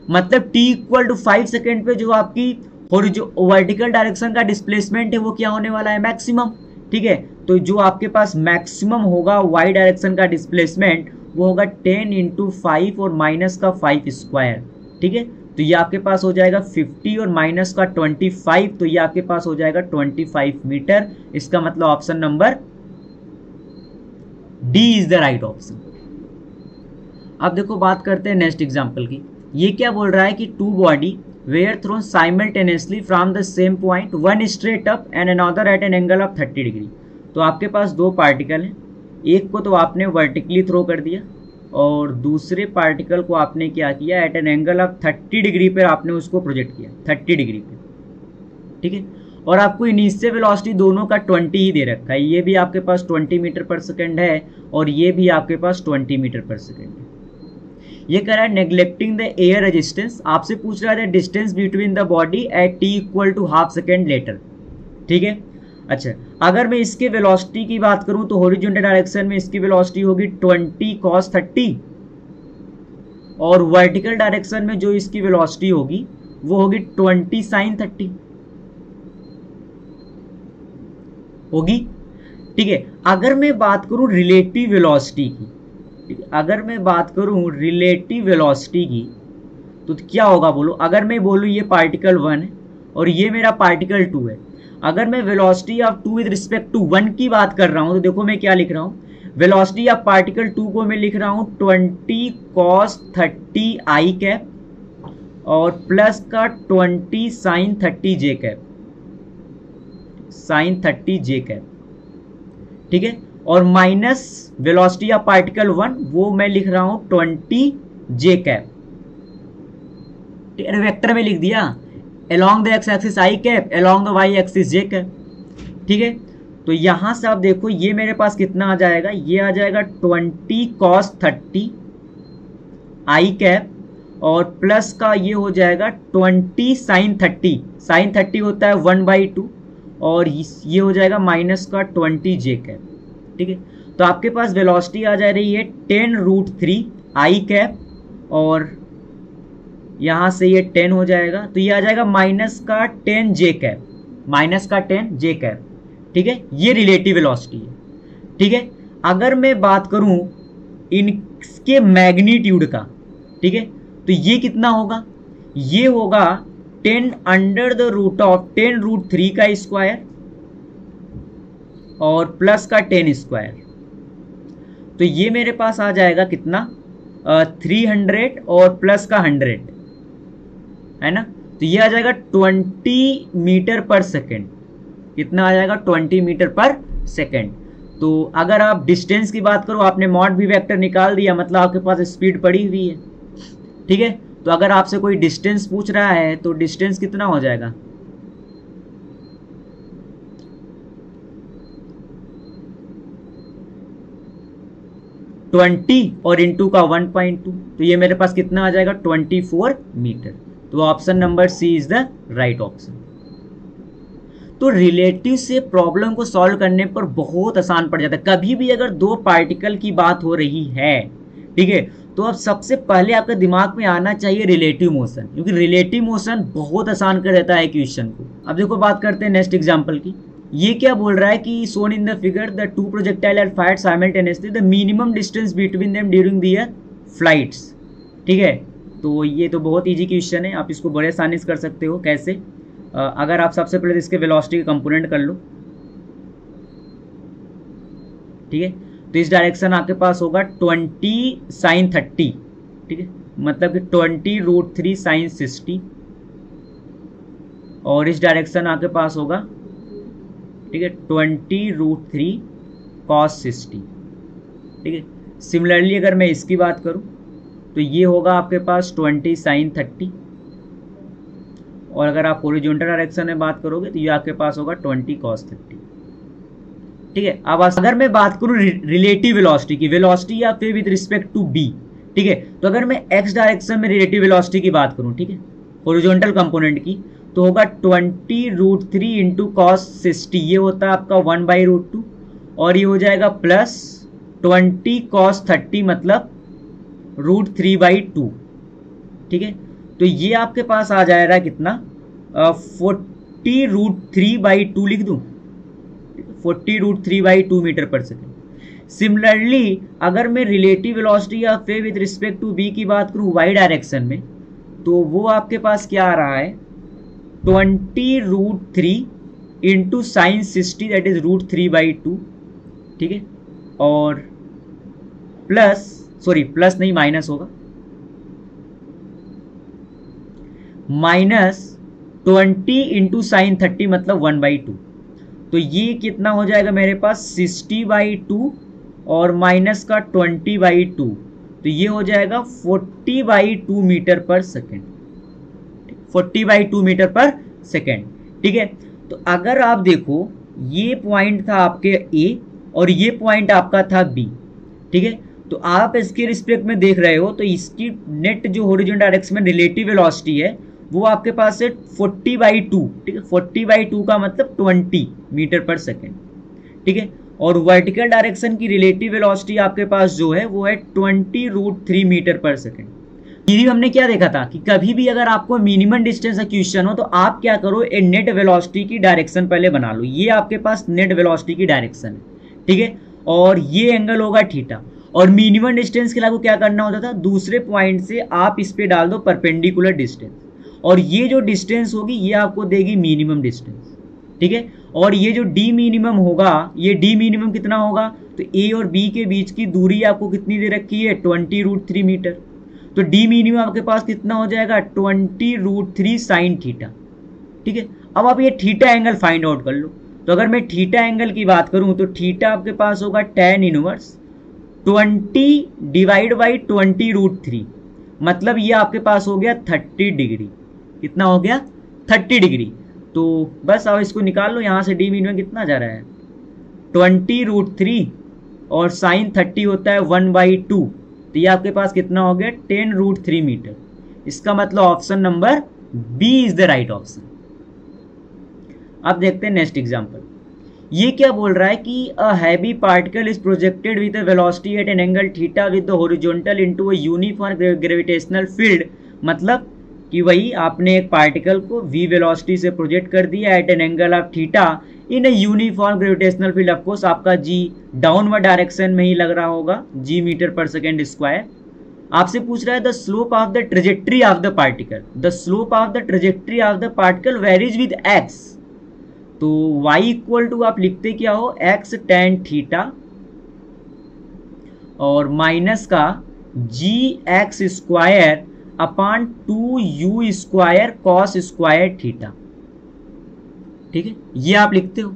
मतलब t इक्वल टू 5 सेकेंड पे जो आपकी और जो वर्टिकल डायरेक्शन का डिस्प्लेसमेंट है वो क्या होने वाला है, मैक्सिमम, ठीक है। तो जो आपके पास मैक्सिमम होगा y डायरेक्शन का डिस्प्लेसमेंट वो होगा 10 इंटू 5 और माइनस का 5 स्क्वायर, ठीक है। तो ये आपके पास हो जाएगा 50 और माइनस का 25, तो ये आपके पास हो जाएगा 25 मीटर। इसका मतलब option number D is the right option. अब देखो बात करते हैं नेक्स्ट एग्जांपल की। ये क्या बोल रहा है कि two body were thrown simultaneously from the same point, one straight up and another at an angle of 30 degree. तो आपके पास दो पार्टिकल हैं, एक को तो आपने वर्टिकली थ्रो कर दिया और दूसरे पार्टिकल को आपने क्या किया, at an angle of 30 degree पर आपने उसको प्रोजेक्ट किया, 30 डिग्री पे, ठीक है। और आपको इनिशियल वेलोसिटी दोनों का 20 ही दे रखा है, ये भी आपके पास 20 मीटर पर सेकेंड है और ये भी आपके पास 20 मीटर पर सेकेंड है। ये कह रहा है नेग्लेक्टिंग द एयर रेजिस्टेंस, आपसे पूछ रहा है distance between the body at t equal to half second later, ठीक है। अच्छा, अगर मैं इसके वेलोसिटी की बात करूं तो हॉरिजॉन्टल डायरेक्शन में इसकी वेलोसिटी होगी 20 cos 30 और वर्टिकल डायरेक्शन में जो इसकी वेलोसिटी होगी वो होगी 20 sin 30 होगी, ठीक है। अगर मैं बात करूं रिलेटिव वेलोसिटी की, अगर मैं बात करूं रिलेटिव वेलोसिटी की तो क्या होगा बोलो। अगर मैं बोलूं ये पार्टिकल 1 है और ये मेरा पार्टिकल 2 है, अगर मैं velocity of 2 with respect to 1 की बात कर रहा हूं तो देखो मैं क्या लिख रहा हूं, वेलोसिटी ऑफ पार्टिकल 2 को मैं लिख रहा हूं 20 cos 30 i कैप और प्लस का 20 sin 30 j cap, sin 30 j cap, ठीक है। और माइनस वेलोसिटी ऑफ पार्टिकल 1 वो मैं लिख रहा हूं 20 j कैप, वेक्टर में लिख दिया, along the x axis i cap, along the y axis j cap, ठीक है। तो यहां से आप देखो ये मेरे पास कितना आ जाएगा, ये आ जाएगा 20 cos 30 i कैप और प्लस का ये हो जाएगा 20 sin 30, sin 30 होता है 1/2 और ये हो जाएगा माइनस का 20 j कैप, ठीक है। तो आपके पास वेलोसिटी आ जा रही है 10√3 i कैप और यहां से ये 10 हो जाएगा तो ये आ जाएगा माइनस का 10 j कैप, माइनस का 10 j कैप, ठीक है। ये रिलेटिव वेलोसिटी है, ठीक है। अगर मैं बात करूं इनके मैग्नीट्यूड का, ठीक है, तो ये कितना होगा, ये होगा 10 अंडर द रूट ऑफ 10√3 का स्क्वायर और प्लस का 10 स्क्वायर, तो ये मेरे पास आ जाएगा कितना 300 और प्लस का 100 है ना, तो ये आ जाएगा 20 मीटर पर सेकेंड, कितना आ जाएगा 20 मीटर पर सेकेंड। तो अगर आप डिस्टेंस की बात करो, आपने मॉड भी वेक्टर निकाल दिया, मतलब आपके पास स्पीड पड़ी हुई है, ठीक है। तो अगर आपसे कोई डिस्टेंस पूछ रहा है तो डिस्टेंस कितना हो जाएगा, ट्वेंटी और इंटू का 1.2, तो ये मेरे पास कितना आ जाएगा 24 मीटर। तो option number C is the right option. तो रिलेटिव से प्रॉब्लम को सॉल्व करने पर बहुत आसान पड़ जाता है। कभी भी अगर दो पार्टिकल की बात हो रही है, ठीक है, तो अब सबसे पहले आपके दिमाग में आना चाहिए रिलेटिव मोशन, क्योंकि रिलेटिव मोशन बहुत आसान कर देता है क्वेश्चन को। अब देखो बात करते हैं नेक्स्ट एग्जांपल की। ये क्या बोल रहा है कि shown in the figure the two projectile are fired simultaneously the minimum distance between them during their flights, ठीक है। तो ये तो बहुत इजी क्वेश्चन है, आप इसको बड़े आसानी से कर सकते हो। कैसे, अगर आप सबसे पहले इसके वेलोसिटी के कंपोनेंट कर लो, ठीक है, तो इस डायरेक्शन आपके पास होगा 20 sin 30, ठीक है, मतलब कि 20√3 sin 60 और इस डायरेक्शन आपके पास होगा ठीक है, 20√3 cos 60, ठीक है। सिमिलरली अगर मैं इसकी बात करूं तो ये होगा आपके पास 20 sin 30, और अगर आप हॉरिजॉन्टल डायरेक्शन में बात करोगे तो ये आपके पास होगा 20 cos 30, ठीक है। अब अगर मैं बात करूं रिलेटिव वेलोसिटी की, वेलोसिटी या फिर विद रिस्पेक्ट टू बी, ठीक है, तो अगर मैं एक्स डायरेक्शन में रिलेटिव वेलोसिटी की बात करूं, ठीक है, हॉरिजॉन्टल कंपोनेंट की, तो होगा 20√3 इंटू कॉस 60, ये होता है आपका 1/√2, और ये हो जाएगा प्लस 20 cos 30 मतलब √3/2, ठीक है। तो ये आपके पास आ जाएगा कितना, 40√3/2 लिख दूं, 40√3/2 मीटर पर सेकेंड। सिमिलरली अगर मैं रिलेटिव वेलोसिटी या फिर विद रिस्पेक्ट टू बी की बात करूं वाई डायरेक्शन में, तो वो आपके पास क्या आ रहा है, 20√3 इंटू साइन 60 दैट इज √3/2, ठीक है, और प्लस प्लस नहीं माइनस होगा, माइनस 20 इंटू साइन 30 मतलब 1/2, तो ये कितना हो जाएगा मेरे पास 60/2 और माइनस का 20/2, तो ये हो जाएगा 40/2 metre per second, 40/2 metre per second, ठीक है। तो अगर आप देखो ये पॉइंट था आपके ए और ये पॉइंट आपका था बी, ठीक है, तो आप इसके रिस्पेक्ट में देख रहे हो तो इसकी नेट जो हॉरिजॉन्टल डायरेक्शन में रिलेटिव वेलोसिटी है वो आपके पास है 40/2, ठीक है, 40/2 का मतलब 20 मीटर पर सेकेंड, ठीक है, और वर्टिकल डायरेक्शन की रिलेटिव वेलोसिटी आपके पास जो है वो है 20√3 मीटर पर सेकेंड। ये हमने क्या देखा था कि कभी भी अगर आपको मिनिमम डिस्टेंस का क्वेश्चन हो तो आप क्या करो, ए नेट वेलोसिटी की डायरेक्शन पहले बना लो, ये आपके पास नेट वेलोसिटी की डायरेक्शन है, ठीक है, और ये एंगल होगा थीटा, और मिनिमम डिस्टेंस के लिए आपको क्या करना होता था, दूसरे पॉइंट से आप इस पे डाल दो परपेंडिकुलर डिस्टेंस, और ये जो डिस्टेंस होगी ये आपको देगी मिनिमम डिस्टेंस, ठीक है, और ये जो डी मिनिमम होगा, ये डी मिनिमम कितना होगा, तो ए और बी के बीच की दूरी आपको कितनी दे रखी है 20√3 मीटर, तो डी मिनिमम आपके पास कितना हो जाएगा 20√3 साइन थीटा, ठीक है। अब आप ये थीटा एंगल फाइंड आउट कर लो, तो अगर मैं थीटा एंगल की बात करूं तो थीटा आपके पास होगा tan इनवर्स 20 डिवाइड बाई 20√3, मतलब ये आपके पास हो गया 30 डिग्री, कितना हो गया 30 डिग्री। तो बस अब इसको निकाल लो, यहाँ से डी मिनिमम कितना जा रहा है 20√3 और साइन 30 होता है 1/2, तो ये आपके पास कितना हो गया 10√3 मीटर। इसका मतलब option number B is the right option. अब देखते हैं नेक्स्ट एग्जांपल। ये क्या बोल रहा है कि a heavy particle is projected with a velocity at an angle theta with the horizontal into a uniform gravitational field, मतलब कि वही आपने एक पार्टिकल को v वेलोसिटी से प्रोजेक्ट कर दिया at an angle of theta in a uniform gravitational field. Of course आपका g डाउनवर्ड डायरेक्शन में ही लग रहा होगा, g metre per second square. आपसे पूछ रहा है the slope of the trajectory of the particle, the slope of the trajectory of the particle varies with x, तो y इक्वल टू आप लिखते क्या हो x tan थीटा और माइनस का gx square upon 2u square cos square theta, ठीक है, ये आप लिखते हो।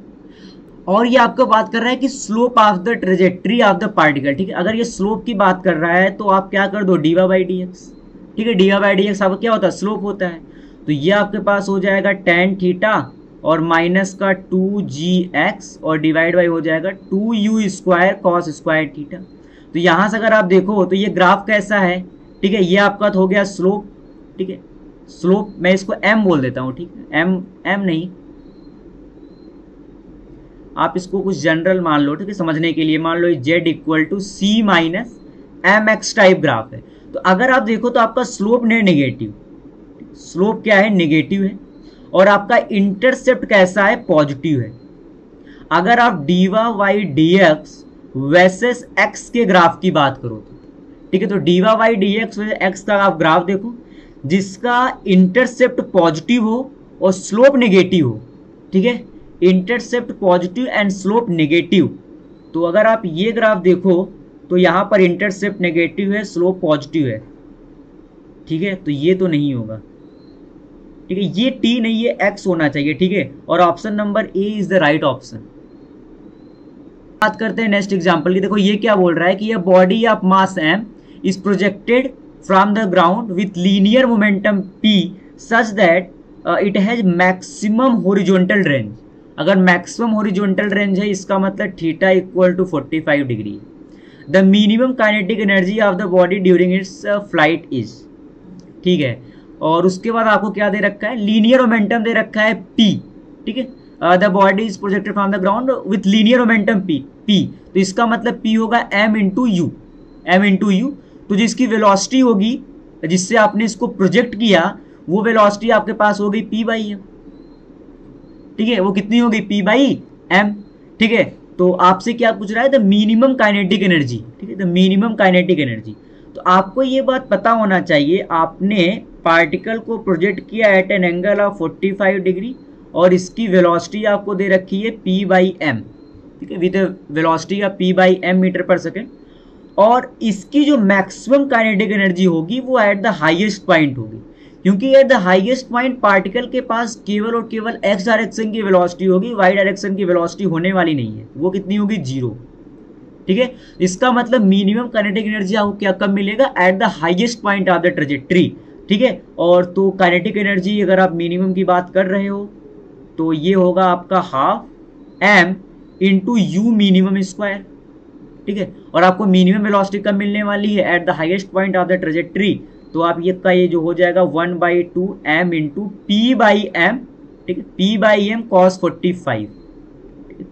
और ये आपको बात कर रहा है कि slope of the trajectory of the particle, ठीक है, अगर ये स्लोप की बात कर रहा है तो आप क्या कर दो dy/dx, ठीक है, dy/dx आपका क्या होता है स्लोप होता है, तो ये आपके पास हो जाएगा tan थीटा और माइनस का 2gx और डिवाइड बाई हो जाएगा 2u square cos square theta. तो यहां से अगर आप देखो तो ये ग्राफ कैसा है, ठीक है, ये आपका हो गया स्लोप, ठीक है, स्लोप मैं इसको m बोल देता हूं, ठीक है, m नहीं, आप इसको कुछ जनरल मान लो, ठीक है, समझने के लिए मान लो z equal to c minus mx type graph है। तो अगर आप देखो तो आपका स्लोप नेगेटिव, स्लोप क्या है नेगेटिव है, और आपका इंटरसेप्ट कैसा है पॉजिटिव है। अगर आप dy/dx वर्सेस x के ग्राफ की बात करो तो, ठीक है, तो dy/dx वर्सेस x का आप ग्राफ देखो जिसका इंटरसेप्ट पॉजिटिव हो और स्लोप नेगेटिव हो, ठीक है, intercept positive and slope negative. तो अगर आप ये ग्राफ देखो तो यहां पर इंटरसेप्ट नेगेटिव है, स्लोप पॉजिटिव है, ठीक है, तो ये तो नहीं होगा, ठीक है, ये टी नहीं, ये एक्स होना चाहिए, ठीक है, और option number A is the right option. बात करते हैं नेक्स्ट एग्जांपल की। देखो ये क्या बोल रहा है कि ये body of mass M is projected from the ground with linear momentum P such that it has maximum horizontal range. अगर मैक्सिमम हॉरिजॉन्टल रेंज है इसका मतलब theta equal to 45 degree. The minimum kinetic energy of the body during its flight is, ठीक है, और उसके बाद आपको क्या दे रखा है, लीनियर मोमेंटम दे रखा है p, ठीक है, the body is projected from the ground with linear momentum p, तो इसका मतलब p होगा m इंटू यू, तो जिसकी वेलोसिटी होगी जिससे आपने इसको प्रोजेक्ट किया वो वेलोसिटी आपके पास हो गई p बाई एम, ठीक है, वो कितनी होगी p बाई एम, ठीक है। तो आपसे क्या पूछ रहा है, द मिनिमम काइनेटिक एनर्जी, ठीक है, द मिनिमम काइनेटिक एनर्जी। तो आपको ये बात पता होना चाहिए, आपने पार्टिकल को प्रोजेक्ट किया at an angle of 45 degree और इसकी वेलोसिटी आपको दे रखी है p बाई एम, ठीक है, with velocity of p by M metre per second, और इसकी जो मैक्सिमम काइनेटिक एनर्जी होगी वो एट द हाईएस्ट पॉइंट होगी, क्योंकि eight the highest point particle के पास केवल और केवल एक्स डायरेक्शन की वेलोसिटी होगी, वाई डायरेक्शन की वेलोसिटी होने वाली नहीं है, वो कितनी होगी, 0, ठीक है। इसका मतलब मिनिमम काइनेटिक एनर्जी आपको क्या कब मिलेगा, eight the highest point of the trajectory, ठीक है। और तो काइनेटिक एनर्जी अगर आप मिनिमम की बात कर रहे हो तो ये होगा आपका half M into u minimum square, ठीक है, और आपको मिनिमम वेलोसिटी कब मिलने वाली है, at the highest point of the trajectory, तो आप ये जो हो जाएगा 1/2 M into P by M, ठीक है, P by M cos 45,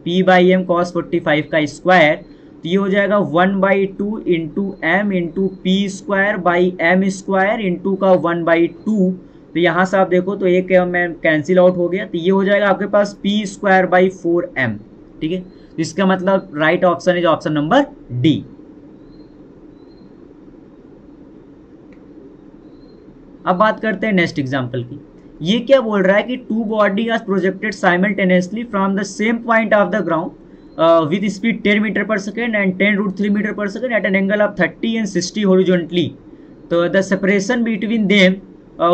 P by M cos 45 का स्क्वायर, तो ये हो जाएगा 1/2 into M into P square by M square into का 1/2, तो यहाँ से आप देखो तो एक में कैंसिल आउट हो गया, तो ये हो जाएगा आपके पास पी स्क्वायर बाई 4m, ठीक है। इसका मतलब right option is option number D. अब बात करते हैं नेक्स्ट एग्जांपल की। ये क्या बोल रहा है कि two body are projected simultaneously from the same point of the ground with speed 10 metre per second and 10√3 metre per second at an angle of 30 and 60 horizontally, तो the separation between them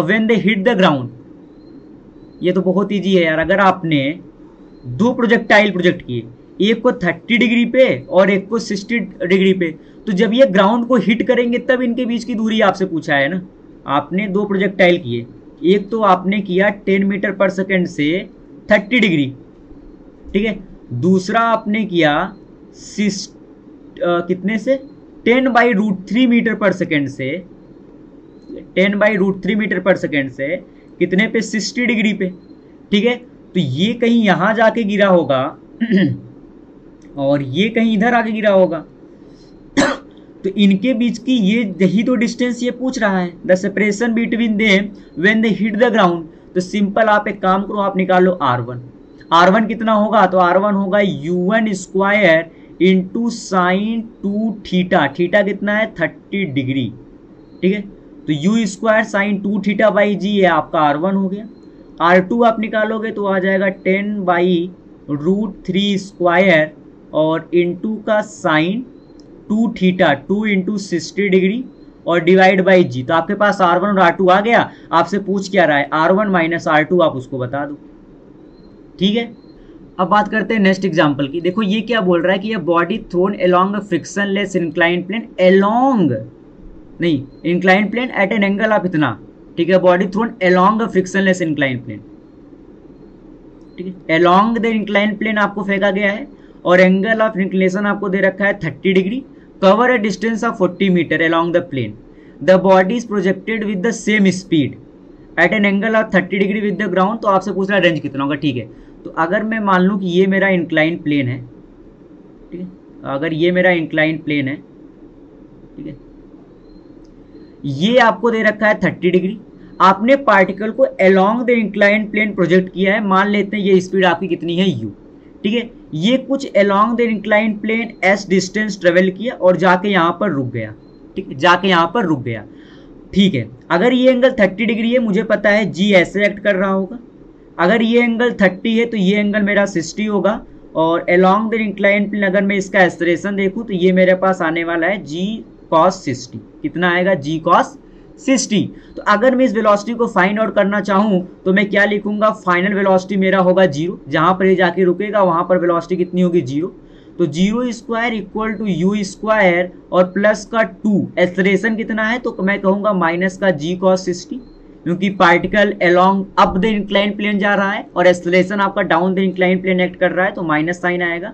when they hit the ground. ये तो बहुत easy है यार, अगर आपने दो projectile project किए, एक को 30 डिग्री पे और एक को 60 डिग्री पे, तो जब ये ग्राउंड को हिट करेंगे तब इनके बीच की दूरी आपसे पूछा है ना। आपने दो प्रोजेक्टाइल किए, एक तो आपने किया 10 मीटर पर सेकेंड से 30 डिग्री, ठीक है, दूसरा आपने किया कितने से 10/√3 मीटर पर सेकेंड से, 10/√3 मीटर पर सेकेंड से कितने पे, 60 डिग्री पे, ठीक है। तो ये कहीं यहाँ जाके गिरा होगा और ये कहीं इधर आके गिरा होगा, तो इनके बीच की ये यही तो डिस्टेंस ये पूछ रहा है, the separation between them when they hit the ground. तो सिंपल आप एक काम करो, आप निकाल लो R1 कितना होगा, तो R1 होगा U1 square into sine 2 theta, theta कितना है 30 डिग्री, ठीक है, तो U square sine 2 theta by g है आपका R1 हो गया। R2 आप निकालोगे तो आ जाएगा 10/√3 स्क्वायर और इंटू का साइन 2 थीटा 2 इंटू 60 डिग्री और डिवाइड बाई जी, तो आपके पास R1 और R2 आ गया। आपसे पूछ क्या रहा है, R1 माइनस R2 आप उसको बता दो, ठीक है। अब बात करते हैं नेक्स्ट एग्जांपल की। देखो ये क्या बोल रहा है कि ये body thrown along frictionless incline plane, incline plane at an angle of इतना, ठीक है, body thrown along frictionless incline plane, ठीक है, अलोंग द इंक्लाइन प्लेन आपको फेंका गया है और एंगल ऑफ इंक्लिनेशन आपको दे रखा है 30 degree, cover a distance of 40 metre along the plane, the body is projected with the same speed at an angle of 30 degree with the ground. तो आपसे पूछ रहा है रेंज कितना होगा, ठीक है। तो अगर मैं मान लूँ कि ये मेरा इंक्लाइन प्लेन है, ठीक है, अगर ये मेरा इंक्लाइन प्लेन है, ठीक है, ये आपको दे रखा है 30 डिग्री, आपने पार्टिकल को along the incline plane project किया है, मान लेते हैं ये स्पीड आपकी कितनी है u, ठीक है, ये कुछ along the incline plane s distance travel किया और जाके यहाँ पर रुक गया, ठीक है, जाके यहाँ पर रुक गया, ठीक है। अगर ये एंगल 30 डिग्री है, मुझे पता है g ऐसे एक्ट कर रहा होगा, अगर ये एंगल 30 है तो ये एंगल मेरा 60 होगा, और अलोंग द इंक्लाइन प्लेन अगर मैं इसका एक्सप्रेशन देखूँ तो ये मेरे पास आने वाला है g cos 60, कितना आएगा g cos 60। तो अगर मैं इस वेलोसिटी को फाइंड आउट करना चाहूं तो मैं क्या लिखूंगा, फाइनल वेलोसिटी मेरा होगा 0, जहां पर ये जाके रुकेगा वहां पर वेलोसिटी कितनी होगी 0। तो 0 square equal to u square और प्लस का 2, एक्सेलरेशन कितना है तो मैं कहूंगा माइनस का g cos 60, क्योंकि particle along up the incline plane जा रहा है और एक्सेलरेशन आपका down the incline plane act कर रहा है, तो माइनस साइन आएगा।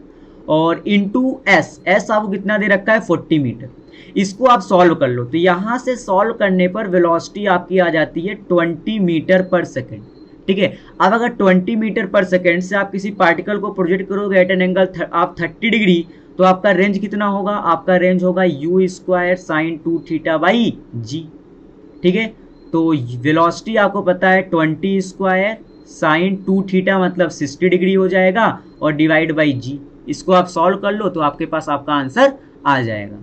और इंटू एस आपको कितना दे रखा है 40 मीटर। इसको आप सॉल्व कर लो, तो यहां से सॉल्व करने पर वेलोसिटी आपकी आ जाती है 20 मीटर पर सेकेंड। ठीक है, अब अगर 20 मीटर पर सेकेंड से आप किसी पार्टिकल को प्रोजेक्ट करोगे एट एन एंगल आप 30 डिग्री, तो आपका रेंज कितना होगा, आपका रेंज होगा u square sine 2 theta by जी। ठीक है, तो वेलोसिटी आपको पता है 20 स्क्वायर साइन 2 थीटा मतलब 60 डिग्री हो जाएगा और डिवाइड बाई जी। इसको आप सॉल्व कर लो तो आपके पास आपका आंसर आ जाएगा।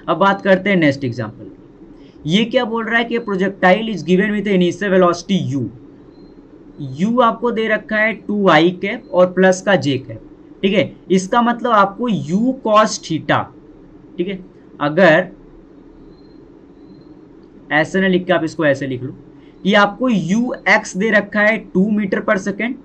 अब बात करते हैं नेक्स्ट एग्जांपल। ये क्या बोल रहा है कि projectile is given with initial velocity u आपको दे रखा है 2i कैप और प्लस का j कैप। ठीक है, इसका मतलब आपको u cos थीटा, ठीक है, अगर ऐसे ना लिख के आप इसको ऐसे लिख लो कि आपको ux दे रखा है 2 मीटर पर सेकेंड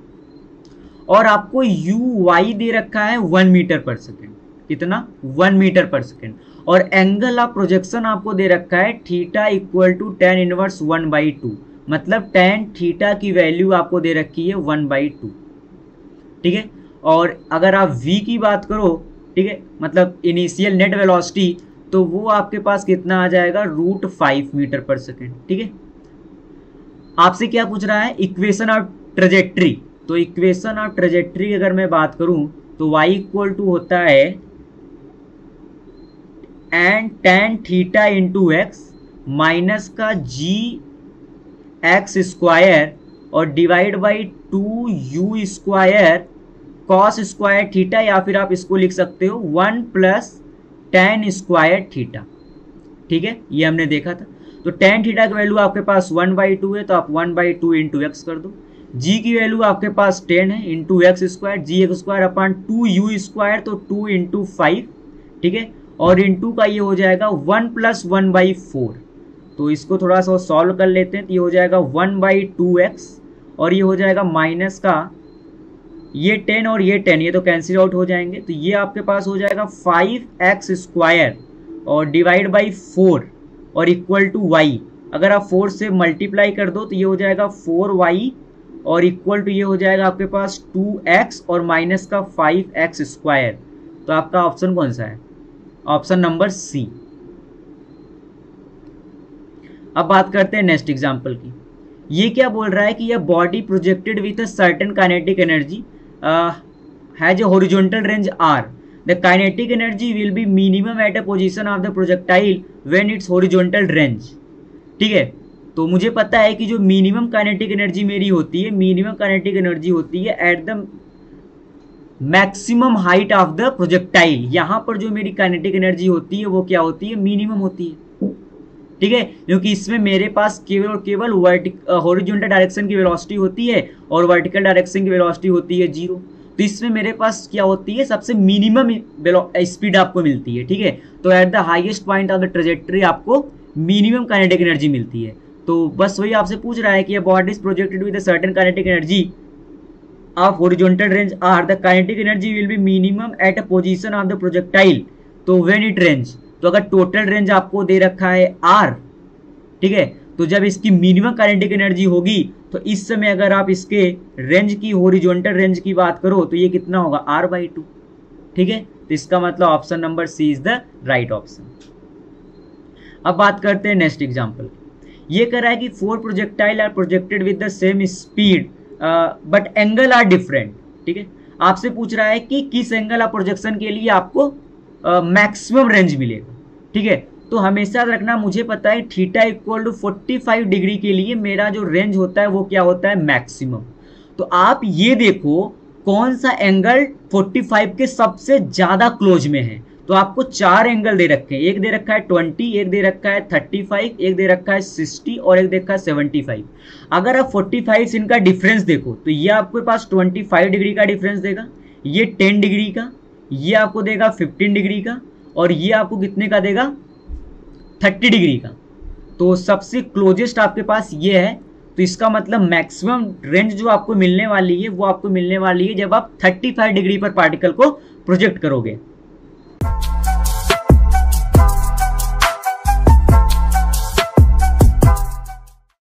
और आपको uy दे रखा है 1 मीटर पर सेकेंड। कितना, 1 मीटर पर सेकेंड। और एंगल ऑफ प्रोजेक्शन आपको दे रखा है theta equal to tan inverse 1/2, मतलब tan थीटा की वैल्यू आपको दे रखी है 1/2। ठीक है, और अगर आप v की बात करो, ठीक है, मतलब इनिशियल नेट वेलोसिटी, तो वो आपके पास कितना आ जाएगा √5 मीटर पर सेकेंड। ठीक है, आपसे क्या पूछ रहा है, इक्वेशन ऑफ ट्रेजेक्ट्री। तो इक्वेशन ऑफ ट्रेजेक्ट्री की अगर मैं बात करूं तो y इक्वल टू होता है and tan theta into x minus का जी एक्स स्क्वायर और divide by 2u square cos square theta, या फिर आप इसको लिख सकते हो 1 प्लस tan स्क्वायर थीटा। ठीक है, ये हमने देखा था। तो tan थीटा की वैल्यू आपके पास 1/2 है, तो आप 1/2 इंटू एक्स कर दो। g की वैल्यू आपके पास 10 है into x square, g x square upon 2u square, तो 2 इंटू 5। ठीक है, और इंटू का ये हो जाएगा 1 प्लस 1/4। तो इसको थोड़ा सा सॉल्व कर लेते हैं, तो ये हो जाएगा 1/2x और ये हो जाएगा माइनस का ये 10 और ये 10, ये तो कैंसिल आउट हो जाएंगे। तो ये आपके पास हो जाएगा 5x स्क्वायर और डिवाइड बाई 4 और इक्वल टू y। अगर आप 4 से मल्टीप्लाई कर दो तो ये हो जाएगा 4y और इक्वल टू ये हो जाएगा आपके पास 2x और माइनस का 5x स्क्वायर। तो आपका ऑप्शन कौन सा है, ऑप्शन नंबर सी। अब बात करते हैं नेक्स्ट एग्जांपल की। ये क्या बोल रहा है कि यह body projected with a certain kinetic energy has a horizontal range r, the kinetic energy will be minimum at a position of the projectile when it's horizontal range. ठीक है, तो मुझे पता है कि जो मिनिमम काइनेटिक एनर्जी मेरी होती है, मिनिमम काइनेटिक एनर्जी होती है at the maximum height of the projectile. यहां पर जो मेरी काइनेटिक एनर्जी होती है वो क्या होती है, मिनिमम होती है। ठीक है, क्योंकि इसमें मेरे पास केवल और केवल हॉरिजॉन्टल डायरेक्शन की वेलोसिटी होती है और वर्टिकल डायरेक्शन की वेलोसिटी होती है 0। तो इसमें मेरे पास क्या होती है, सबसे मिनिमम स्पीड आपको मिलती है। ठीक है, तो at the highest point of the trajectory आपको मिनिमम काइनेटिक एनर्जी मिलती है। तो बस वही आपसे पूछ रहा है कि body is projected with a certain kinetic energy of horizontal range r, the kinetic energy will be minimum at a position of the projectile, तो when it range, तो अगर टोटल रेंज आपको दे रखा है r, ठीक है, तो जब इसकी मिनिमम काइनेटिक एनर्जी होगी तो इस समय अगर आप इसके रेंज की हॉरिजॉन्टल रेंज की बात करो तो ये कितना होगा r/2। ठीक है, तो इसका मतलब option number C is the right option. अब बात करते हैं नेक्स्ट एग्जांपल। ये कह रहा है कि 4 projectile are projected with the same speed but angle are different. ठीक है, आपसे पूछ रहा है कि किस एंगल ऑफ प्रोजेक्शन के लिए आपको मैक्सिमम रेंज मिलेगा। ठीक है, तो हमेशा रखना, मुझे पता है थीटा इक्वल टू 45 डिग्री के लिए मेरा जो रेंज होता है वो क्या होता है, मैक्सिमम। तो आप ये देखो कौन सा एंगल 45 के सबसे ज्यादा क्लोज में है। तो आपको 4 एंगल दे रखे हैं, एक दे रखा है 20, एक दे रखा है 35, एक दे रखा है 60 और एक दे रखा है 75। अगर आप 45 से इनका डिफरेंस देखो तो ये आपके पास 25 डिग्री का डिफरेंस देगा, ये 10 डिग्री का, ये आपको देगा 15 डिग्री का और ये आपको कितने का देगा, 30 डिग्री का। तो सबसे क्लोजेस्ट आपके पास ये है। तो इसका मतलब मैक्सिमम रेंज जो आपको मिलने वाली है वो आपको मिलने वाली है जब आप 35 डिग्री पर पार्टिकल को प्रोजेक्ट करोगे।